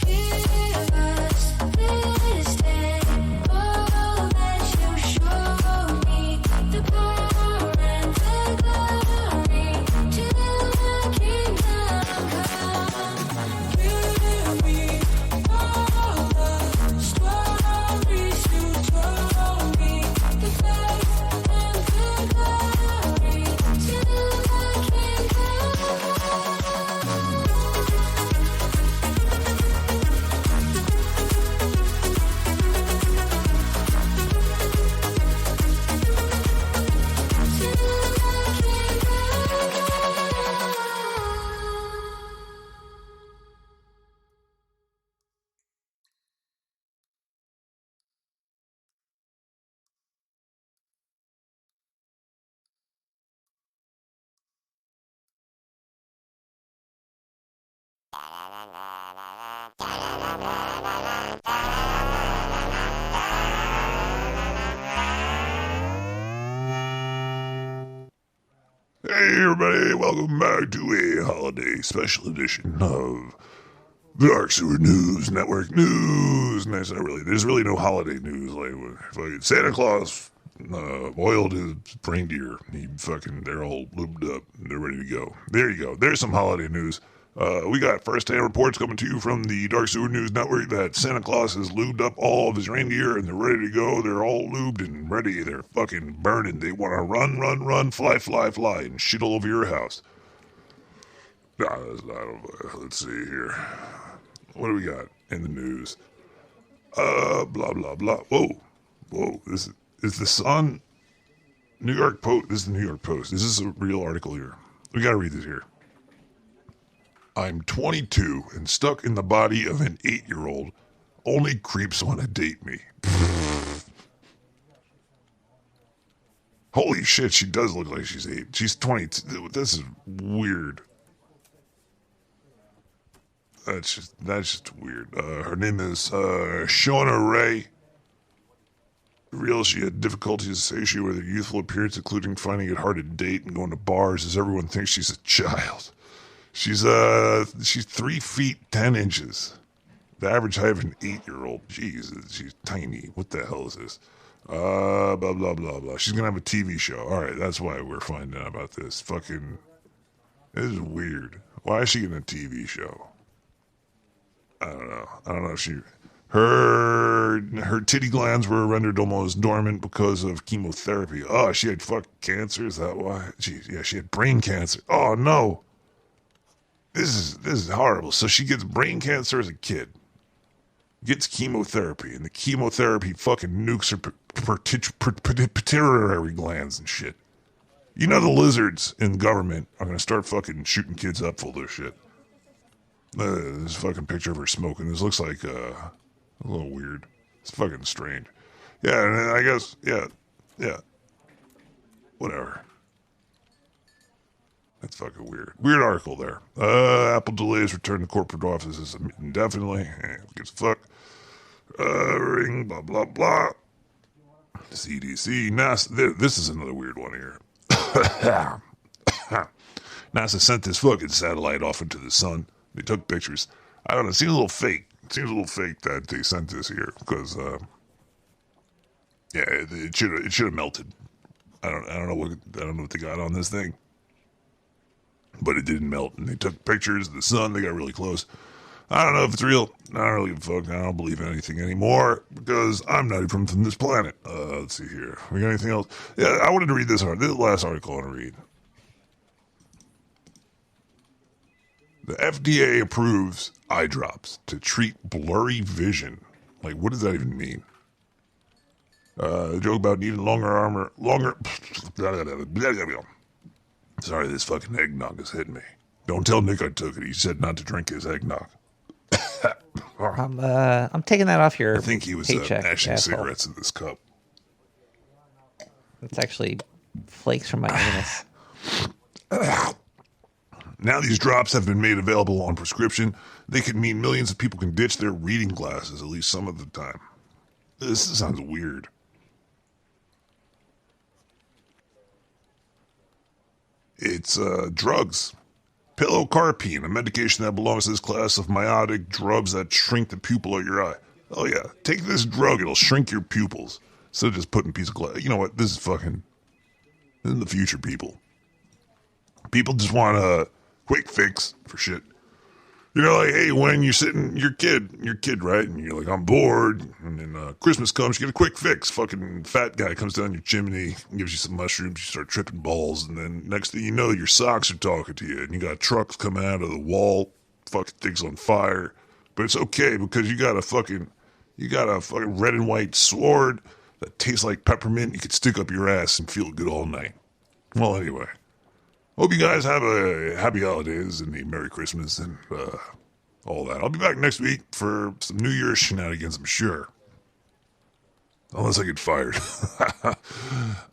Give us this day all that you show me, the power and the glory, till my kingdom come. Give me all the stories you told me, the faith and the glory, till my kingdom Hey everybody, welcome back to a holiday special edition of the Dark Sewer News Network News. And there's really no holiday news. Like fucking Santa Claus oiled his reindeer. They're all lubed up and they're ready to go. There you go. There's some holiday news. We got first-hand reports coming to you from the Dark Sewer News Network that Santa Claus has lubed up all of his reindeer and they're ready to go. They're all lubed and ready. They're fucking burning. They want to run, fly, and shit all over your house. Let's see here. What do we got in the news? Blah, blah, blah. Whoa. This is the Sun. New York Post. This is the New York Post. This is a real article here. We got to read this here. I'm 22 and stuck in the body of an 8-year-old Only creeps want to date me. Holy shit, she does look like she's 8. She's 22. This is weird. That's just weird. Her name is Shauna Ray. Real, she had difficulties associated with her youthful appearance, including finding it hard to date and going to bars, as everyone thinks she's a child. She's 3 feet 10 inches. The average height of an 8-year-old. Jeez, she's tiny. What the hell is this? Blah blah blah blah. She's gonna have a TV show. All right, that's why we're finding out about this. Fucking, this is weird. Why is she in a TV show? I don't know. I don't know if she. Her titty glands were rendered almost dormant because of chemotherapy. Oh, she had cancer. Is that why? Jeez, yeah, she had brain cancer. Oh no. This is horrible. So she gets brain cancer as a kid. Gets chemotherapy, and the chemotherapy fucking nukes her pituitary glands and shit. You know the lizards in government are gonna start fucking shooting kids up full of this shit. This fucking picture of her smoking. This looks like a little weird. It's fucking strange. Yeah, and I guess yeah. Whatever. That's fucking weird. Weird article there. Apple delays return to corporate offices indefinitely. Who gives a fuck? Ring, blah, blah, blah. CDC, NASA. This is another weird one here. NASA sent this fucking satellite off into the sun. They took pictures. I don't know. It seems a little fake. It seems a little fake that they sent this here because, yeah, it should have melted. I don't know what they got on this thing. But it didn't melt, and they took pictures of the sun. They got really close. I don't know if it's real. I don't really give a fuck. I don't believe anything anymore because I'm not even from this planet. Let's see here. We got anything else? Yeah, I wanted to read this article. This is the last article I want to read. The FDA approves eye drops to treat blurry vision. Like, what does that even mean? The joke about needing longer. Sorry, this fucking eggnog is hitting me. Don't tell Nick I took it. He said not to drink his eggnog. I'm taking that off your. I think he was paycheck, ashing asshole. cigarettes in this cup. It's actually flakes from my anus. Now these drops have been made available on prescription. They could mean millions of people can ditch their reading glasses at least some of the time. This sounds weird. It's drugs. Pilocarpine, a medication that belongs to this class of miotic drugs that shrink the pupil of your eye. Oh yeah, take this drug, it'll shrink your pupils. Instead of just putting a piece of glass. You know what, this is the future, people. People just want a quick fix for shit. You know, like, hey, when you're sitting, you're a kid, right? And you're like, I'm bored. And then Christmas comes, you get a quick fix. Fucking fat guy comes down your chimney, gives you some mushrooms, you start tripping balls. And then next thing you know, your socks are talking to you. And you got trucks coming out of the wall, fucking things on fire. But it's okay because you got a fucking red and white sword that tastes like peppermint. You could stick up your ass and feel good all night. Well, anyway. Hope you guys have a happy holidays and a Merry Christmas and all that. I'll be back next week for some New Year's shenanigans, I'm sure. Unless I get fired.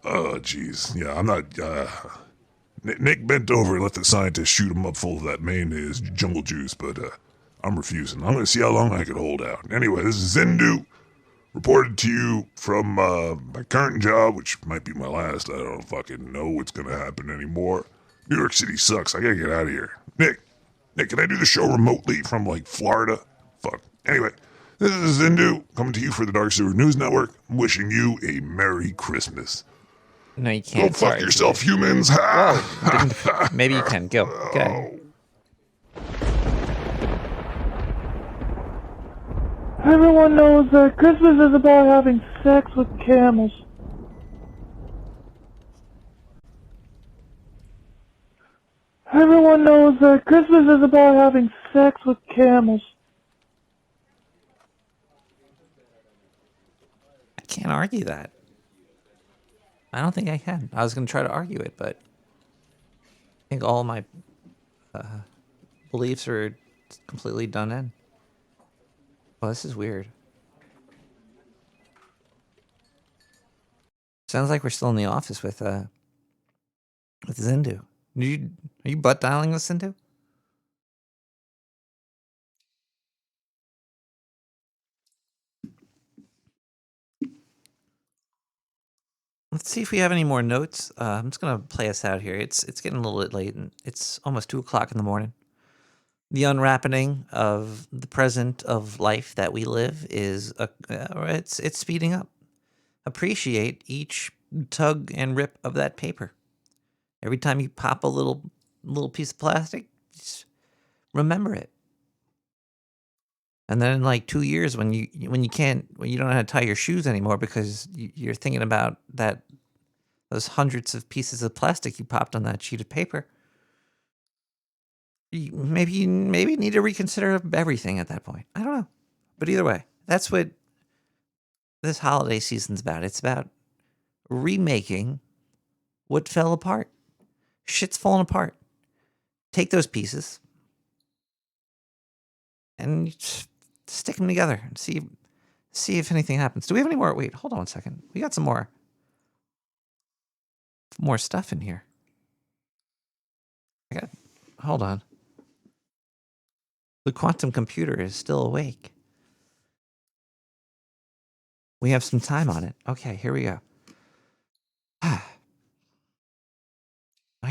Oh, jeez. Yeah, I'm not... Nick bent over and let the scientist shoot him up full of that mayonnaise jungle juice, but I'm refusing. I'm going to see how long I can hold out. Anyway, this is Zindu, reported to you from my current job, which might be my last. I don't fucking know what's going to happen anymore. New York City sucks. I gotta get out of here. Nick, can I do the show remotely from, like, Florida? Fuck. Anyway, this is Zindu coming to you for the Dark Sewer News Network. Wishing you a Merry Christmas. No, you can't. Go fuck yourself, humans. Whoa. Maybe you can. Go. Okay. Everyone knows that Christmas is about having sex with camels. Everyone knows that Christmas is about having sex with camels. I can't argue that. I don't think I can. I was going to try to argue it, but I think all my beliefs are completely done in. Well, this is weird. Sounds like we're still in the office with Zindu. Are you butt dialing with Zindu? Let's see if we have any more notes. I'm just gonna play us out here. It's getting a little bit late, and it's almost 2:00 in the morning. The unwrapping of the present of life that we live is it's speeding up. Appreciate each tug and rip of that paper. Every time you pop a little piece of plastic, just remember it. And then in like 2 years, when you don't know how to tie your shoes anymore because you're thinking about those hundreds of pieces of plastic you popped on that sheet of paper, maybe you need to reconsider everything at that point. I don't know, but either way, that's what this holiday season's about. It's about remaking what fell apart. Shit's falling apart. Take those pieces and stick them together and see if anything happens. Do we have any more? Wait, hold on a second. We got some more stuff in here. Hold on. The quantum computer is still awake. We have some time on it. Okay, here we go. I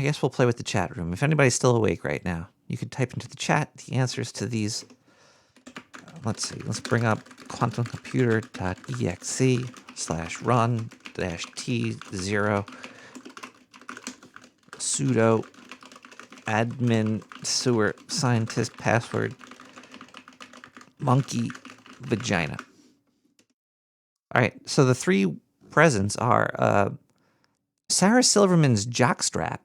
guess we'll play with the chat room. If anybody's still awake right now, you could type into the chat the answers to these. Let's see. Let's bring up quantumcomputer.exe/run-t0 sudo admin sewer scientist password monkey vagina. All right, so the three presents are Sarah Silverman's jockstrap,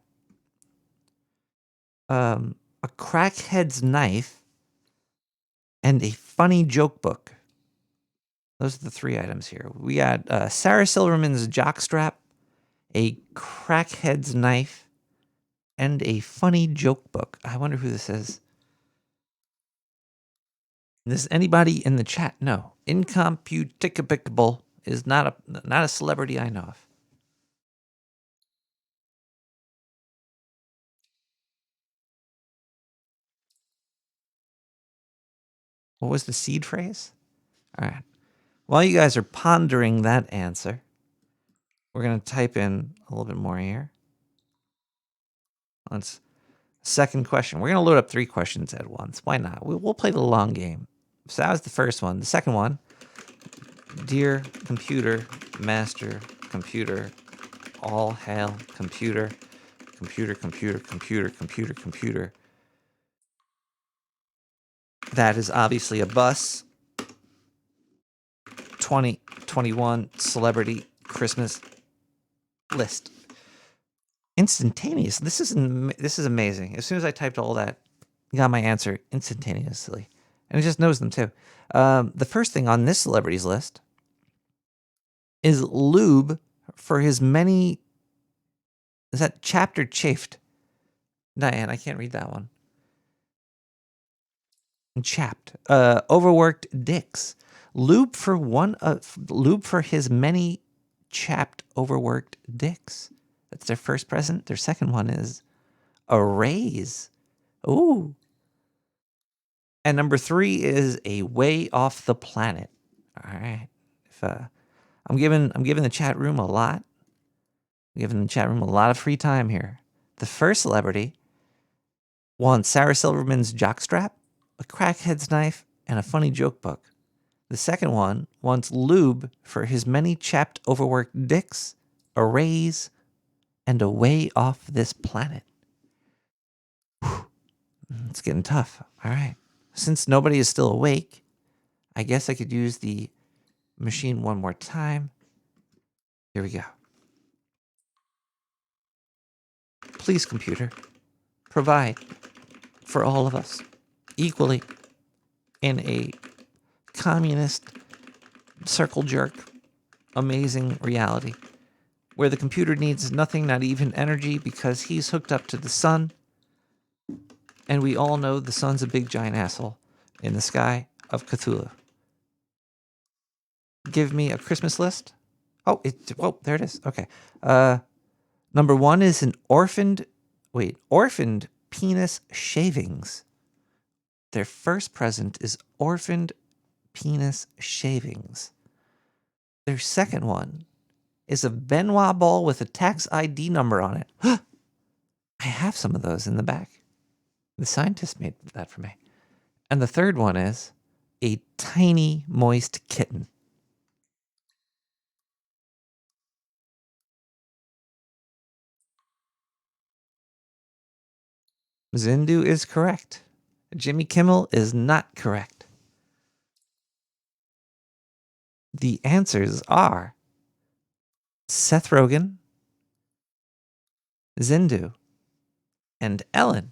a crackhead's knife, and a funny joke book. Those are the three items here. We got Sarah Silverman's jockstrap, a crackhead's knife, and a funny joke book. I wonder who this is. Is anybody in the chat? No. Incomputable is not a celebrity I know of. What was the seed phrase? All right. While you guys are pondering that answer, we're going to type in a little bit more here. Second question. We're going to load up 3 questions at once. Why not? We'll play the long game. So that was the first one. The second one. Dear computer, master, computer, all hail computer, computer, computer, computer, computer, computer. That is obviously a bus. 2021 celebrity Christmas list. Instantaneous. This is amazing. As soon as I typed all that, I got my answer instantaneously. And it just knows them too. The first thing on this celebrities list is lube for his many... Is that chapped or chafed? Diane, I can't read that one. Chapped. Overworked dicks. Lube for his many chapped, overworked dicks. That's their first present. Their second one is a raise. Ooh. And number 3 is a way off the planet. All right. If I'm giving the chat room a lot. I'm giving the chat room a lot of free time here. The first celebrity wants Sarah Silverman's jockstrap, a crackhead's knife, and a funny joke book. The second one wants lube for his many chapped, overworked dicks, a raise, and a way off this planet. Whew. It's getting tough. All right. Since nobody is still awake, I guess I could use the machine one more time. Here we go. Please, computer, provide for all of us equally in a communist circle jerk amazing reality where the computer needs nothing, not even energy, because he's hooked up to the sun, and we all know the sun's a big giant asshole in the sky of Cthulhu. Give me a Christmas list Oh, there it is. Okay. Number 1 is orphaned penis shavings. Their first present is orphaned penis shavings. Their second one is a Benoit ball with a tax ID number on it. I have some of those in the back. The scientist made that for me. And the third one is a tiny, moist kitten. Zindu is correct. Jimmy Kimmel is not correct. The answers are Seth Rogen, Zindu, and Ellen.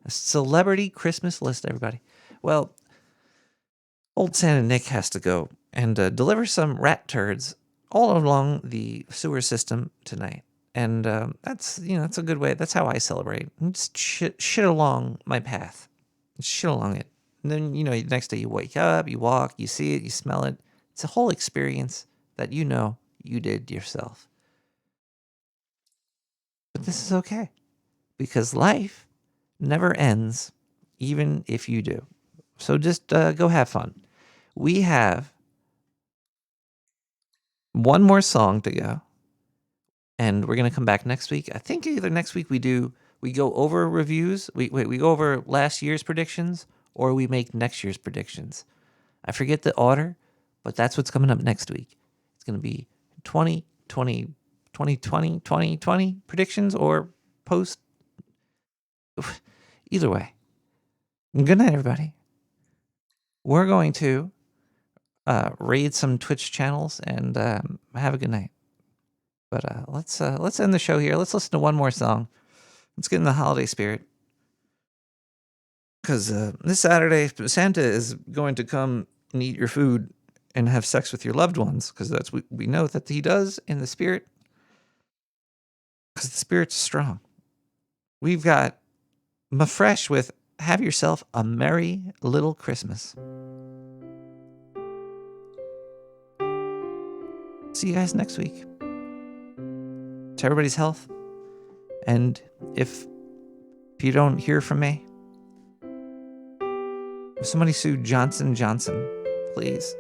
A celebrity Christmas list, everybody. Well, old Santa Nick has to go and deliver some rat turds all along the sewer system tonight. And that's a good way. That's how I celebrate. Just shit along my path. Shit along it. And then, next day you wake up, you walk, you see it, you smell it. It's a whole experience that you did yourself. But this is okay. Because life never ends, even if you do. So just go have fun. We have one more song to go. And we're going to come back next week. I think either next week we go over reviews. We go over last year's predictions, or we make next year's predictions. I forget the order, but that's what's coming up next week. It's going to be 2020 predictions or post. Either way. Good night, everybody. We're going to raid some Twitch channels and have a good night. But let's end the show here. Let's listen to one more song. Let's get in the holiday spirit. Because this Saturday, Santa is going to come and eat your food and have sex with your loved ones. Because that's what we know that he does in the spirit. Because the spirit's strong. We've got Mafresh with Have Yourself a Merry Little Christmas. See you guys next week. To everybody's health. And if you don't hear from me, if somebody sued Johnson & Johnson, please.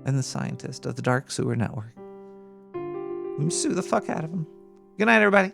And the scientist of the Dark Sewer Network. Sue the fuck out of him. Good night, everybody.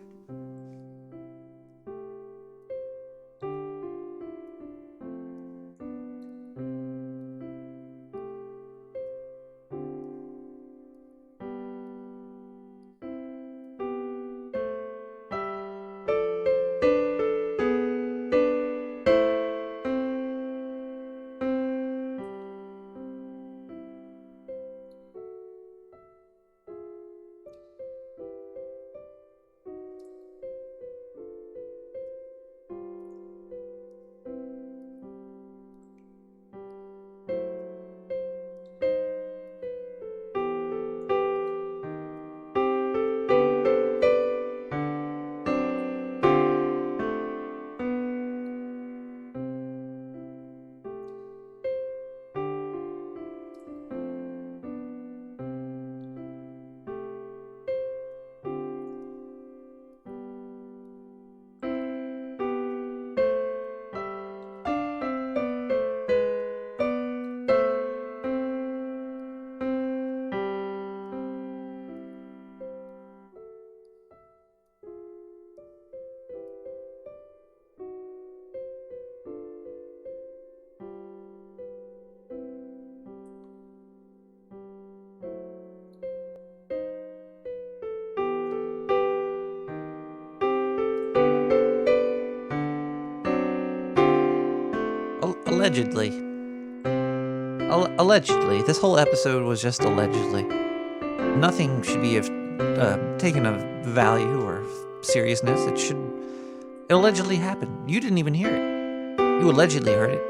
Allegedly. Allegedly. This whole episode was just allegedly. Nothing should be taken of value or seriousness. It allegedly happened. You didn't even hear it. You allegedly heard it.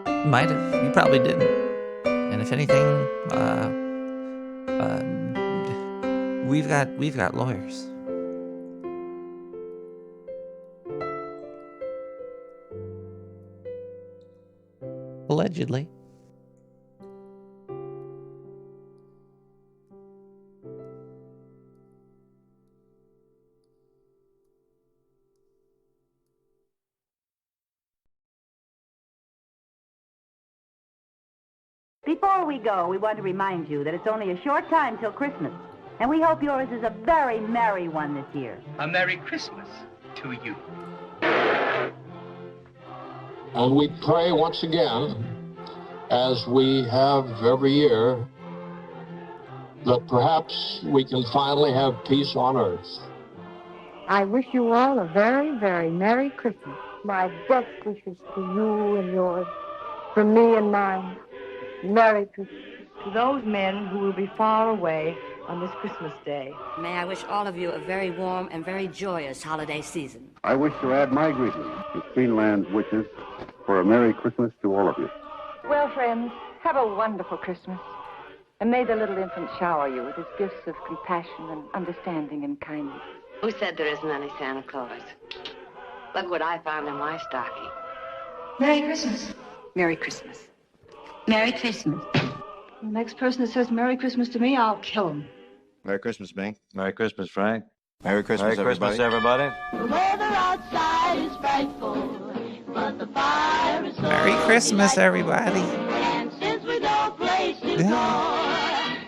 You might have. You probably didn't. And if anything, we've got lawyers. Allegedly. Before we go, we want to remind you that it's only a short time till Christmas, and we hope yours is a very merry one this year. A Merry Christmas to you. And we pray once again, as we have every year, that perhaps we can finally have peace on earth. I wish you all a very, very Merry Christmas. My best wishes to you and yours, from me and mine. Merry Christmas. To those men who will be far away on this Christmas Day. May I wish all of you a very warm and very joyous holiday season. I wish to add my greetings to Queenland's wishes for a Merry Christmas to all of you. Well, friends, have a wonderful Christmas. And may the little infant shower you with his gifts of compassion and understanding and kindness. Who said there isn't any Santa Claus? Look what I found in my stocking. Merry Christmas. Merry Christmas. Merry Christmas. The next person that says Merry Christmas to me, I'll kill him. Merry Christmas, Bing. Merry Christmas, Frank. Merry Christmas, Merry Christmas, everybody. The weather outside is frightful, but the fire is so Merry Christmas, everybody. And since we don't place to go,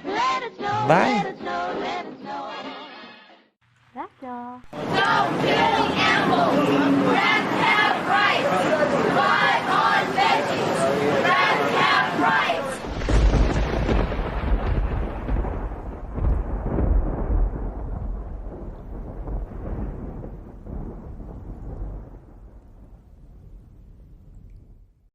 let it snow, Bye. let it snow, let it snow. That's all. Stop killing animals. Rats have rights. Why